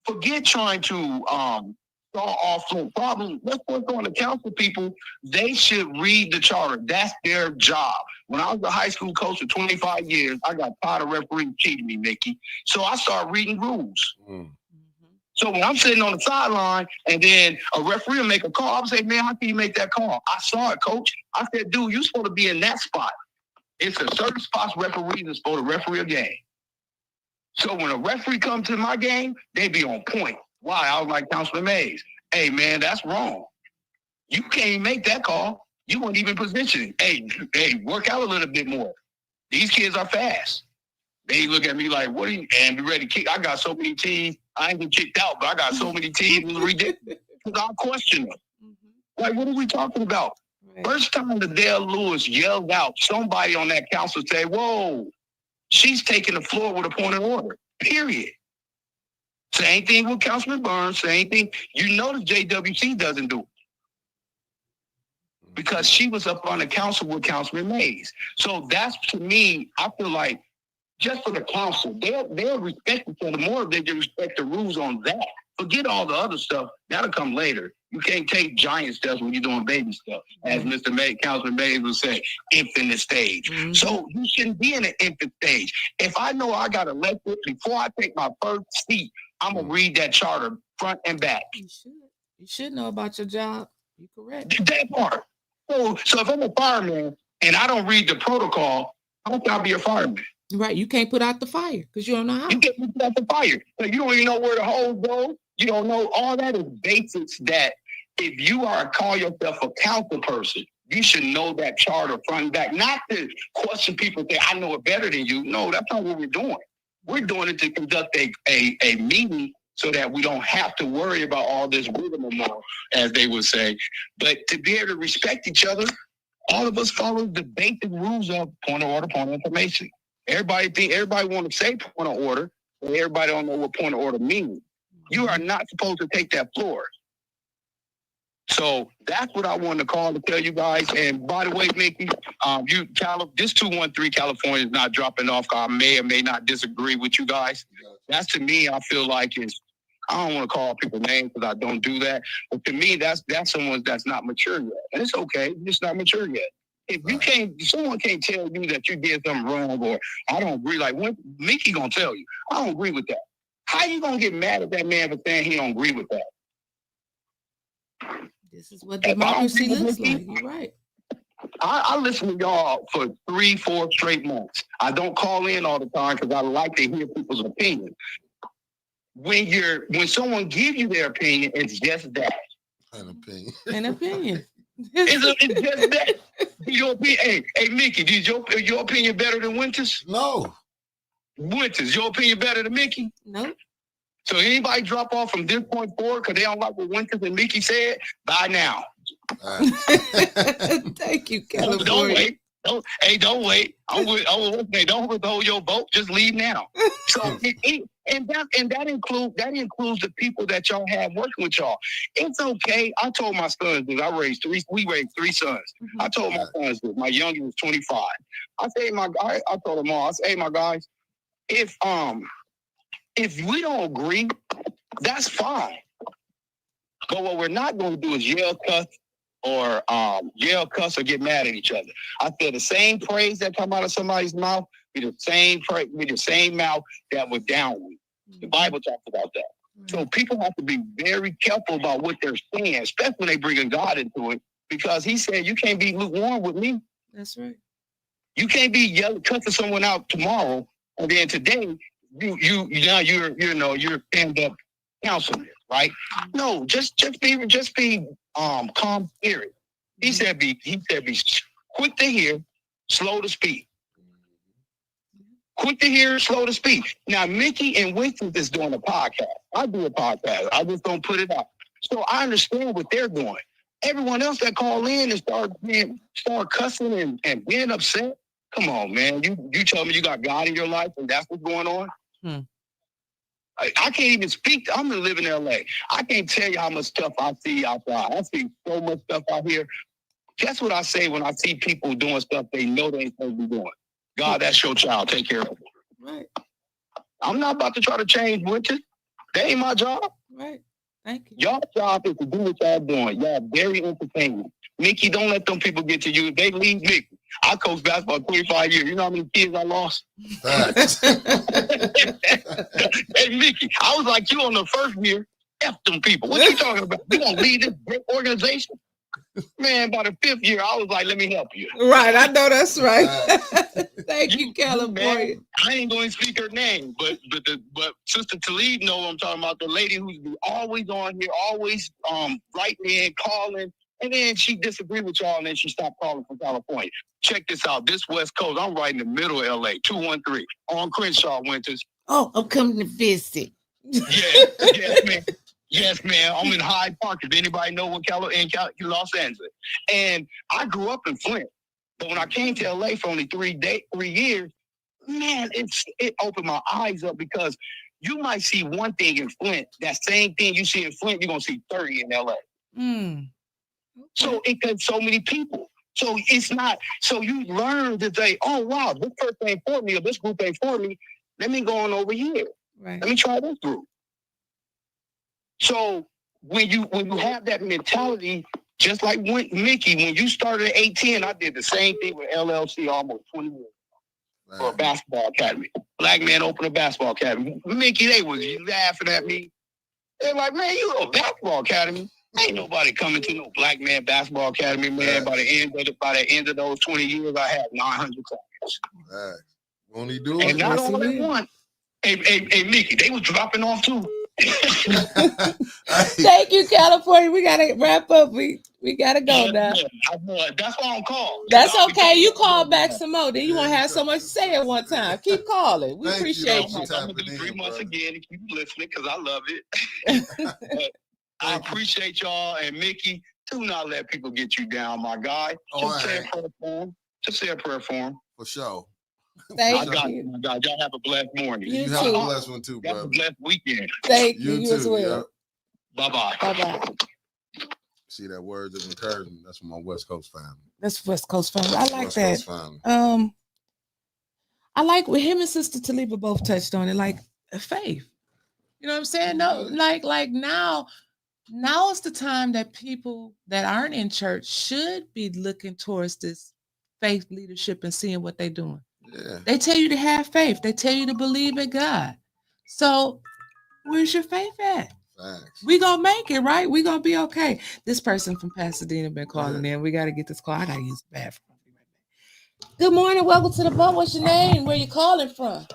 forget trying to solve off the problem. Let's work on the council people. They should read the charter. That's their job. When I was a high school coach for 25 years, I got tired of referees cheating me, Mickey. So I started reading rules. So when I'm sitting on the sideline and then a referee will make a call, I'm saying, man, how can you make that call? I saw it, coach. I said, dude, you're supposed to be in that spot. It's a certain spots referees are supposed to referee a game. So when a referee comes to my game, they be on point. Why? I was like Councilman Mays. Hey, man, that's wrong. You can't make that call. You weren't even positioning. Hey, work out a little bit more. These kids are fast. They look at me like, what are you, and be ready to kick. I got so many teams. I ain't been kicked out, but I got so many teams. It's ridiculous. Because I question them. Like, what are we talking about?
Right.
First time the Dale Lewis yelled out, somebody on that council say, whoa, she's taking the floor with a point of order, period. Same thing with Councilman Burns, same thing. You notice JWC doesn't do it. Because she was up on the council with Councilman Mays. So that's, to me, I feel like, just for the council, they'll respect each other more if they just respect the rules on that. Forget all the other stuff. That'll come later. You can't take giant steps when you're doing baby stuff. As Mr. May, Councilman Mays would say, infant stage. Mm-hmm. So you shouldn't be in an infant stage. If I know I got elected, before I take my first seat, I'm going to read that charter front and back.
You should. You should know about your job. You're correct.
That part. So if I'm a fireman and I don't read the protocol, how can I be a fireman?
Right. You can't put out the fire because you don't know how.
You can't put out the fire. So you don't even know where the hose go. You don't know. All that is basics that if you call yourself a council person, you should know that charter front and back. Not to question people and say, I know it better than you. No, that's not what we're doing. We're doing it to conduct a meeting so that we don't have to worry about all this rigmarole, as they would say. But to be able to respect each other, all of us follow the basic rules of point of order, point of information. Everybody want to say point of order, but everybody don't know what point of order means. You are not supposed to take that floor. So that's what I wanted to call to tell you guys. And by the way, Mickey, this 213 California is not dropping off. I may or may not disagree with you guys. That's, to me, I feel like I don't want to call people names because I don't do that. But to me, that's someone that's not mature yet. And it's okay. You're just not mature yet. If someone can't tell you that you did something wrong or I don't agree, like when Mickey gonna tell you, I don't agree with that. How you gonna get mad at that man for saying he don't agree with that?
This is what democracy looks like. You're right.
I listen to y'all for 3-4 straight months. I don't call in all the time because I like to hear people's opinion. When someone gives you their opinion, it's just that.
An opinion.
An opinion.
It's just that. Your opinion, hey, Mickey, is your opinion better than Winters?
No.
Winters, your opinion better than Mickey?
No.
So anybody drop off from this point forward because they don't like what Winters and Mickey said, bye now.
Thank you, California.
Don't wait. Don't wait. Don't withhold your vote. Just leave now. So that includes the people that y'all have working with y'all. It's okay. I told my sons this. We raised 3 sons. Mm-hmm. I told my sons this. My youngest was 25. I told them all. I said, hey, my guys, if we don't agree, that's fine. But what we're not going to do is yell, cuss, or get mad at each other. I said the same praise that come out of somebody's mouth be the same mouth that was downward. The Bible talks about that. So people have to be very careful about what they're saying, especially when they bring God into it, because he said you can't be lukewarm with me.
That's right.
You can't be yelling, cussing someone out tomorrow, and then today you're stand-up councilman, right? No, just be calm spirit. He said be quick to hear, slow to speak. Quick to hear, slow to speak. Now, Mickey and Winston is doing a podcast. I do a podcast. I just don't put it out. So I understand what they're doing. Everyone else that call in and start cussing and being upset. Come on, man. You tell me you got God in your life and that's what's going on? I can't even speak. I'm going to live in LA. I can't tell you how much stuff I see outside. I see so much stuff out here. Guess what I say when I see people doing stuff they know they ain't supposed to be doing? God, that's your child. Take care of it.
Right.
I'm not about to try to change Winters. That ain't my job.
Right. Thank you.
Y'all job is to do what y'all doing. Y'all very entertaining. Mickey, don't let them people get to you. If they leave Mickey. I coached basketball 25 years. You know how many kids I lost? Hey, Mickey, I was like you on the first year. F them people. What you talking about? You gonna lead this great organization? Man, by the 5th year, I was like, let me help you.
Right, I know that's right. Thank you, California.
Man, I ain't going to speak her name, but Sister Talib know what I'm talking about. The lady who's always on here, always writing in, calling. And then she disagreed with y'all, and then she stopped calling from California. Check this out. This West Coast, I'm right in the middle of LA, 213 on Crenshaw, Winters.
Oh, I'm coming to visit.
Yes, man. Yes, man. I'm in Hyde Park. If anybody know what in Los Angeles. And I grew up in Flint. But when I came to LA for only 3 years, man, it opened my eyes up, because you might see one thing in Flint, that same thing you see in Flint, you're gonna see 30 in LA. So it got so many people. So it's not, so you learn to say, oh wow, this person ain't for me, or this group ain't for me. Let me go on over here.
Right.
Let me try this group. So when you have that mentality, just like Mickey, when you started at 18, I did the same thing with LLC almost 20 years ago for a basketball academy. Black man opened a basketball academy. Mickey, they was laughing at me. They're like, man, you a basketball academy? Ain't nobody coming to no black man basketball academy, man. By the end of those 20 years, I had 900 clients.
Won't he do
And
it?
not all at once. Hey, Mickey, they was dropping off too.
Thank you, California. We gotta wrap up. We gotta go now.
That's why I'm called.
That's okay. You call back some more. Then you won't have so much to say at one time. Keep calling. We appreciate you.
I'm gonna do 3 months again and keep listening, because I love it. I appreciate y'all. And Mickey, do not let people get you down, my guy. Just say a prayer for him. Just say a prayer for him.
For sure.
Thank you.
My God, y'all have a blessed morning.
You have a blessed one too, brother.
Have a blessed weekend.
Thank you. You as well.
Yeah.
Bye-bye.
Bye-bye.
See that words of encouragement. That's from my West Coast family.
That's West Coast family. I like
West
that.
Coast family.
I like what him and Sister Taliba both touched on it, like faith. You know what I'm saying? No, like now is the time that people that aren't in church should be looking towards this faith leadership and seeing what they're doing.
Yeah.
They tell you to have faith. They tell you to believe in God. So where's your faith at?
Thanks.
We gonna make it, right? We gonna be okay. This person from Pasadena been calling in. We gotta get this call. I gotta use the bathroom. Good morning. Welcome to the boat. What's your name? Where you calling from?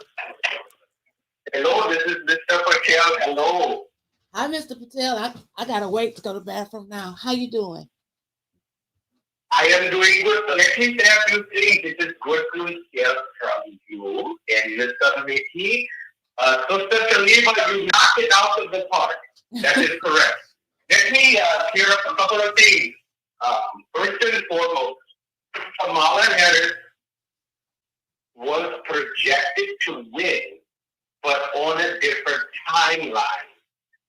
Hello, this is Mr. Patel. Hello.
Hi, Mr. Patel. I gotta wait to go to the bathroom now. How you doing?
I am doing good. So let me say a few things. It is good to hear from you and Mr. Mickey. Sister Taliba, you knocked it out of the park. That is correct. Let me clear up a couple of things. First and foremost, Kamala Harris was projected to win, but on a different timeline.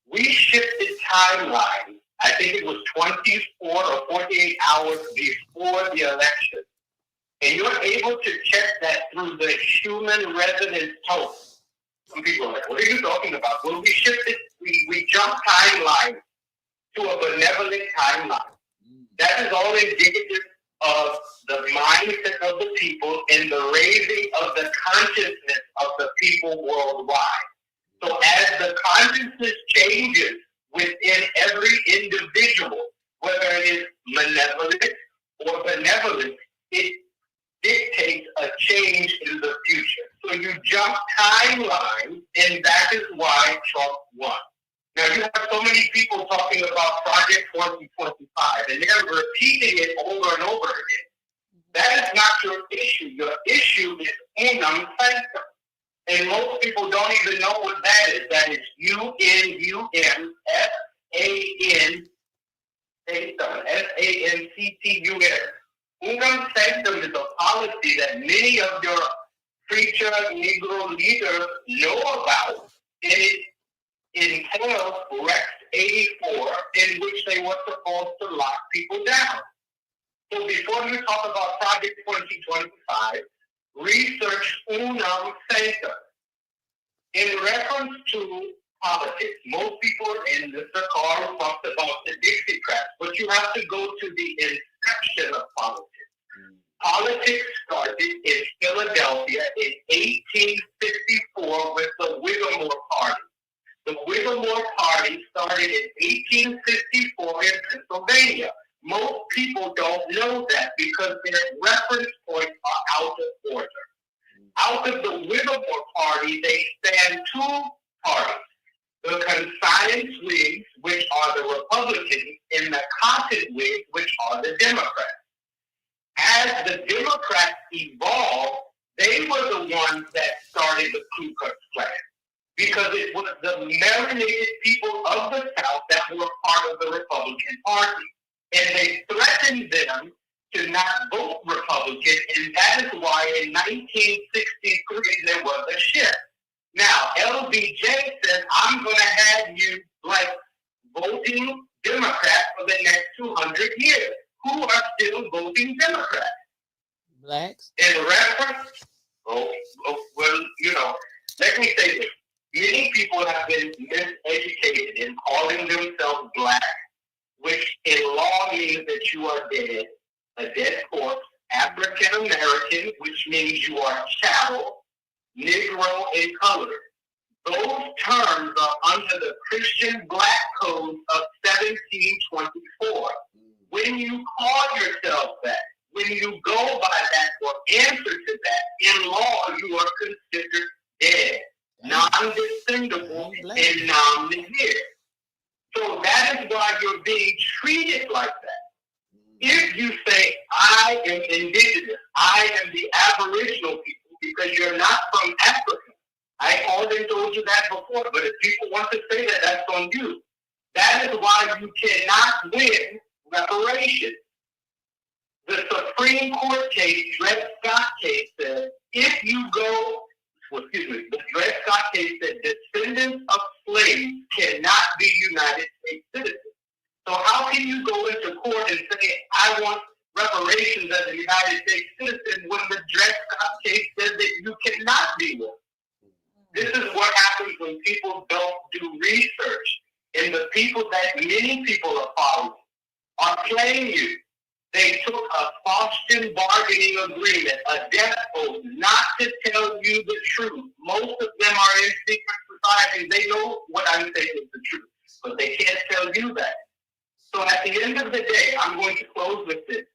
We shifted timeline. I think it was 24 or 48 hours before the election. And you're able to check that through the human resonance tone. Some people are like, what are you talking about? Well, we shifted, we jumped timeline to a benevolent timeline. That is all indicative of the mindset of the people and the raising of the consciousness of the people worldwide. So as the consciousness changes within every individual, whether it is malevolent or benevolent, it dictates a change in the future. So you jump timeline, and that is why Trump won. Now you have so many people talking about Project 2025, and they're repeating it over and over again. That is not your issue. Your issue is unum sanctum. And most people don't even know what that is. That is UNUM SAN sanctum, SANCTUM. Unum sanctum is a policy that many of your preacher Negro leaders know about, and it entails Rex 84, in which they were supposed to lock people down. So before you talk about Project 2025, research unum sanctum. In reference to politics, most people in Mr. Carl talked about the Dixiecrats, but you have to go to the inception of politics. Politics started in Philadelphia in 1854 with the Whittemore Party. The Whittemore Party started in 1854 in Pennsylvania. Most people don't know that because their reference points are out of order. Out of the Whittemore Party, they stand two parties, the the science wigs, which are the Republicans, and the cotton wigs, which are the Democrats. As the Democrats evolved, they were the ones that started the Ku Klux Klan, because it was the melanated people of the South that were part of the Republican Party. And they threatened them to not vote Republican, and that is why in 1963 there was a shift. Now, LBJ says, I'm going to have you like voting Democrat for the next 200 years. Who are still voting Democrat?
Blacks.
In reference, well, let me say this. Many people have been miseducated in calling themselves black, which in law means that you are dead, a dead corpse, African American, which means you are chattel, Negro in color. Those terms are under the Christian Black Code of 1724. When you call yourself that, when you go by that or answer to that, in law you are considered dead, non-descendable, and non-negere. So that is why you're being treated like that. If you say, I am indigenous, I am the Aboriginal people, because you're not from Africa. I already told you that before, but if people want to say that, that's on you. That is why you cannot win reparations. The Supreme Court case, Dred Scott case, says if you go, the Dred Scott case said descendants of slaves cannot be United States citizens. So how can you go into court and say, I want reparations as a United States citizen when the Dred Scott case says that you cannot be one? This is what happens when people don't do research. And the people that many people are following are playing you. They took a Faustian bargaining agreement, a death oath, not to tell you the truth. Most of them are in secret societies. They know what I'm saying is the truth, but they can't tell you that. So at the end of the day, I'm going to close with this.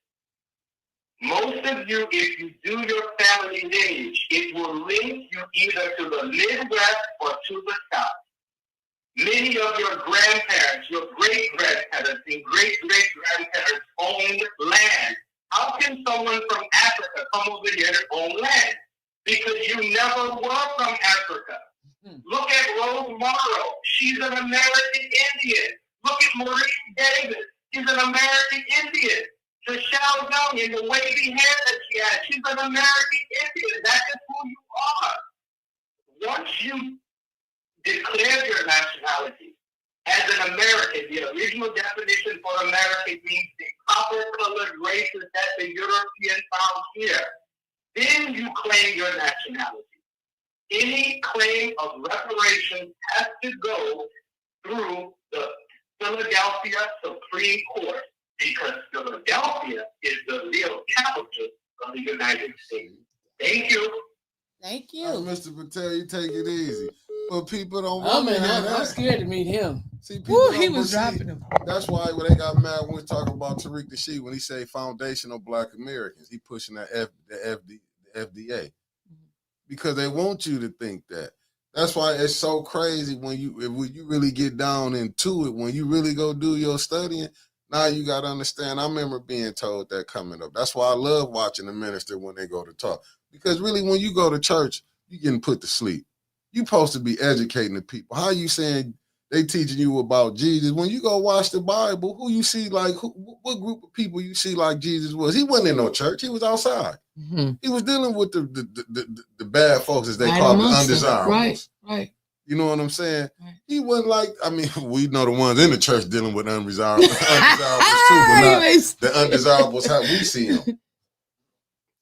Most of you, if you do your family lineage, it will link you either to the Midwest or to the South. Many of your grandparents, your great-grandparents and great-great-grandparents owned land. How can someone from Africa come over here to own land? Because you never were from Africa. Look at Rose Morrow. She's an American Indian. Look at Maurice Davis. She's an American Indian. Michelle Young and the wavy hair that she has, she's an American Indian. That is who you are. Once you declare your nationality as an American, the original definition for American means the copper-colored races that the Europeans found here. Then you claim your nationality. Any claim of reparations has to go through the Philadelphia Supreme Court, because Philadelphia is the real capital of the United States. Thank you.
Thank you.
Mr. Patel, you take it easy. But people don't
Oh,
want to
man,
hear that.
I'm scared to meet him.
See, people
Woo,
don't,
he was
but see,
dropping them.
That's why when they got mad when we talk about Tariq Nasheed, when he say foundational Black Americans, he pushing the FDA. Because they want you to think that. That's why it's so crazy when you really get down into it, when you really go do your studying. Now you got to understand, I remember being told that coming up. That's why I love watching the minister when they go to talk. Because really, when you go to church, you're getting put to sleep. You're supposed to be educating the people. How you saying they teaching you about Jesus? When you go watch the Bible, who you see like, what group of people you see like Jesus was? He wasn't in no church. He was outside. Mm-hmm. He was dealing with the bad folks, as they call them, undesirables.
Right.
You know what I'm saying? Right. He wasn't like, I mean, we know the ones in the church dealing with undesirables too, but not the undesirables how we see them.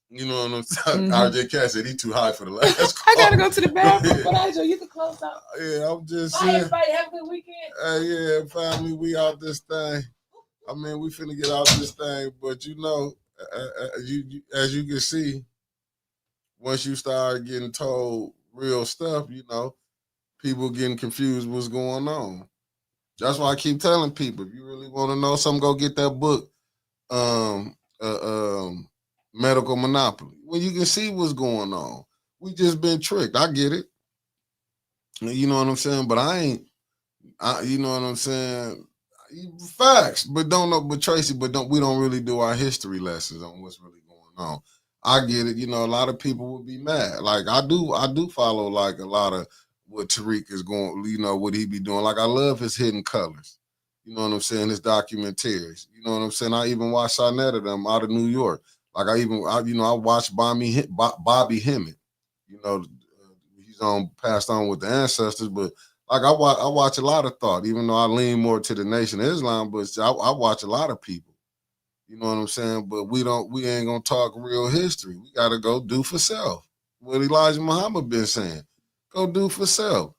You know what I'm saying? Mm-hmm. RJ Cass said he too high for the last call.
I gotta go to the bathroom, but I you can close out.
Yeah, I'm just
saying. Bye, everybody. Have a good weekend.
Yeah, family, we out this thing. I mean, we finna get out this thing, but you know, as you can see, once you start getting told real stuff, you know, people getting confused what's going on. That's why I keep telling people, if you really want to know something, go get that book, Medical Monopoly. Well, you can see what's going on. We just been tricked. I get it. You know what I'm saying? But I ain't, You know what I'm saying? Facts, but don't know. But Tracy, we don't really do our history lessons on what's really going on. I get it. You know, a lot of people would be mad. Like I do follow like a lot of what Tariq is going. You know what he be doing. Like I love his hidden colors. You know what I'm saying? His documentaries. You know what I'm saying? I even watch Sarnetta them out of New York. Like I watched Bobby Hemmett. You know, he's passed on with the ancestors, but like I watch a lot of thought, even though I lean more to the Nation of Islam, but I watch a lot of people. You know what I'm saying? But we ain't gonna talk real history. We gotta go do for self. What Elijah Muhammad been saying. Go do for self.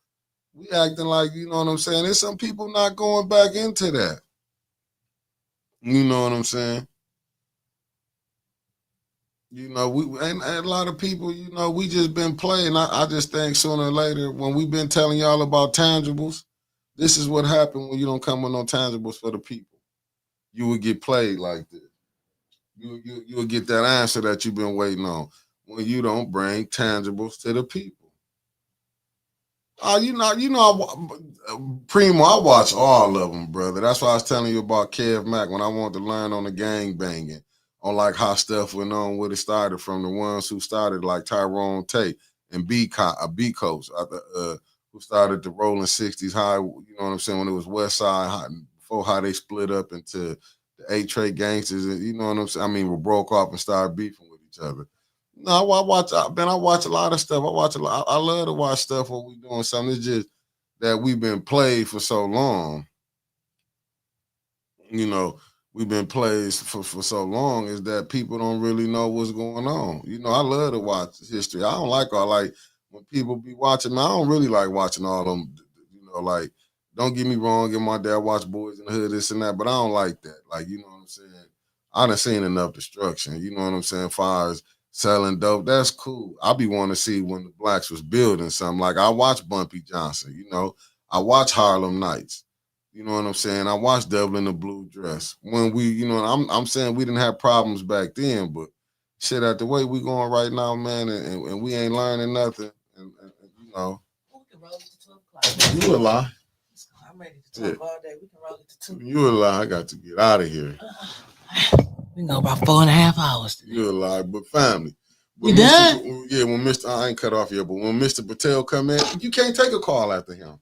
We acting like, you know what I'm saying? There's some people not going back into that. You know what I'm saying? You know, and a lot of people, you know, we just been playing. I just think sooner or later, when we've been telling y'all about tangibles, this is what happened when you don't come with no tangibles for the people. You would get played like this. You'll get that answer that you've been waiting on when you don't bring tangibles to the people. Primo, I watch all of them, brother. That's why I was telling you about Kev Mack when I wanted to learn on the gang banging, on like how stuff went on, where it started from the ones who started like Tyrone Tate and B Coast, who started the Rolling 60s high, you know what I'm saying, when it was West Side high, before how they split up into the A-Trade gangsters, and you know what I'm saying? I mean, we broke off and started beefing with each other. No, I watch a lot of stuff. I love to watch stuff when we doing something. It's just that we've been played for so long. You know, we've been played for so long is that people don't really know what's going on. You know, I love to watch history. I don't like when people be watching. I don't really like watching all them. You know, like don't get me wrong. And my dad watched Boys in the Hood, this and that, but I don't like that. Like, you know what I'm saying? I done seen enough destruction. You know what I'm saying? Far as selling dope, that's cool. I be wanting to see when the blacks was building something. Like I watch Bumpy Johnson, you know, I watch Harlem Nights. You know what I'm saying? I watched Devil in the Blue Dress. When we, you know, I'm saying we didn't have problems back then, but shit, at the way we going right now, man, and we ain't learning nothing. And you know,
We can roll it to 2 o'clock.
you a lie.
I'm ready to talk all day. We can roll it to 2.
You a lie. I got to get out of here.
We can go about 4.5 hours today.
You a lie, but family.
We done?
When Mr. I ain't cut off yet, but when Mr. Patel come in, you can't take a call after him.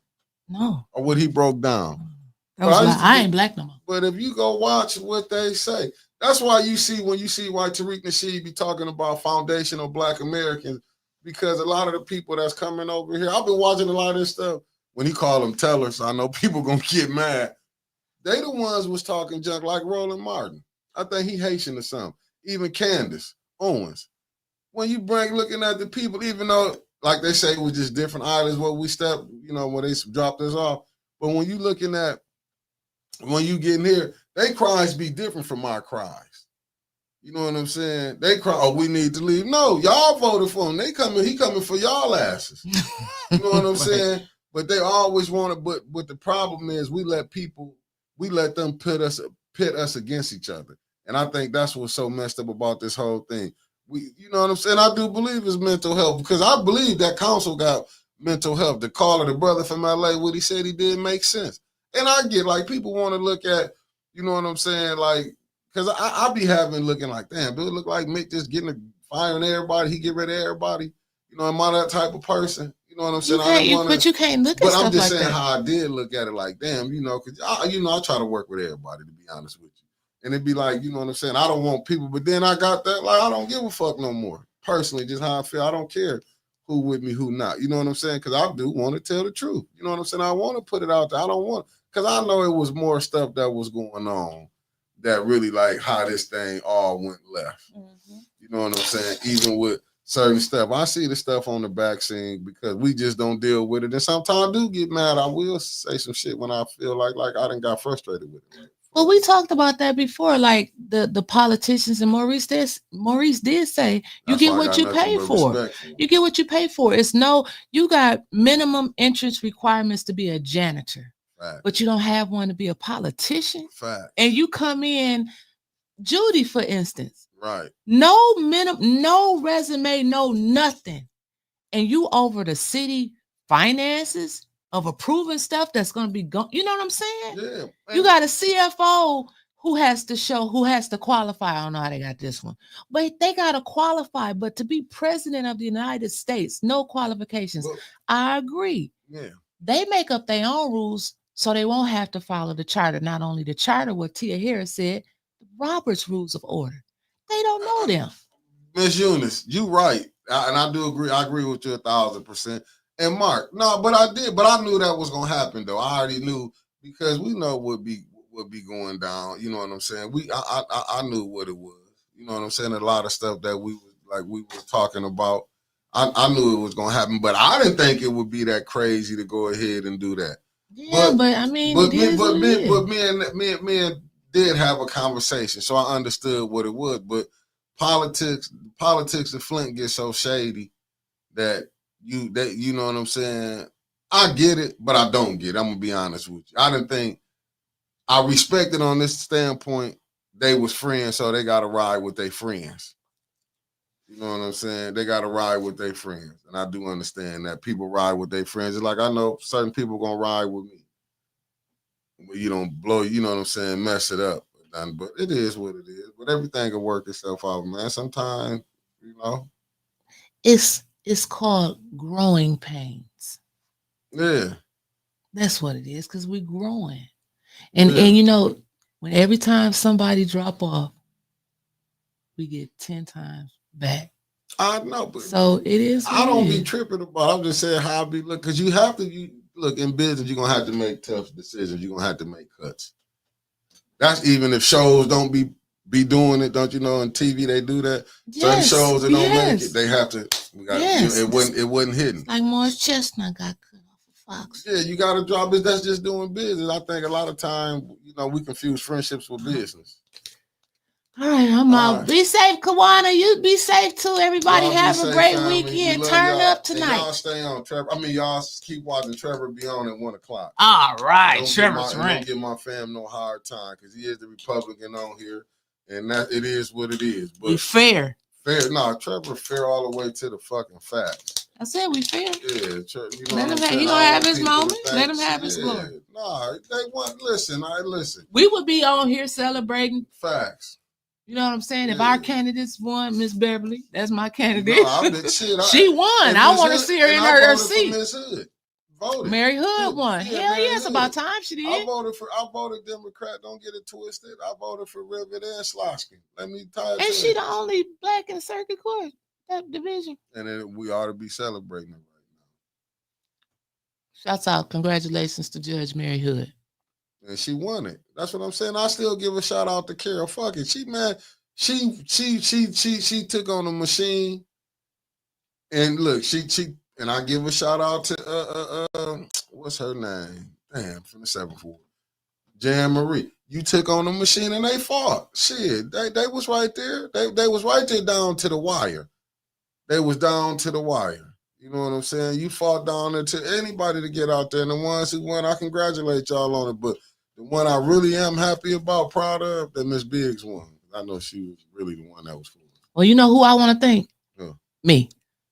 No.
Or what he broke down.
That was I ain't black no more.
But if you go watch what they say, that's why you see why Tariq Nasheed be talking about foundational Black Americans, because a lot of the people that's coming over here, I've been watching a lot of this stuff. When he call them tellers, I know people gonna get mad. They the ones was talking junk like Roland Martin. I think he Haitian or something. Even Candace Owens. When you looking at the people, even though like they say it was just different islands where we stepped, you know, where they dropped us off. But when you looking at when you get in here, they cries be different from our cries. You know what I'm saying? They cry, oh, we need to leave. No, y'all voted for him. He coming for y'all asses. You know what I'm saying? But they always want to, but the problem is we let them pit us against each other. And I think that's what's so messed up about this whole thing. You know what I'm saying? I do believe it's mental health, because I believe that council got mental health. The caller, the brother from LA, what he said he did make sense. And I get like people want to look at, you know what I'm saying? Like, because I be looking like, damn, dude, look like Mick just firing everybody. He get rid of everybody. You know, am I that type of person? You know what I'm saying?
But you can't look at stuff like that. But I'm just saying how
I did look at it like, damn, you know, because, I try to work with everybody, to be honest with you. And it'd be like, you know what I'm saying? I don't want people, but then I got that, like, I don't give a fuck no more. Personally, just how I feel. I don't care who with me, who not. You know what I'm saying? Because I do want to tell the truth. You know what I'm saying? I want to put it out there. I don't want, because I know it was more stuff that was going on that really like how this thing all went left. Mm-hmm. You know what I'm saying? Even with certain stuff. I see the stuff on the back scene because we just don't deal with it. And sometimes I do get mad. I will say some shit when I feel like I done got frustrated with it. Right?
Well, we talked about that before, like the politicians, and Maurice did say you get what you pay for. You get what you pay for. You got minimum entrance requirements to be a janitor, right, but you don't have one to be a politician.
Fact.
And you come in, Judy, for instance,
right?
No resume, no nothing, and you over the city finances
of approving stuff that's going to be gone. You know what I'm saying?
Yeah.
You got a CFO who has to qualify. I don't know how they got this one, but they got to qualify. But to be president of the United States, no qualifications.
Well,
I agree.
Yeah.
They make up their own rules so they won't have to follow the charter. Not only the charter, what Tia Harris said, Robert's Rules of Order. They don't know them.
Miss Eunice, you right. And I do agree. I agree with you 1,000%. And Mark, no, but I knew that was gonna happen though. I already knew because we know what would be going down. You know what I'm saying? I knew what it was. You know what I'm saying? A lot of stuff that we were talking about. I knew it was gonna happen, but I didn't think it would be that crazy to go ahead and do that.
Yeah, but I mean,
me and did have a conversation, so I understood what it was. But politics in Flint get so shady that you know what I'm saying. I get it, but I don't get it. I'm gonna be honest with you. I didn't think I respected on this standpoint. They was friends, so they got to ride with their friends. You know what I'm saying? They got to ride with their friends, and I do understand that people ride with their friends. It's like I know certain people gonna ride with me. You don't blow, you know what I'm saying, mess it up. But it is what it is. But everything will work itself out, man. Sometimes, you know.
It's called growing pains.
Yeah.
That's what it is, because we're growing. And you know, when every time somebody drop off, we get 10 times back.
I know, but
so it is.
I don't be tripping about it. I'm just saying how I be look, because you have to look in business, you're gonna have to make tough decisions. You're gonna have to make cuts. That's even if shows don't be doing it, don't you know? On TV they do that.
Yes,
certain shows that don't make it, they have to. It wasn't hidden.
Like Morris Chestnut got cut off of Fox.
Yeah, you got to drop it. That's just doing business. I think a lot of time, you know, we confuse friendships with business.
All right, I'm out. Right. Be safe, Kawana. You be safe too. Everybody have a great weekend. Turn up tonight.
Y'all stay on Trevor. I mean, y'all keep watching Trevor be on at 1 o'clock.
All right, Trevor's right.
Don't give my fam no hard time because he is the Republican on here, and that it is what it is. But
we fair.
Fair. No, Trevor fair all the way to the fucking facts.
I said we fair.
Yeah,
let him have. He gonna have his moment. Let him have his glory.
Nah, they want. Listen.
We would be on here celebrating
facts.
You know what I'm saying? Yeah. If our candidates won, Miss Beverly, that's my candidate.
No,
she won. I want to see her in her seat.
Miss Hood. Voted.
Mary Hood won. Hell yeah, it's about time she did.
I voted Democrat. Don't get it twisted. I voted for Rivet and Sloskin. Let me tell you.
And she the only black in circuit court that division.
And then we ought to be celebrating it right
now. Shouts out! Congratulations to Judge Mary Hood.
And she won it. That's what I'm saying. I still give a shout out to Carol. Fuck it. She took on the machine. And look, and I give a shout out to what's her name? Damn, from the 7th Ward. Jan Marie. You took on the machine and they fought. Shit. They was right there. They was right there down to the wire. They was down to the wire. You know what I'm saying? You fought down there to anybody to get out there. And the ones who won, I congratulate y'all on it. But the one I really am happy about, proud of, that Miss Biggs won. I know she was really the one that was for it.
Well, you know who I want to thank?
Yeah.
Me.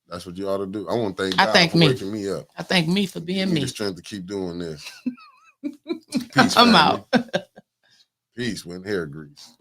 That's what you ought to do. I want to thank God for waking me up.
I thank me for being me.
The strength to keep doing this. Peace,
I'm out.
Peace with hair grease.